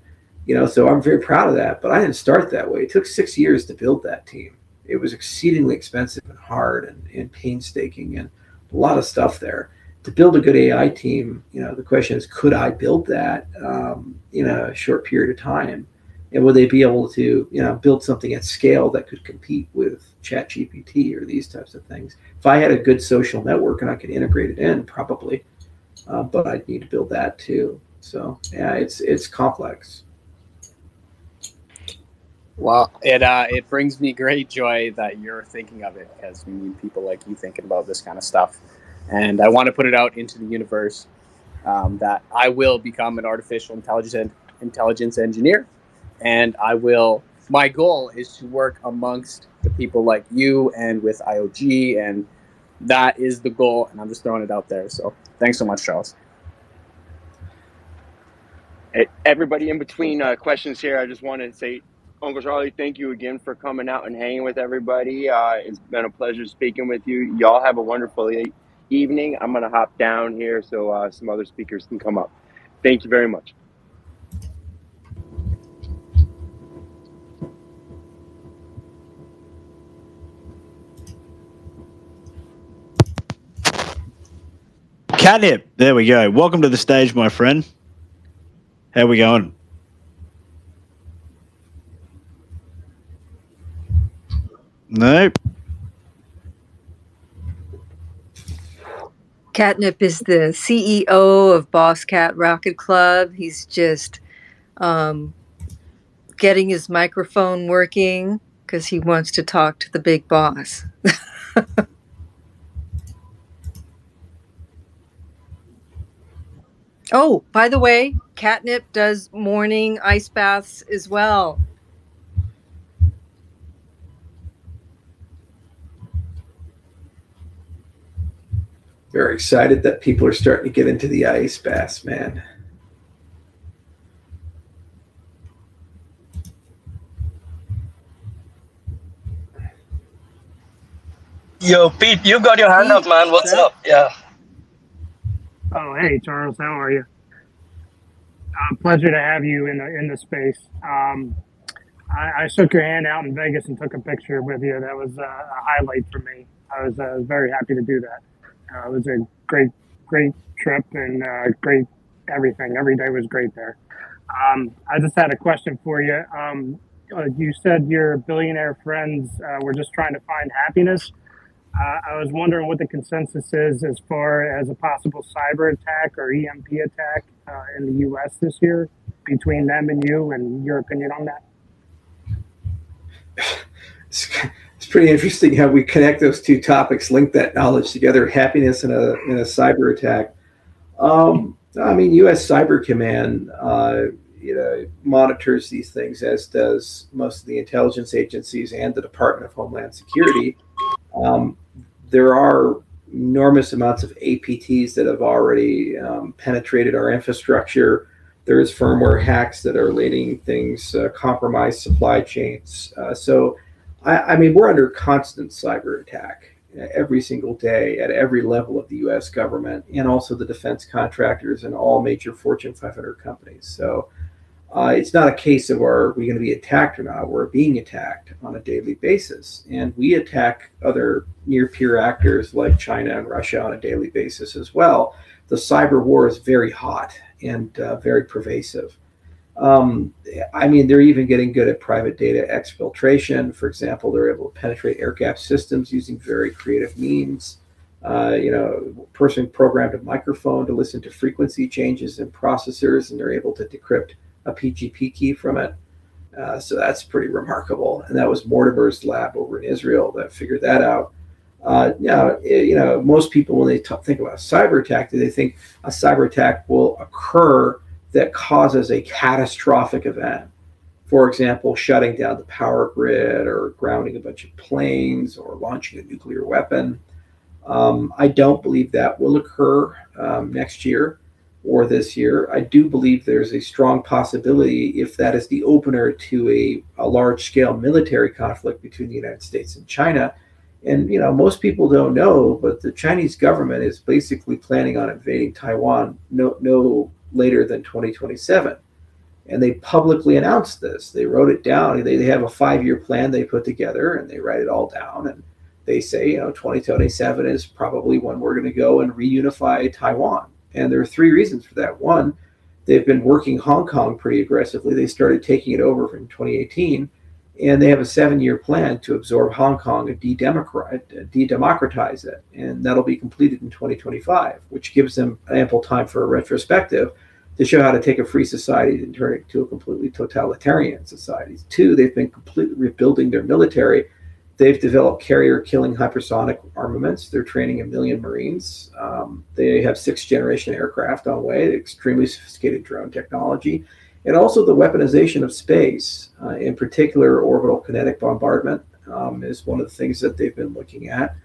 So I'm very proud of that. But I didn't start that way. It took 6 years to build that team. It was exceedingly expensive and hard and painstaking, and a lot of stuff there. To build a good AI team, the question is, could I build that in a short period of time? And would they be able to, build something at scale that could compete with ChatGPT or these types of things? If I had a good social network and I could integrate it in, probably, but I'd need to build that too. So yeah, it's complex. Well, it brings me great joy that you're thinking of it, because we need people like you thinking about this kind of stuff. And I want to put it out into the universe that I will become an artificial intelligence engineer, and my goal is to work amongst the people like you and with IOG, and that is the goal, and I'm just throwing it out there. So thanks so much, Charles. Hey, everybody in between questions here, I just want to say, Uncle Charlie, thank you again for coming out and hanging with everybody. It's been a pleasure speaking with you. Y'all have a wonderful evening. I'm going to hop down here so some other speakers can come up. Thank you very much. Catnip, there we go. Welcome to the stage, my friend. How we going? Nope. Catnip is the CEO of Boss Cat Rocket Club. He's just getting his microphone working because he wants to talk to the big boss. Oh, by the way, Catnip does morning ice baths as well. Very excited that people are starting to get into the ice baths, man. Yo, Pete, you got your hand up, Pete, man. What's up? Yeah. Oh, hey, Charles, how are you? Pleasure to have you in the space. I shook your hand out in Vegas and took a picture with you. That was a highlight for me. I was very happy to do that. It was a great trip and great everything. Every day was great there. I just had a question for you. You said your billionaire friends were just trying to find happiness. I was wondering what the consensus is as far as a possible cyber attack or EMP attack in the U.S. this year between them and you, and your opinion on that. It's pretty interesting how we connect those two topics, link that knowledge together: happiness and a cyber attack. I mean, U.S. Cyber Command, monitors these things, as does most of the intelligence agencies and the Department of Homeland Security. Um, there are enormous amounts of APTs that have already penetrated our infrastructure. There's firmware hacks that are letting things compromise supply chains. I mean, we're under constant cyber attack every single day at every level of the U.S. government and also the defense contractors and all major Fortune 500 companies. So it's not a case of are we going to be attacked or not. We're being attacked on a daily basis. And we attack other near peer actors like China and Russia on a daily basis as well. The cyber war is very hot and very pervasive. I mean, they're even getting good at private data exfiltration. For example, they're able to penetrate air gap systems using very creative means. Person programmed a microphone to listen to frequency changes in processors, and they're able to decrypt a PGP key from it. So that's pretty remarkable. And that was Mortimer's lab over in Israel that figured that out. Most people, when they think about a cyber attack, they think a cyber attack will occur that causes a catastrophic event. For example, shutting down the power grid or grounding a bunch of planes or launching a nuclear weapon. I don't believe that will occur next year or this year. I do believe there's a strong possibility, if that is the opener to a large-scale military conflict between the United States and China. And, most people don't know, but the Chinese government is basically planning on invading Taiwan no later than 2027. And they publicly announced this. They wrote it down. They have a 5-year plan they put together, and they write it all down. And they say, 2027 is probably when we're going to go and reunify Taiwan. And there are 3 reasons for that. One, they've been working Hong Kong pretty aggressively. They started taking it over in 2018, and they have a 7-year plan to absorb Hong Kong and de-democratize it. And that'll be completed in 2025, which gives them ample time for a retrospective to show how to take a free society and turn it into a completely totalitarian society. 2, they've been completely rebuilding their military. They've developed carrier-killing hypersonic armaments. They're training 1 million Marines. They have 6th-generation aircraft on way, extremely sophisticated drone technology, and also the weaponization of space, in particular orbital kinetic bombardment is one of the things that they've been looking at,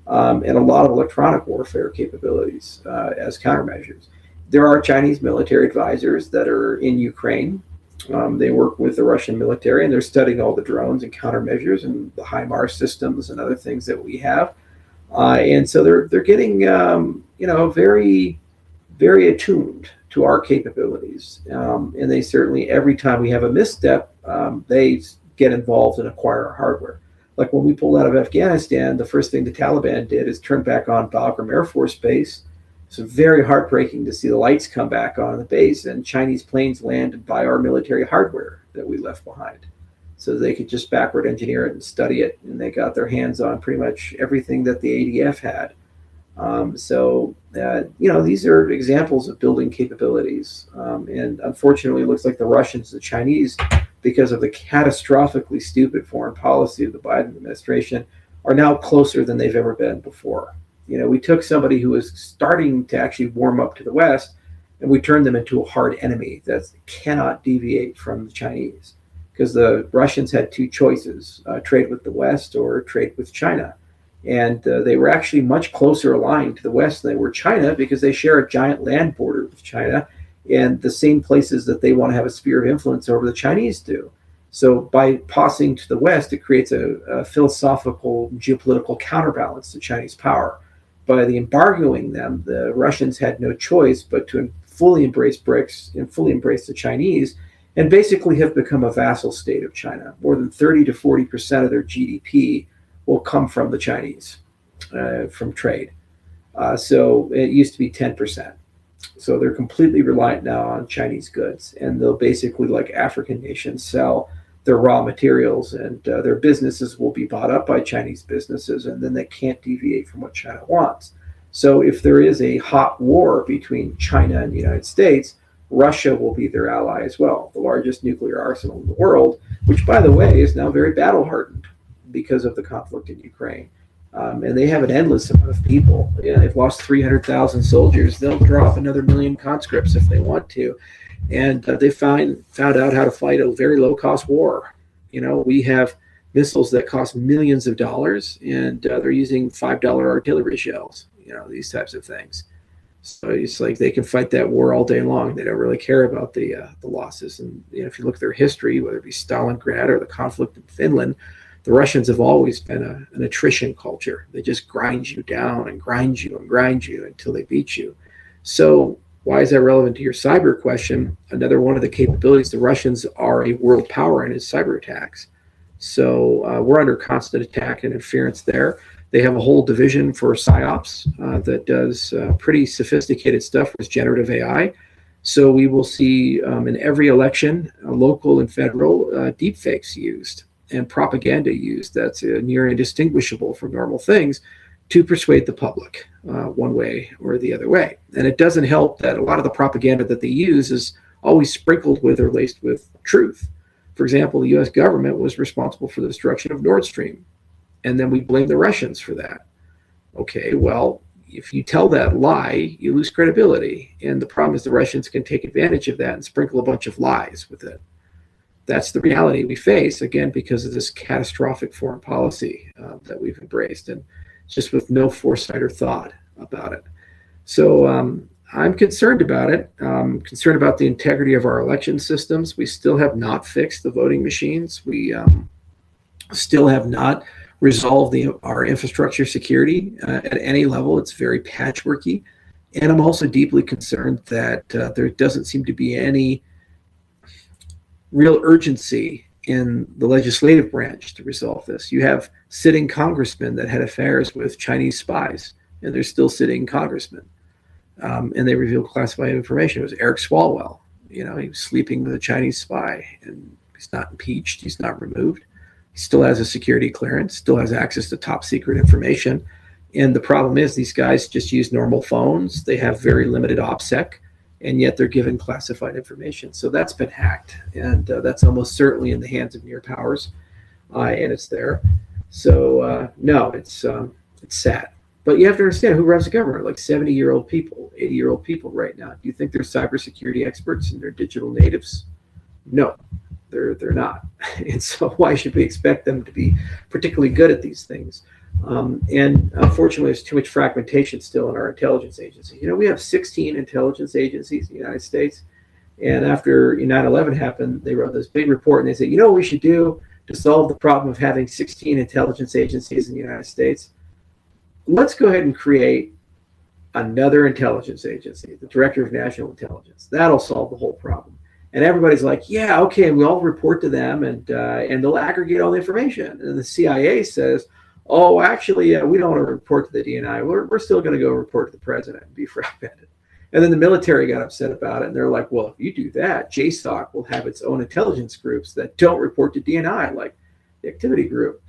and a lot of electronic warfare capabilities as countermeasures. There are Chinese military advisors that are in Ukraine. They work with the Russian military, and they're studying all the drones and countermeasures and the HIMARS systems and other things that we have. And so they're getting very, very attuned to our capabilities. And they certainly, every time we have a misstep, they get involved and acquire our hardware. Like when we pulled out of Afghanistan, the first thing the Taliban did is turn back on Bagram Air Force Base. It's very heartbreaking to see the lights come back on the base and Chinese planes land and buy our military hardware that we left behind. so they could just backward engineer it and study it, and they got their hands on pretty much everything that the ADF had. These are examples of building capabilities. And unfortunately, it looks like the Russians, the Chinese, because of the catastrophically stupid foreign policy of the Biden administration, are now closer than they've ever been before. We took somebody who was starting to actually warm up to the West, and we turned them into a hard enemy that cannot deviate from the Chinese. Because the Russians had two choices, trade with the West or trade with China. And they were actually much closer aligned to the West than they were China, because they share a giant land border with China and the same places that they want to have a sphere of influence over, the Chinese do. So by passing to the West, it creates a philosophical geopolitical counterbalance to Chinese power. By the embargoing them, the Russians had no choice but to fully embrace BRICS and fully embrace the Chinese, and basically have become a vassal state of China. More than 30 to 40% of their GDP will come from the Chinese, from trade. So it used to be 10%. So they're completely reliant now on Chinese goods, and they'll basically, like African nations, sell their raw materials, and their businesses will be bought up by Chinese businesses, and then they can't deviate from what China wants. So if there is a hot war between China and the United States, Russia will be their ally as well, the largest nuclear arsenal in the world, which, by the way, is now very battle hardened because of the conflict in Ukraine. And they have an endless amount of people. They've lost 300,000 soldiers. They'll drop another million conscripts if they want to. And they found out how to fight a very low-cost war. We have missiles that cost millions of dollars, and they're using $5 artillery shells, these types of things. So it's like they can fight that war all day long. They don't really care about the losses. And if you look at their history, whether it be Stalingrad or the conflict in Finland, the Russians have always been an attrition culture. They just grind you down and grind you and grind you until they beat you. So why is that relevant to your cyber question? Another one of the capabilities, the Russians are a world power in its cyber attacks. So we're under constant attack and interference there. They have a whole division for PsyOps that does pretty sophisticated stuff with generative AI. So we will see in every election, local and federal, deepfakes used and propaganda used that's near indistinguishable from normal things to persuade the public one way or the other way. And it doesn't help that a lot of the propaganda that they use is always sprinkled with or laced with truth. For example, the US government was responsible for the destruction of Nord Stream, and then we blame the Russians for that. Okay, well, if you tell that lie, you lose credibility. And the problem is the Russians can take advantage of that and sprinkle a bunch of lies with it. That's the reality we face, again, because of this catastrophic foreign policy that we've embraced, and just with no foresight or thought about it. So I'm concerned about it. I'm concerned about the integrity of our election systems. We still have not fixed the voting machines. We still have not resolved our infrastructure security at any level. It's very patchworky. And I'm also deeply concerned that there doesn't seem to be any real urgency in the legislative branch to resolve this. You have sitting congressmen that had affairs with Chinese spies, and they're still sitting congressmen. And they revealed classified information. It was Eric Swalwell. He was sleeping with a Chinese spy, and he's not impeached. He's not removed. He still has a security clearance, still has access to top secret information. And the problem is these guys just use normal phones. They have very limited OPSEC, and yet they're given classified information. So that's been hacked, and that's almost certainly in the hands of near powers, and it's there. So no, it's sad. But you have to understand who runs the government, like 70-year-old people, 80-year-old people right now. Do you think they're cybersecurity experts and they're digital natives? No, they're not. And so why should we expect them to be particularly good at these things? And unfortunately, there's too much fragmentation still in our intelligence agency. We have 16 intelligence agencies in the United States. And after 9/11 happened, they wrote this big report, and they said, what we should do to solve the problem of having 16 intelligence agencies in the United States? Let's go ahead and create another intelligence agency, the Director of National Intelligence. That'll solve the whole problem. And everybody's like, yeah, okay, we all report to them, and they'll aggregate all the information. And the CIA says, oh, actually, we don't want to report to the DNI. We're still going to go report to the president and be fragmented. And then the military got upset about it, and they're like, well, if you do that, JSOC will have its own intelligence groups that don't report to DNI, like the activity group.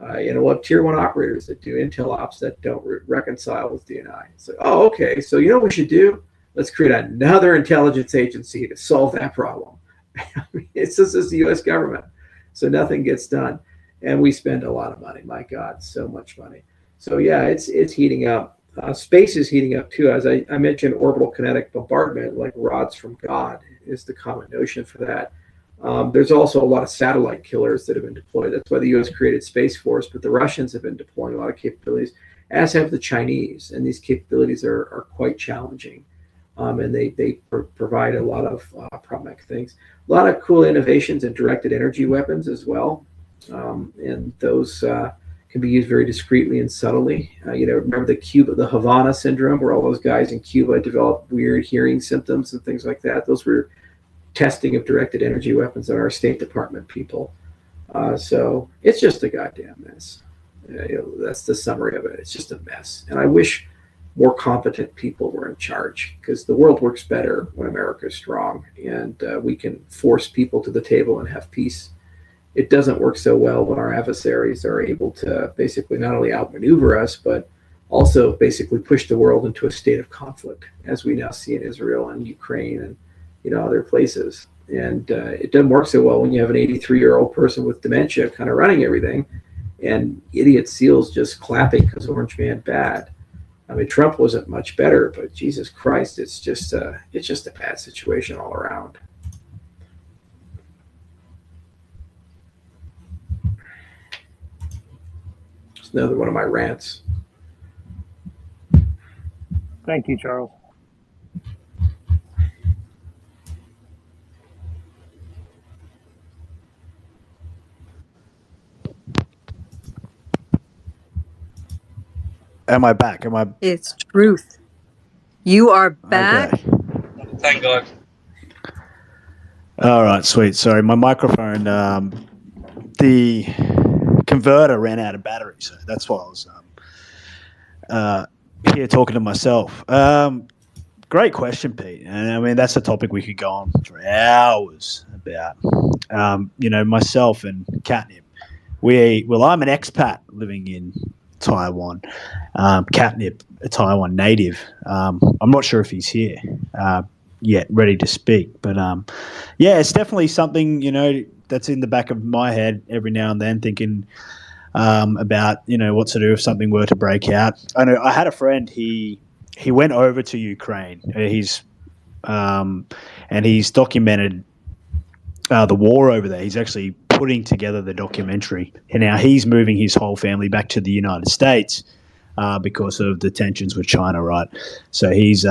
We'll have tier 1 operators that do intel ops that don't reconcile with DNI. It's like, oh, okay, so you know what we should do? Let's create another intelligence agency to solve that problem. It's just the U.S. government. So nothing gets done. And we spend a lot of money. My God, so much money. So yeah, it's heating up. Space is heating up too. As I mentioned, orbital kinetic bombardment, like rods from God, is the common notion for that. There's also a lot of satellite killers that have been deployed. That's why the U.S. created Space Force, but the Russians have been deploying a lot of capabilities, as have the Chinese, and these capabilities are quite challenging. And they provide a lot of problematic things. A lot of cool innovations in directed energy weapons as well, and those can be used very discreetly and subtly. Remember the Havana syndrome, where all those guys in Cuba developed weird hearing symptoms and things like that. Those were testing of directed energy weapons on our State Department people. So it's just a goddamn mess. That's the summary of it. It's just a mess. And I wish more competent people were in charge, because the world works better when America is strong and we can force people to the table and have peace. It doesn't work so well when our adversaries are able to basically not only outmaneuver us, but also basically push the world into a state of conflict, as we now see in Israel and Ukraine and other places. And it doesn't work so well when you have an 83-year-old person with dementia kind of running everything, and idiot SEALs just clapping because Orange Man bad. I mean, Trump wasn't much better, but Jesus Christ, it's just a bad situation all around. It's another one of my rants. Thank you, Charles. Am I back? It's truth. You are back. Okay. Thank God. All right, sweet. Sorry, my microphone, the converter ran out of battery, so that's why I was here talking to myself. Great question, Pete. And I mean, that's a topic we could go on for hours about. Myself and Catnip. I'm an expat living in Taiwan. Catnip, a Taiwan native. I'm not sure if he's here yet, ready to speak. But it's definitely something, that's in the back of my head every now and then, thinking about, what to do if something were to break out. I know I had a friend, he went over to Ukraine. And he's documented the war over there. He's actually putting together the documentary. And now he's moving his whole family back to the United States because of the tensions with China, right? So he's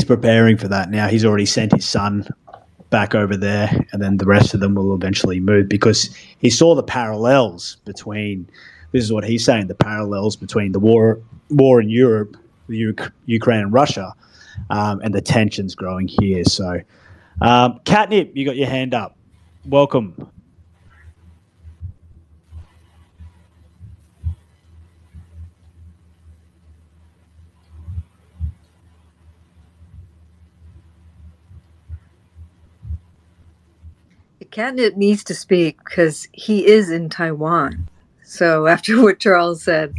preparing for that now. He's already sent his son back over there, and then the rest of them will eventually move, because he saw the parallels between, this is what he's saying, the parallels between the war in Europe, Ukraine and Russia, and the tensions growing here. So, Catnip, you got your hand up. Welcome. Catnip needs to speak because he is in Taiwan. So after what Charles said,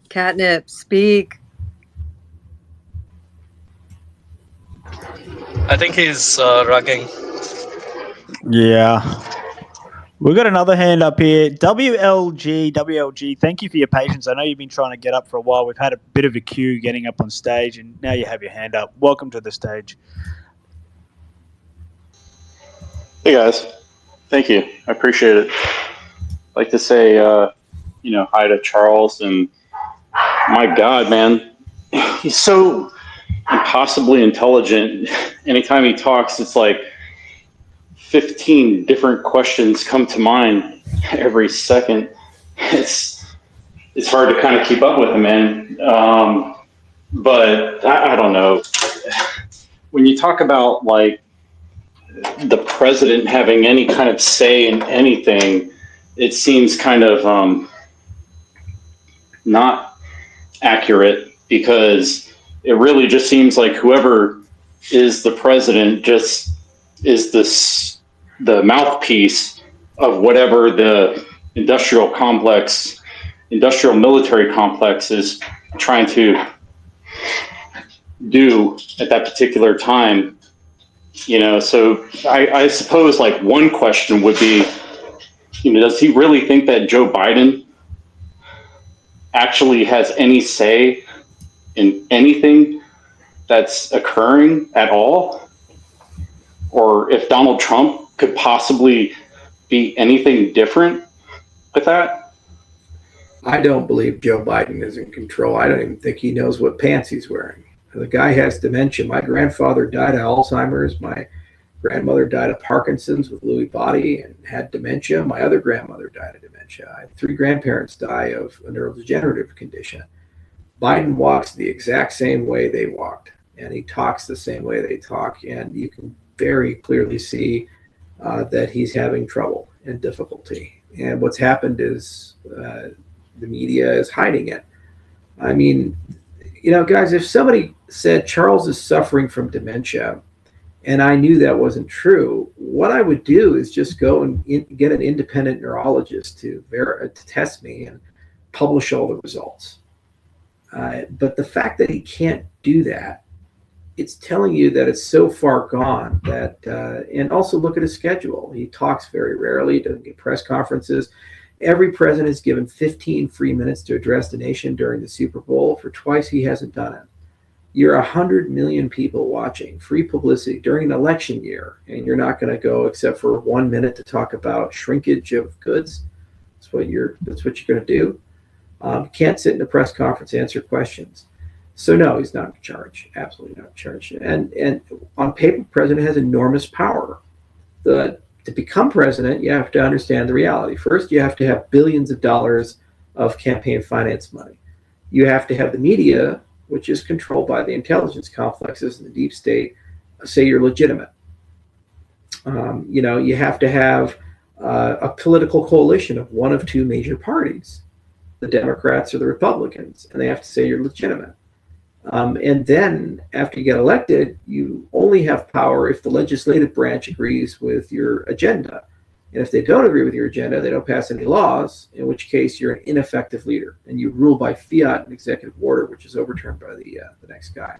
Catnip, speak. I think he's rugging. Yeah. We've got another hand up here. WLG, thank you for your patience. I know you've been trying to get up for a while. We've had a bit of a queue getting up on stage, and now you have your hand up. Welcome to the stage. Hey, guys. Thank you. I appreciate it. I'd like to say, hi to Charles. And my God, man, he's so impossibly intelligent. Anytime he talks, it's like 15 different questions come to mind every second. It's hard to kind of keep up with him, man. But I don't know. When you talk about like the president having any kind of say in anything, it seems kind of not accurate, because it really just seems like whoever is the president just is the mouthpiece of whatever the industrial military complex is trying to do at that particular time. So I suppose like one question would be, does he really think that Joe Biden actually has any say in anything that's occurring at all? Or if Donald Trump could possibly be anything different with that? I don't believe Joe Biden is in control. I don't even think he knows what pants he's wearing. The guy has dementia. My grandfather died of Alzheimer's. My grandmother died of Parkinson's with Lewy body and had dementia. My other grandmother died of dementia. I had 3 grandparents die of a neurodegenerative condition. Biden walks the exact same way they walked, and he talks the same way they talk, and you can very clearly see that he's having trouble and difficulty. And what's happened is the media is hiding it. I mean, guys, if somebody said Charles is suffering from dementia, and I knew that wasn't true, what I would do is just go and get an independent neurologist to test me and publish all the results. But the fact that he can't do that, it's telling you that it's so far gone that, and also look at his schedule. He talks very rarely, doesn't get press conferences. Every president is given 15 free minutes to address the nation during the Super Bowl. For twice, he hasn't done it. You're 100 million people watching, free publicity during an election year, and you're not going to go except for 1 minute to talk about shrinkage of goods. That's what you're going to do. Can't sit in a press conference, answer questions. So no, he's not in charge. Absolutely not in charge. And on paper, the president has enormous power. To become president, you have to understand the reality. First, you have to have billions of dollars of campaign finance money. You have to have the media, which is controlled by the intelligence complexes and the deep state, say you're legitimate. You have to have a political coalition of one of 2 major parties, the Democrats or the Republicans, and they have to say you're legitimate. And then after you get elected, you only have power if the legislative branch agrees with your agenda. And if they don't agree with your agenda, they don't pass any laws, in which case you're an ineffective leader and you rule by fiat and executive order, which is overturned by the next guy.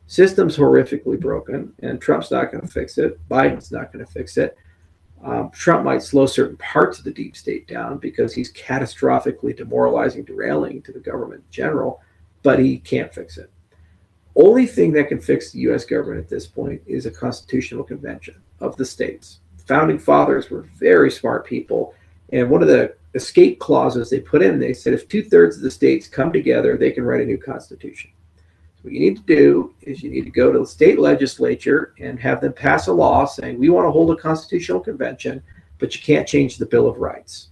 System's horrifically broken, and Trump's not going to fix it. Biden's not going to fix it. Trump might slow certain parts of the deep state down because he's catastrophically demoralizing, derailing to the government in general, but he can't fix it. Only thing that can fix the U.S. government at this point is a constitutional convention of the states. Founding fathers were very smart people, and one of the escape clauses they put in, they said if 2/3 of the states come together, they can write a new constitution. So what you need to do is you need to go to the state legislature and have them pass a law saying we want to hold a constitutional convention, but you can't change the Bill of Rights.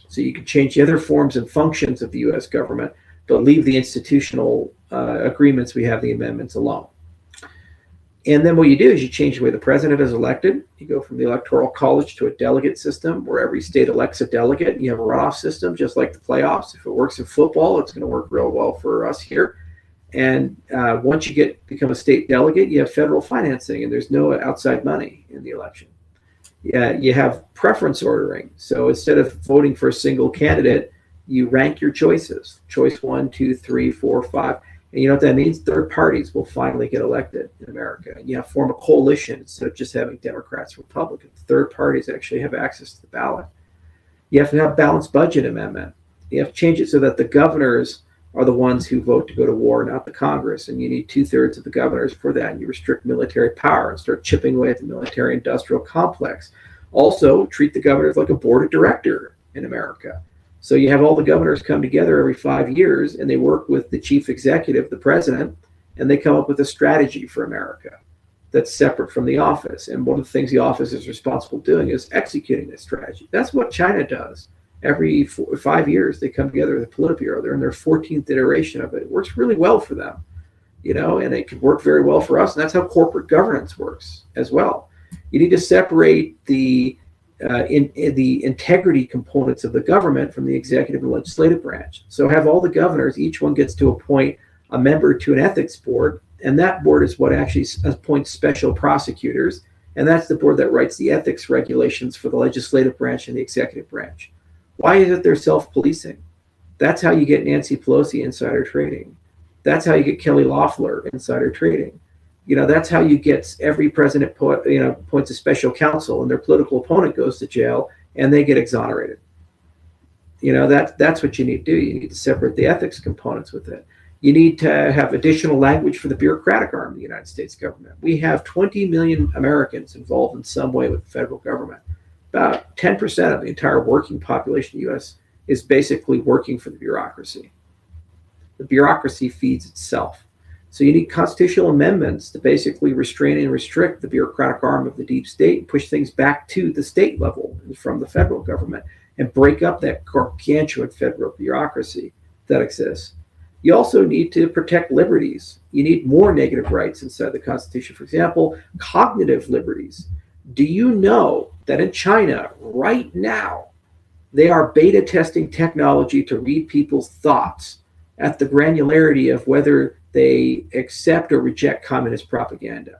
So you can change the other forms and functions of the U.S. government, but leave the institutional agreements, we have the amendments alone. And then what you do is you change the way the president is elected. You go from the electoral college to a delegate system where every state elects a delegate. You have a runoff system, just like the playoffs. If it works in football, it's going to work real well for us here. And once you become a state delegate, you have federal financing, and there's no outside money in the election. Yeah, you have preference ordering. So instead of voting for a single candidate, you rank your choices. Choice 1, 2, 3, 4, 5. And you know what that means? Third parties will finally get elected in America. And you have to form a coalition instead of just having Democrats, Republicans. Third parties actually have access to the ballot. You have to have a balanced budget amendment. You have to change it so that the governors are the ones who vote to go to war, not the Congress. And you need 2/3 of the governors for that. And you restrict military power and start chipping away at the military industrial complex. Also, treat the governors like a board of director in America. So you have all the governors come together every 5 years, and they work with the chief executive, the president, and they come up with a strategy for America that's separate from the office. And one of the things the office is responsible doing is executing this strategy. That's what China does. Every 5 years, they come together with a Politburo. They're in their 14th iteration of it. It works really well for them, and it could work very well for us. And that's how corporate governance works as well. You need to separate the integrity components of the government from the executive and legislative branch. So have all the governors, each one gets to appoint a member to an ethics board, and that board is what actually appoints special prosecutors, and that's the board that writes the ethics regulations for the legislative branch and the executive branch. Why is it they're self-policing? That's how you get Nancy Pelosi insider trading. That's how you get Kelly Loeffler insider trading. That's how you get every president appoints a special counsel and their political opponent goes to jail and they get exonerated. That's what you need to do. You need to separate the ethics components with it. You need to have additional language for the bureaucratic arm of the United States government. We have 20 million Americans involved in some way with the federal government. About 10% of the entire working population of the U.S. is basically working for the bureaucracy. The bureaucracy feeds itself. So you need constitutional amendments to basically restrain and restrict the bureaucratic arm of the deep state and push things back to the state level from the federal government and break up that gargantuan federal bureaucracy that exists. You also need to protect liberties. You need more negative rights inside the Constitution. For example, cognitive liberties. Do you know that in China right now, they are beta testing technology to read people's thoughts at the granularity of whether they accept or reject communist propaganda?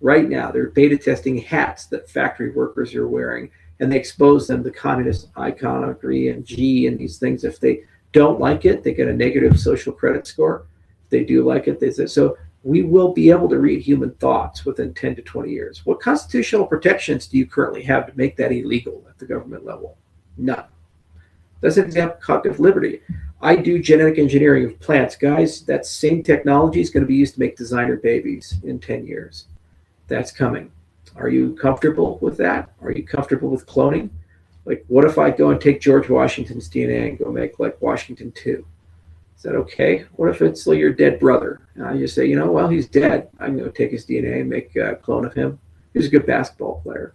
Right now, they're beta testing hats that factory workers are wearing, and they expose them to communist iconography and G and these things. If they don't like it, they get a negative social credit score. If they do like it, they say so. We will be able to read human thoughts within 10 to 20 years. What constitutional protections do you currently have to make that illegal at the government level? None. That's an example of cognitive liberty. I do genetic engineering of plants. Guys, that same technology is going to be used to make designer babies in 10 years. That's coming. Are you comfortable with that? Are you comfortable with cloning? Like, what if I go and take George Washington's DNA and go make like Washington 2? Is that okay? What if it's like your dead brother? You say, well, he's dead. I'm going to take his DNA and make a clone of him. He was a good basketball player.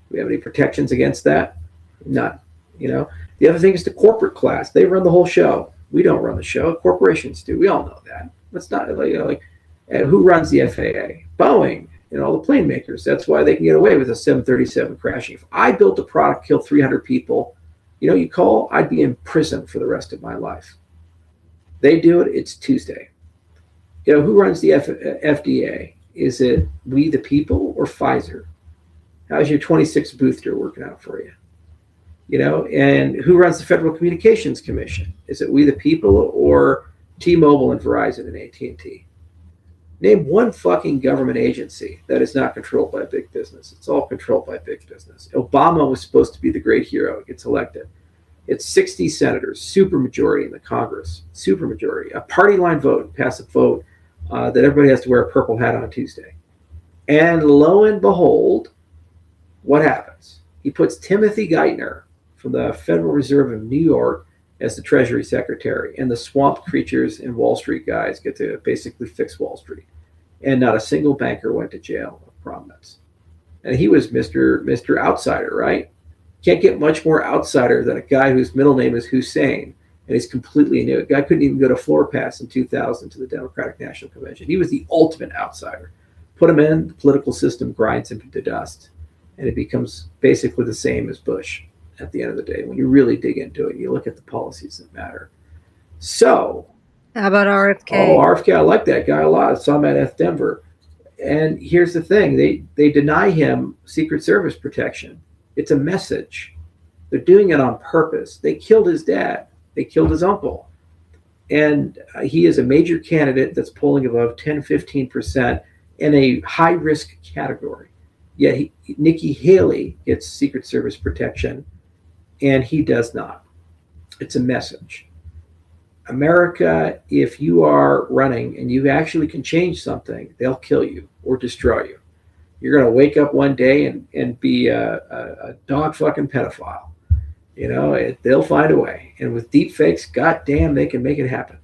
Do we have any protections against that? None. The other thing is the corporate class. They run the whole show. We don't run the show. Corporations do. We all know that. That's not who runs the FAA? Boeing and all the plane makers. That's why they can get away with a 737 crashing. If I built a product, killed 300 people, you call, I'd be in prison for the rest of my life. They do it, it's Tuesday. Who runs the FDA? Is it we the people or Pfizer? How's your 26th booster working out for you? And who runs the Federal Communications Commission? Is it we the people or T-Mobile and Verizon and AT&T? Name one fucking government agency that is not controlled by big business. It's all controlled by big business. Obama was supposed to be the great hero. He gets elected. It's 60 senators, supermajority in the Congress, supermajority, a party line vote, passive vote that everybody has to wear a purple hat on Tuesday. And lo and behold, what happens? He puts Timothy Geithner from the Federal Reserve of New York as the Treasury Secretary, and the swamp creatures and Wall Street guys get to basically fix Wall Street. And not a single banker went to jail of prominence. And he was Mr. Outsider, right? Can't get much more outsider than a guy whose middle name is Hussein, and he's completely new. The guy couldn't even go to floor pass in 2000 to the Democratic National Convention. He was the ultimate outsider. Put him in, the political system grinds him to dust, and it becomes basically the same as Bush at the end of the day. When you really dig into it, you look at the policies that matter. So, how about RFK? Oh, RFK, I like that guy a lot. I saw him at F Denver. And here's the thing. They deny him Secret Service protection. It's a message. They're doing it on purpose. They killed his dad. They killed his uncle. And he is a major candidate that's polling above 10, 15% in a high-risk category. Yet Nikki Haley gets Secret Service protection, and he does not. It's a message. America, if you are running and you actually can change something, they'll kill you or destroy you. You're going to wake up one day and be a dog fucking pedophile. They'll find a way. And with deep fakes, goddamn, they can make it happen.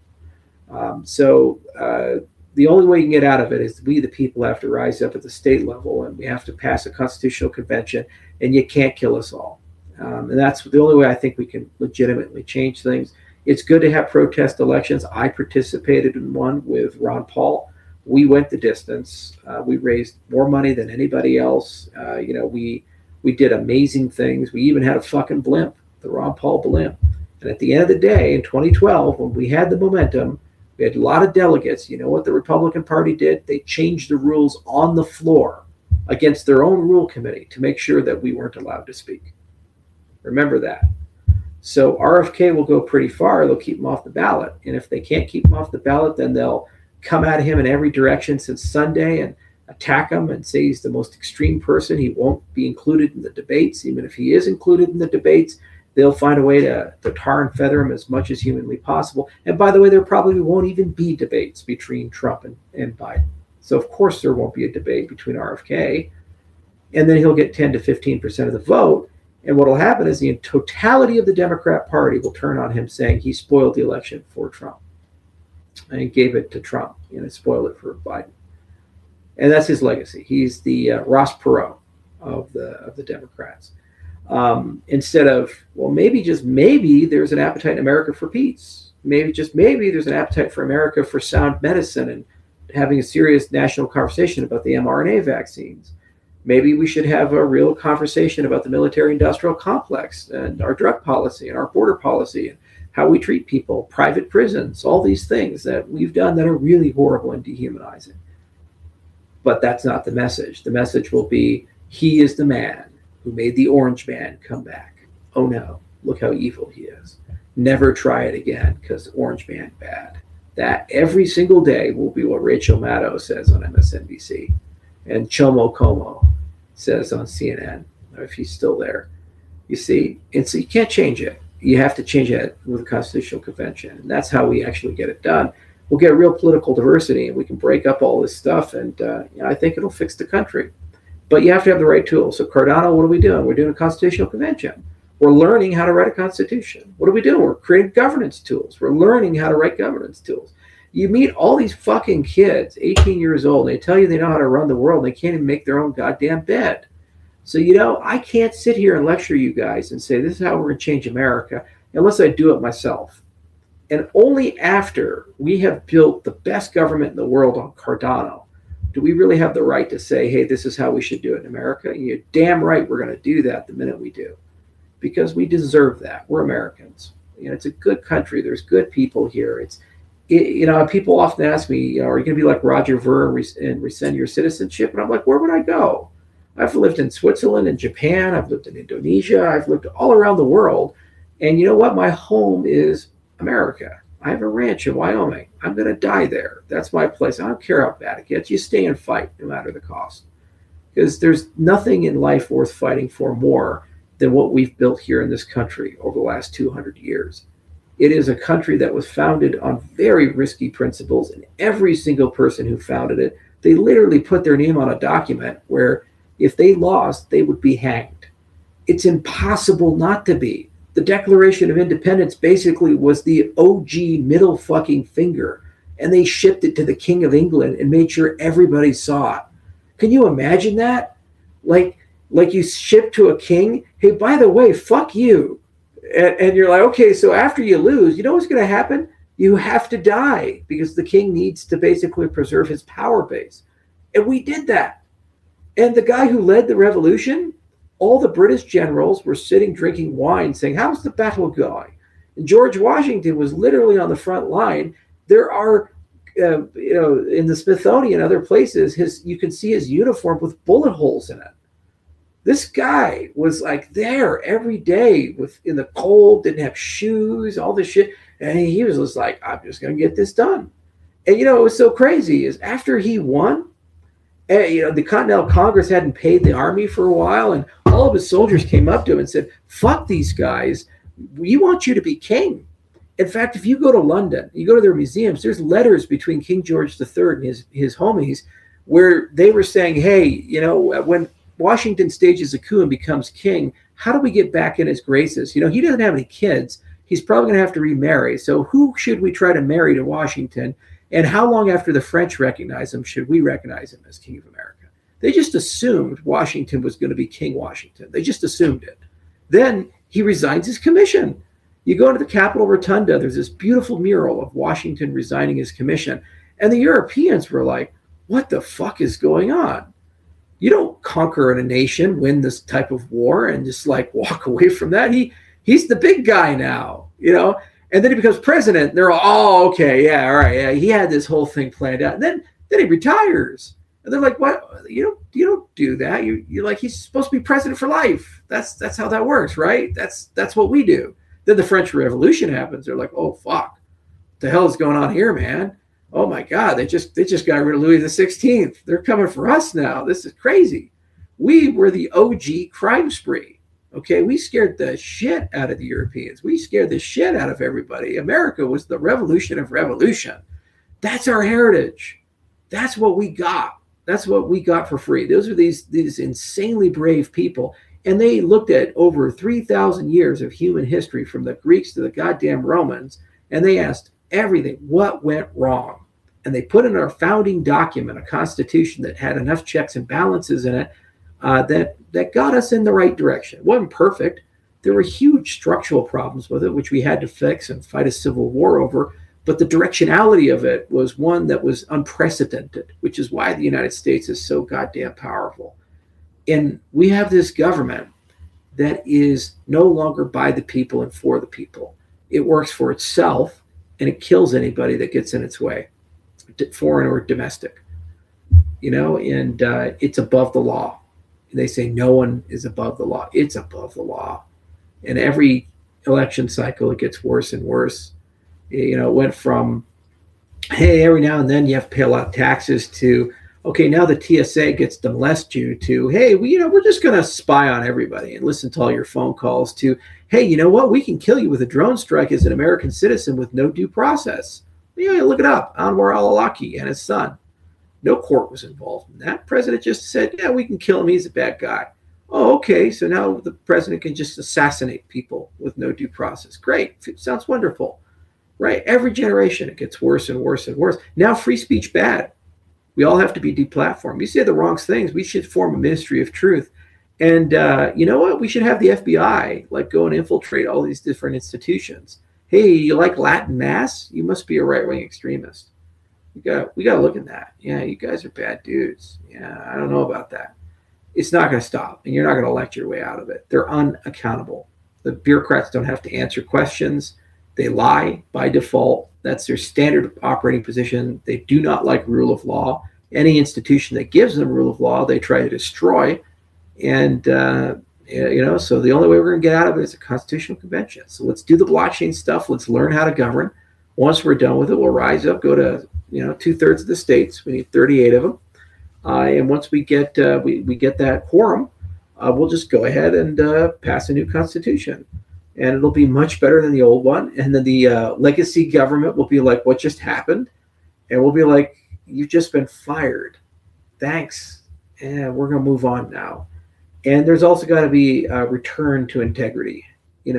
The only way you can get out of it is we, the people, have to rise up at the state level, and we have to pass a constitutional convention, and you can't kill us all. And that's the only way I think we can legitimately change things. It's good to have protest elections. I participated in one with Ron Paul. We went the distance. We raised more money than anybody else. We did amazing things. We even had a fucking blimp, the Ron Paul blimp. And at the end of the day, in 2012, when we had the momentum, We had a lot of delegates. You know what the Republican Party did? They changed the rules on the floor against their own rule committee to make sure that we weren't allowed to speak. Remember that. So RFK will go pretty far. They'll keep him off the ballot. And if they can't keep him off the ballot, then they'll come at him in every direction since Sunday and attack him and say he's the most extreme person. He won't be included in the debates. Even if he is included in the debates, they'll find a way to tar and feather him as much as humanly possible. And by the way, there probably won't even be debates between Trump and Biden. So of course there won't be a debate between RFK. And then he'll get 10 to 15% of the vote. And what will happen is the totality of the Democrat Party will turn on him saying he spoiled the election for Trump and gave it to Trump, spoiled it for Biden. And that's his legacy. He's the Ross Perot of the Democrats. Instead of, well, maybe just maybe there's an appetite in America for peace. Maybe just maybe there's an appetite for America for sound medicine and having a serious national conversation about the mRNA vaccines. Maybe we should have a real conversation about the military-industrial complex and our drug policy and our border policy and how we treat people, private prisons, all these things that we've done that are really horrible and dehumanizing. But that's not the message. The message will be, he is the man who made the orange man come back. Oh no, look how evil he is. Never try it again because orange man bad. That every single day will be what Rachel Maddow says on MSNBC. And Chomo Como says on CNN, if he's still there. You see, and so you can't change it. You have to change it with a constitutional convention. And that's how we actually get it done. We'll get real political diversity and we can break up all this stuff. And I think it'll fix the country. But you have to have the right tools. So Cardano, what are we doing? We're doing a constitutional convention. We're learning how to write a constitution. What are we doing? We're creating governance tools. We're learning how to write governance tools. You meet all these fucking kids, 18 years old, and they tell you they know how to run the world. And they can't even make their own goddamn bed. So, I can't sit here and lecture you guys and say, this is how we're going to change America, unless I do it myself. And only after we have built the best government in the world on Cardano do we really have the right to say, hey, this is how we should do it in America. And you're damn right we're going to do that the minute we do. Because we deserve that. We're Americans. It's a good country. There's good people here. People often ask me, are you going to be like Roger Ver and rescind your citizenship? And I'm like, where would I go? I've lived in Switzerland and Japan. I've lived in Indonesia. I've lived all around the world. And you know what? My home is America. I have a ranch in Wyoming. I'm going to die there. That's my place. I don't care how bad it gets. You stay and fight no matter the cost. Because there's nothing in life worth fighting for more than what we've built here in this country over the last 200 years. It is a country that was founded on very risky principles, and every single person who founded it, they literally put their name on a document where if they lost, they would be hanged. It's impossible not to be. The Declaration of Independence basically was the OG middle fucking finger, and they shipped it to the King of England and made sure everybody saw it. Can you imagine that? Like you ship to a king, hey, by the way, fuck you. And you're like, okay, so after you lose, you know what's going to happen? You have to die because the king needs to basically preserve his power base. And we did that. And the guy who led the revolution, all the British generals were sitting drinking wine saying, how's the battle going? And George Washington was literally on the front line. There are, in the Smithsonian and other places, you can see his uniform with bullet holes in it. This guy was like there every day in the cold, didn't have shoes, all this shit. And he was just like, I'm just going to get this done. And, it was so crazy is after he won, the Continental Congress hadn't paid the army for a while. And all of his soldiers came up to him and said, fuck these guys. We want you to be king. In fact, if you go to London, you go to their museums, there's letters between King George III and his homies where they were saying, hey, when Washington stages a coup and becomes king, how do we get back in his graces? He doesn't have any kids. He's probably going to have to remarry. So who should we try to marry to Washington? And how long after the French recognize him should we recognize him as King of America? They just assumed Washington was going to be King Washington. They just assumed it. Then he resigns his commission. You go into the Capitol Rotunda, there's this beautiful mural of Washington resigning his commission. And the Europeans were like, what the fuck is going on? You don't conquer a nation, win this type of war, and just like walk away from that. He's the big guy now, And then he becomes president. And they're all, oh, okay, yeah, all right, yeah. He had this whole thing planned out. And then he retires. And they're like, what? You don't do that. You're like, he's supposed to be president for life. That's how that works, right? That's what we do. Then the French Revolution happens. They're like, oh fuck, what the hell is going on here, man? Oh my God, they just got rid of Louis the 16th. They're coming for us now. This is crazy. We were the OG crime spree. Okay, we scared the shit out of the Europeans. We scared the shit out of everybody. America was the revolution of revolution. That's our heritage. That's what we got. That's what we got for free. Those are these insanely brave people. And they looked at over 3,000 years of human history from the Greeks to the goddamn Romans. And they asked everything, what went wrong? And they put in our founding document, a constitution that had enough checks and balances in it that got us in the right direction. It wasn't perfect. There were huge structural problems with it, which we had to fix and fight a civil war over. But the directionality of it was one that was unprecedented, which is why the United States is so goddamn powerful. And we have this government that is no longer by the people and for the people. It works for itself, and it kills anybody that gets in its way, foreign or domestic. And it's above the law. They say no one is above the law. It's above the law. And every election cycle, it gets worse and worse. It went from, hey, every now and then you have to pay a lot of taxes to, okay, now the TSA gets to molest you, to, hey, we're just going to spy on everybody and listen to all your phone calls, to, hey, you know what? We can kill you with a drone strike as an American citizen with no due process. Look it up. Anwar al-Awlaki and his son. No court was involved in that. President just said, yeah, we can kill him. He's a bad guy. Oh, okay. So now the president can just assassinate people with no due process. Great. Sounds wonderful. Right? Every generation, it gets worse and worse and worse. Now free speech bad. We all have to be deplatformed. You say the wrong things. We should form a ministry of truth. And you know what? We should have the FBI go and infiltrate all these different institutions. Hey, you like Latin mass? You must be a right-wing extremist. We got to look at that. Yeah, you guys are bad dudes. Yeah, I don't know about that. It's not going to stop, and you're not going to elect your way out of it. They're unaccountable. The bureaucrats don't have to answer questions. They lie by default. That's their standard operating position. They do not like rule of law. Any institution that gives them rule of law, they try to destroy. And, so the only way we're going to get out of it is a constitutional convention. So let's do the blockchain stuff. Let's learn how to govern. Once we're done with it, we'll rise up, go to 2/3 of the states. We need 38 of them. And once we get that quorum, we'll just go ahead and pass a new constitution. And it'll be much better than the old one. And then the legacy government will be like, what just happened? And we'll be like, you've just been fired. Thanks. And we're going to move on now. And there's also got to be a return to integrity.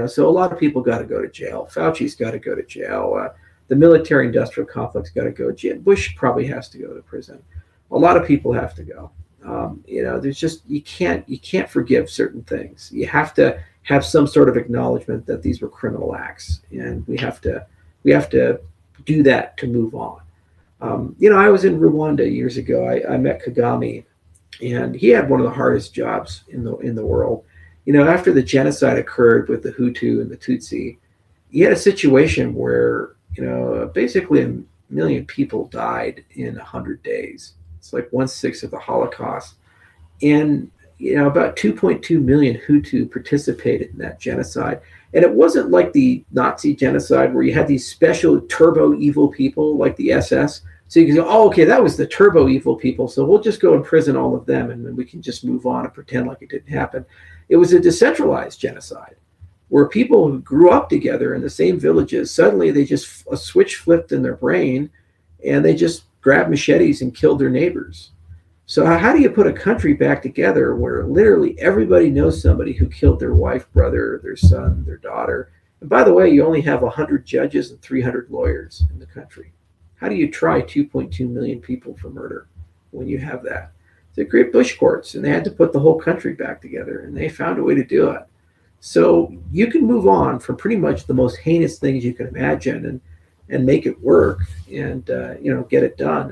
So a lot of people got to go to jail. Fauci's got to go to jail. The military-industrial complex got to go to jail. Bush probably has to go to prison. A lot of people have to go. There's just you can't forgive certain things. You have to have some sort of acknowledgement that these were criminal acts, and we have to do that to move on. I was in Rwanda years ago. I met Kagame, and he had one of the hardest jobs in the world. After the genocide occurred with the Hutu and the Tutsi, he had a situation where basically 1 million people died in 100 days. It's like 1/6 of the Holocaust, and about 2.2 million Hutu participated in that genocide. And it wasn't like the Nazi genocide where you had these special turbo evil people like the SS. So you can go, oh, okay, that was the turbo evil people. So we'll just go imprison all of them and then we can just move on and pretend like it didn't happen. It was a decentralized genocide where people who grew up together in the same villages, suddenly they just, a switch flipped in their brain and they just grabbed machetes and killed their neighbors. So how do you put a country back together where literally everybody knows somebody who killed their wife, brother, their son, their daughter? And by the way, you only have 100 judges and 300 lawyers in the country. How do you try 2.2 million people for murder when you have that? They great Bush courts, and they had to put the whole country back together, and they found a way to do it. So you can move on from pretty much the most heinous things you can imagine and make it work and get it done.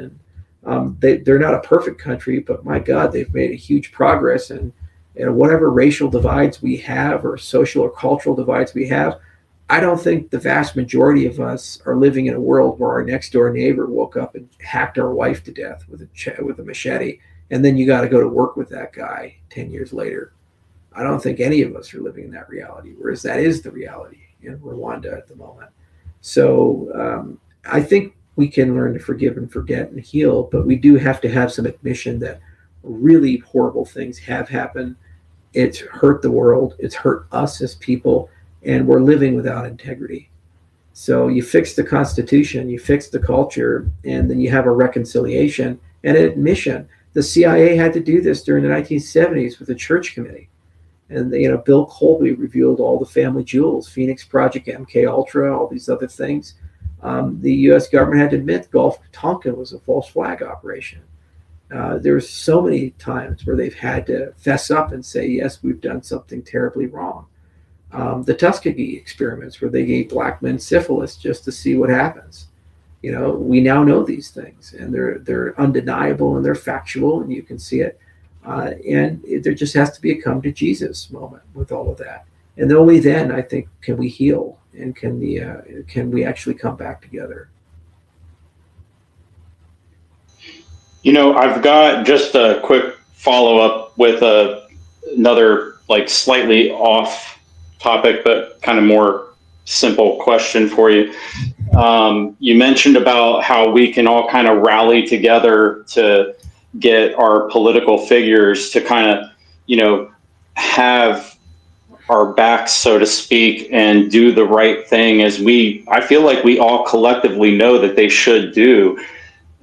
And they're not a perfect country, but my God, they've made a huge progress. And whatever racial divides we have or social or cultural divides we have, I don't think the vast majority of us are living in a world where our next door neighbor woke up and hacked our wife to death with a machete, and then you got to go to work with that guy 10 years later. I don't think any of us are living in that reality, whereas that is the reality in Rwanda at the moment. So I think we can learn to forgive and forget and heal, but we do have to have some admission that really horrible things have happened. It's hurt the world, it's hurt us as people, and we're living without integrity. So you fix the Constitution, you fix the culture, and then you have a reconciliation and an admission. The CIA had to do this during the 1970s with the Church Committee. And Bill Colby revealed all the family jewels, Phoenix Project, MK Ultra, all these other things. The U.S. government had to admit Gulf Tonkin was a false flag operation. There's so many times where they've had to fess up and say, yes, we've done something terribly wrong. The Tuskegee experiments, where they gave black men syphilis just to see what happens. We now know these things, and they're undeniable and they're factual, and you can see it. And there just has to be a come to Jesus moment with all of that. And only then, I think, can we heal and can we actually come back together. I've got just a quick follow up with another like slightly off topic, but kind of more simple question for you. You mentioned about how we can all kind of rally together to get our political figures to kind of, have our backs, so to speak, and do the right thing as I feel like we all collectively know that they should do.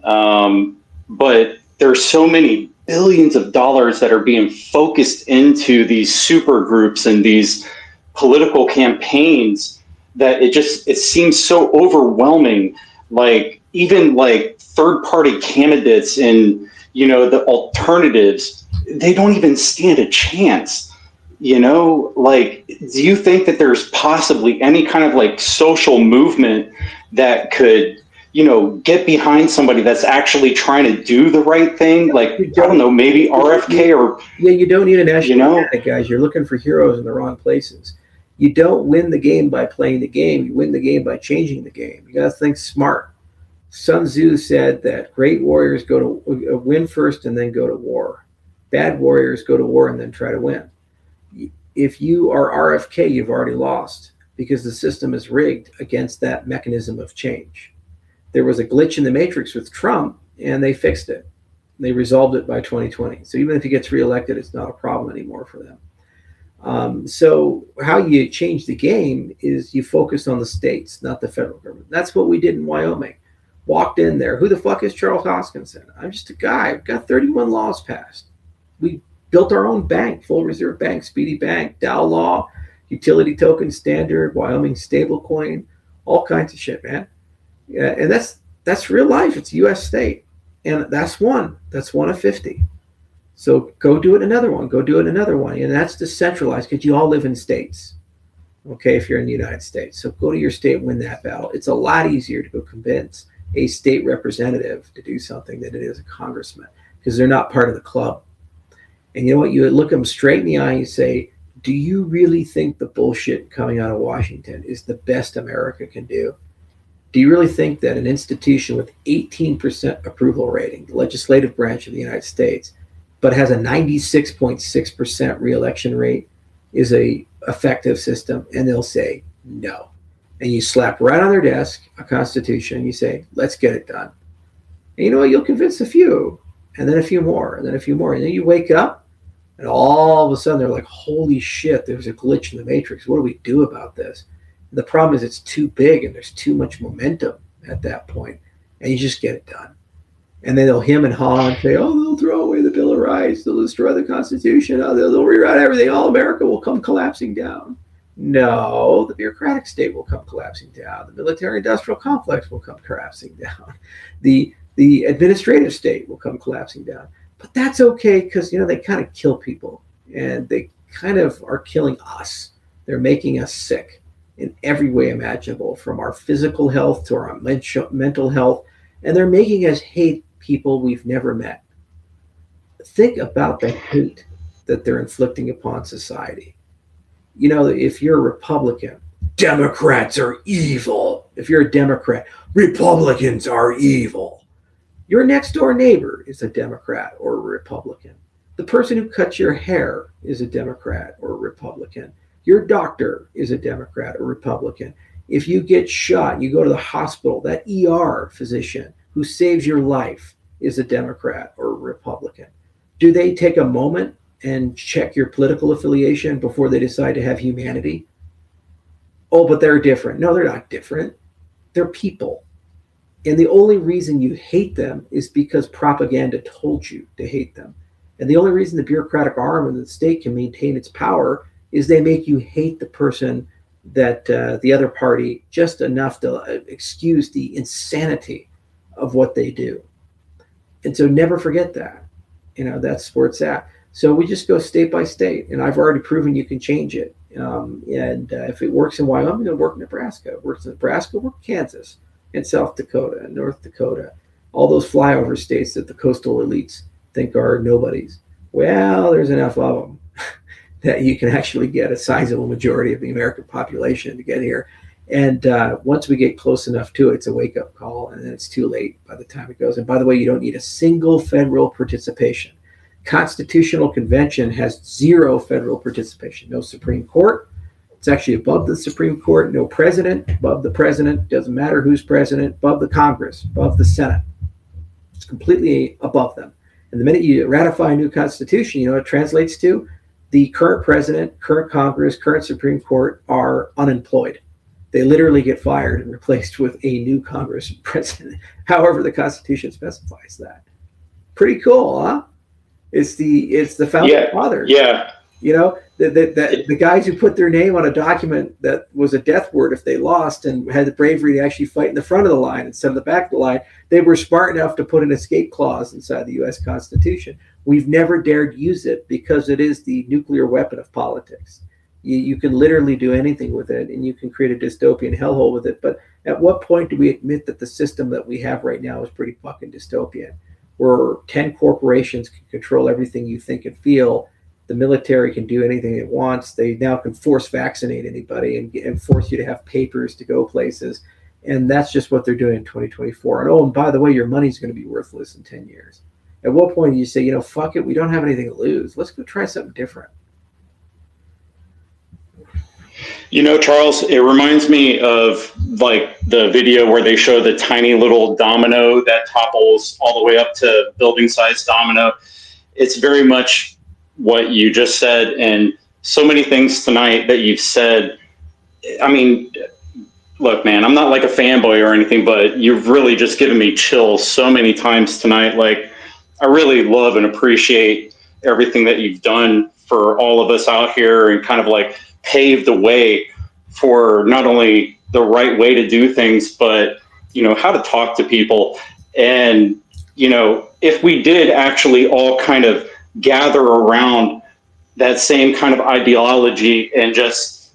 But there's so many billions of dollars that are being focused into these super groups and these political campaigns that it seems so overwhelming. Like even like third party candidates and the alternatives, they don't even stand a chance. Like, do you think that there's possibly any kind of like social movement that could get behind somebody that's actually trying to do the right thing? Like, I don't know, maybe RFK or... Yeah, you don't need a national panic, guys. You're looking for heroes in the wrong places. You don't win the game by playing the game. You win the game by changing the game. You got to think smart. Sun Tzu said that great warriors go to win first and then go to war. Bad warriors go to war and then try to win. If you are RFK, you've already lost because the system is rigged against that mechanism of change. There was a glitch in the matrix with Trump, and they fixed it. They resolved it by 2020. So even if he gets reelected, it's not a problem anymore for them. So how you change the game is you focus on the states, not the federal government. That's what we did in Wyoming. Walked in there. Who the fuck is Charles Hoskinson? I'm just a guy. I've got 31 laws passed. We built our own bank, full reserve bank, Speedy Bank, Dow Law, utility token standard, Wyoming stablecoin, all kinds of shit, man. Yeah, and that's real life. It's a U.S. state, and that's one of 50. So go do it another one. Go do it another one, and that's decentralized because you all live in states. Okay, if you're in the United States, so go to your state, win that battle. It's a lot easier to go convince a state representative to do something than it is a congressman because they're not part of the club. And you know what? You look them straight in the eye and you say, do you really think the bullshit coming out of Washington is the best America can do? Do you really think that an institution with 18% approval rating, the legislative branch of the United States, but has a 96.6% reelection rate is a effective system? And they'll say no. And you slap right on their desk a constitution and you say, let's get it done. And you know what? You'll convince a few, and then a few more, and then a few more. And then you wake up, and all of a sudden they're like, holy shit, there's a glitch in the matrix. What do we do about this? And the problem is it's too big and there's too much momentum at that point, and you just get it done. And then they'll hem and haw and say, oh, they'll throw away the Bill of Rights, they'll destroy the Constitution, oh, they'll rewrite everything, all America will come collapsing down. No, the bureaucratic state will come collapsing down. The military-industrial complex will come collapsing down. The administrative state will come collapsing down. But that's okay because, they kind of kill people, and they kind of are killing us. They're making us sick in every way imaginable, from our physical health to our mental health, and they're making us hate people we've never met. Think about the hate that they're inflicting upon society. If you're a Republican Democrats are evil. If you're a Democrat, Republicans are evil. Your next door neighbor is a Democrat or a Republican. The person who cuts your hair is a Democrat or a Republican. Your doctor is a Democrat or Republican. If you get shot, you go to the hospital, that ER physician who saves your life is a Democrat or a Republican. Do they take a moment and check your political affiliation before they decide to have humanity? Oh, but they're different. No, they're not different. They're people. And the only reason you hate them is because propaganda told you to hate them. And the only reason the bureaucratic arm of the state can maintain its power is they make you hate the person that the other party just enough to excuse the insanity of what they do. And so never forget that. That's where it's at. So we just go state by state, and I've already proven you can change it. And if it works in Wyoming, it'll work in Nebraska. If it works in Nebraska, it'll work in Kansas and South Dakota and North Dakota, all those flyover states that the coastal elites think are nobodies. Well, there's enough of them that you can actually get a sizable majority of the American population to get here. And once we get close enough to it, it's a wake-up call, and then it's too late by the time it goes. And by the way, you don't need a single federal participation. Constitutional Convention has zero federal participation. No Supreme Court. It's actually above the Supreme Court. No president, above the president. Doesn't matter who's president. Above the Congress, above the Senate. It's completely above them. And the minute you ratify a new constitution, you know what it translates to? The current president, current Congress, current Supreme Court are unemployed. They literally get fired and replaced with a new Congress president. However, the Constitution specifies that. Pretty cool, huh? It's the founding fathers. Yeah. The guys who put their name on a document that was a death word if they lost and had the bravery to actually fight in the front of the line instead of the back of the line, they were smart enough to put an escape clause inside the U.S. Constitution. We've never dared use it because it is the nuclear weapon of politics. You can literally do anything with it, and you can create a dystopian hellhole with it. But at what point do we admit that the system that we have right now is pretty fucking dystopian? Where 10 corporations can control everything you think and feel. The military can do anything it wants. They now can force vaccinate anybody and force you to have papers to go places. And that's just what they're doing in 2024. And by the way, your money's going to be worthless in 10 years. At what point do you say, fuck it, we don't have anything to lose. Let's go try something different. Charles, it reminds me of like the video where they show the tiny little domino that topples all the way up to building size domino. It's very much what you just said, and so many things tonight that you've said. I mean, look, man, I'm not like a fanboy or anything, but you've really just given me chills so many times tonight. Like, I really love and appreciate everything that you've done for all of us out here and kind of like paved the way for not only the right way to do things, but, how to talk to people. And, if we did actually all kind of gather around that same kind of ideology and just,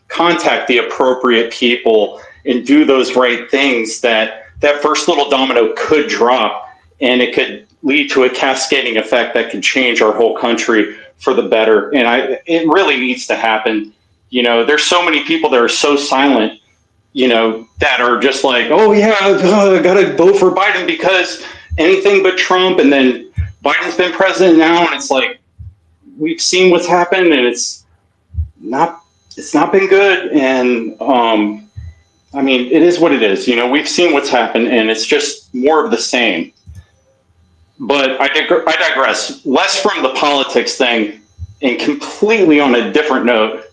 contact the appropriate people and do those right things, that first little domino could drop and it could lead to a cascading effect that could change our whole country for the better. And it really needs to happen. There's so many people that are so silent, that are just like, oh yeah, I gotta vote for Biden because anything but Trump. And then Biden's been president now, and it's like, we've seen what's happened, and it's not been good. And I mean, it is what it is. We've seen what's happened, and it's just more of the same. But I digress. Less from the politics thing, and completely on a different note.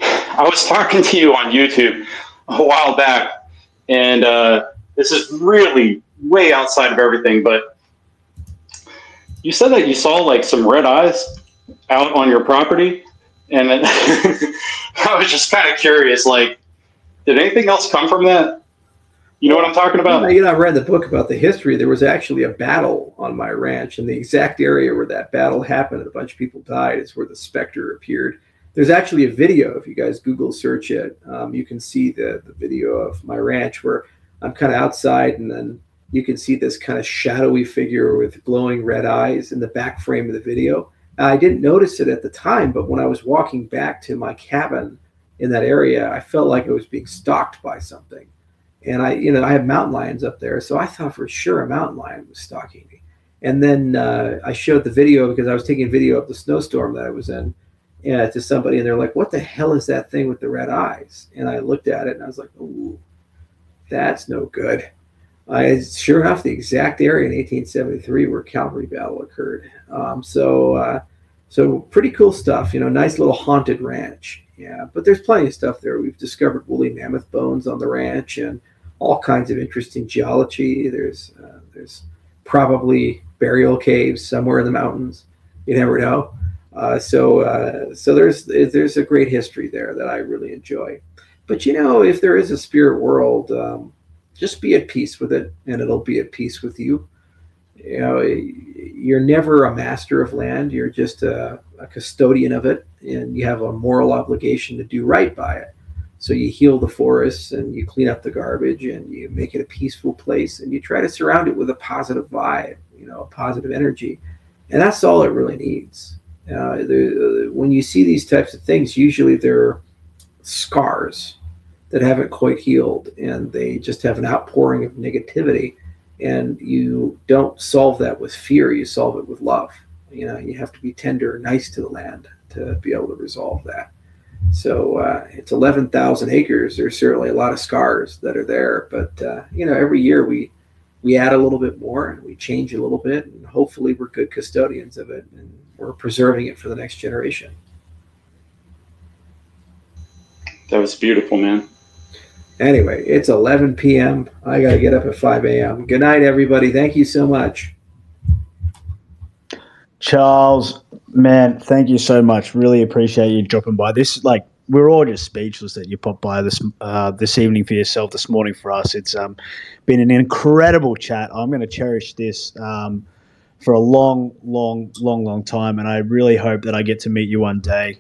I was talking to you on YouTube a while back, and this is really way outside of everything, but you said that you saw like some red eyes out on your property, and I was just kind of curious, like, did anything else come from that? You know what I'm talking about? I read the book about the history. There was actually a battle on my ranch, and the exact area where that battle happened and a bunch of people died is where the specter appeared. There's actually a video, if you guys Google search it, you can see the video of my ranch where I'm kind of outside, and then you can see this kind of shadowy figure with glowing red eyes in the back frame of the video. I didn't notice it at the time, but when I was walking back to my cabin in that area, I felt like I was being stalked by something. And I have mountain lions up there, so I thought for sure a mountain lion was stalking me. And then I showed the video because I was taking video of the snowstorm that I was in, to somebody, and they're like, "What the hell is that thing with the red eyes?" And I looked at it and I was like, "Ooh, that's no good." Sure enough, the exact area in 1873 where Calvary Battle occurred. So pretty cool stuff. Nice little haunted ranch. Yeah, but there's plenty of stuff there. We've discovered woolly mammoth bones on the ranch and all kinds of interesting geology. There's probably burial caves somewhere in the mountains. You never know. So there's a great history there that I really enjoy. But if there is a spirit world, just be at peace with it, and it'll be at peace with you. You're never a master of land. You're just a custodian of it, and you have a moral obligation to do right by it. So you heal the forests, and you clean up the garbage, and you make it a peaceful place, and you try to surround it with a positive vibe, a positive energy, and that's all it really needs. When you see these types of things, usually they're scars that haven't quite healed, and they just have an outpouring of negativity. And you don't solve that with fear; you solve it with love. You have to be tender, and nice to the land to be able to resolve that. So it's 11,000 acres. There's certainly a lot of scars that are there, but every year we add a little bit more and we change a little bit, and hopefully we're good custodians of it, and we're preserving it for the next generation. That was beautiful, man. Anyway, it's 11 p.m. I got to get up at 5 a.m. Good night, everybody. Thank you so much. Charles, man, thank you so much. Really appreciate you dropping by. We're all just speechless that you popped by this evening for yourself, this morning for us. It's been an incredible chat. I'm going to cherish this for a long time, and I really hope that I get to meet you one day.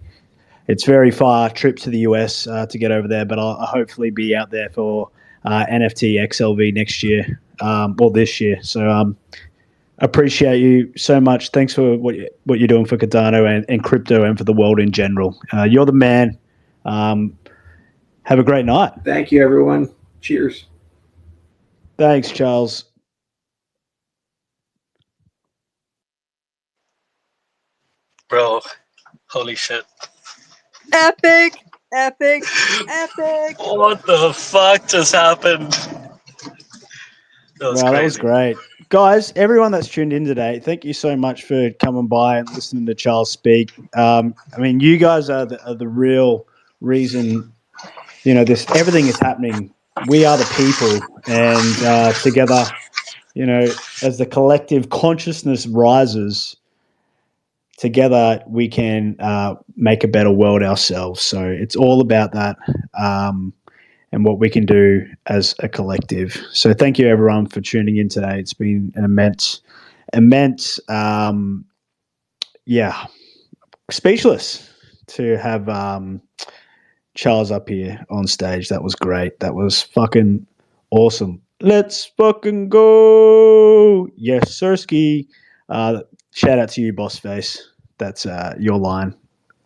It's very far trip to the US to get over there, but I'll hopefully be out there for NFT XLV next year, or this year. So appreciate you so much. Thanks for what you're doing for Cardano and crypto and for the world in general. You're the man. Have a great night. Thank you, everyone. Cheers. Thanks, Charles. Bro, holy shit. Epic. What the fuck just happened? That was great. Guys, everyone that's tuned in today, thank you so much for coming by and listening to Charles speak. You guys are the real reason, everything is happening. We are the people, and together, as the collective consciousness rises, together we can make a better world ourselves. So it's all about that. And what we can do as a collective. So thank you, everyone, for tuning in today. It's been an immense, speechless to have Charles up here on stage. That was great. That was fucking awesome. Let's fucking go. Yes, Sirski. Shout out to you, Boss Face. That's your line.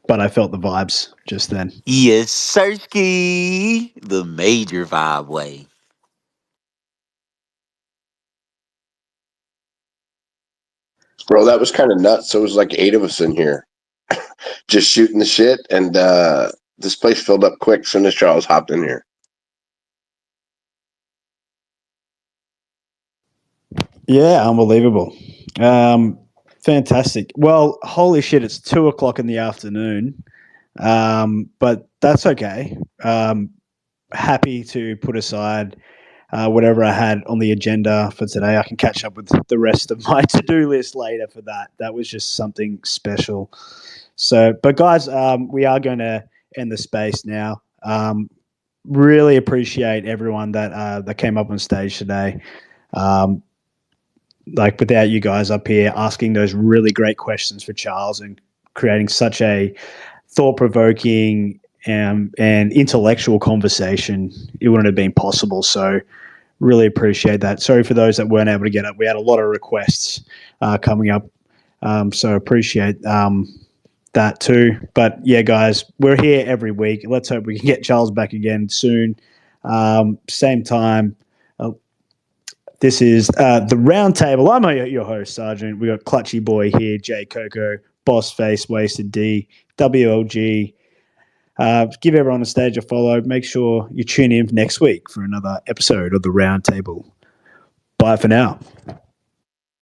But I felt the vibes just then. Yes, Sirski. The major vibe way. Bro, that was kind of nuts. So it was like 8 of us in here just shooting the shit, and this place filled up quick as soon as Charles hopped in here. Yeah, unbelievable. Fantastic. Well, holy shit, it's 2:00 in the afternoon. But that's okay. Happy to put aside whatever I had on the agenda for today. I can catch up with the rest of my to-do list later for that. That was just something special. So, but guys, we are going to end the space now. Really appreciate everyone that came up on stage today. Without you guys up here asking those really great questions for Charles and creating such a thought-provoking and intellectual conversation, it wouldn't have been possible. So really appreciate that. Sorry for those that weren't able to get up. We had a lot of requests coming up. So appreciate that too. But yeah, guys, we're here every week. Let's hope we can get Charles back again soon. Same time. This is the Roundtable. I'm your host, Sergeant. We got Clutchy Boy here, Jay Coco, Boss Face, Wasted D, WLG. Give everyone on stage a follow. Make sure you tune in next week for another episode of the Roundtable. Bye for now.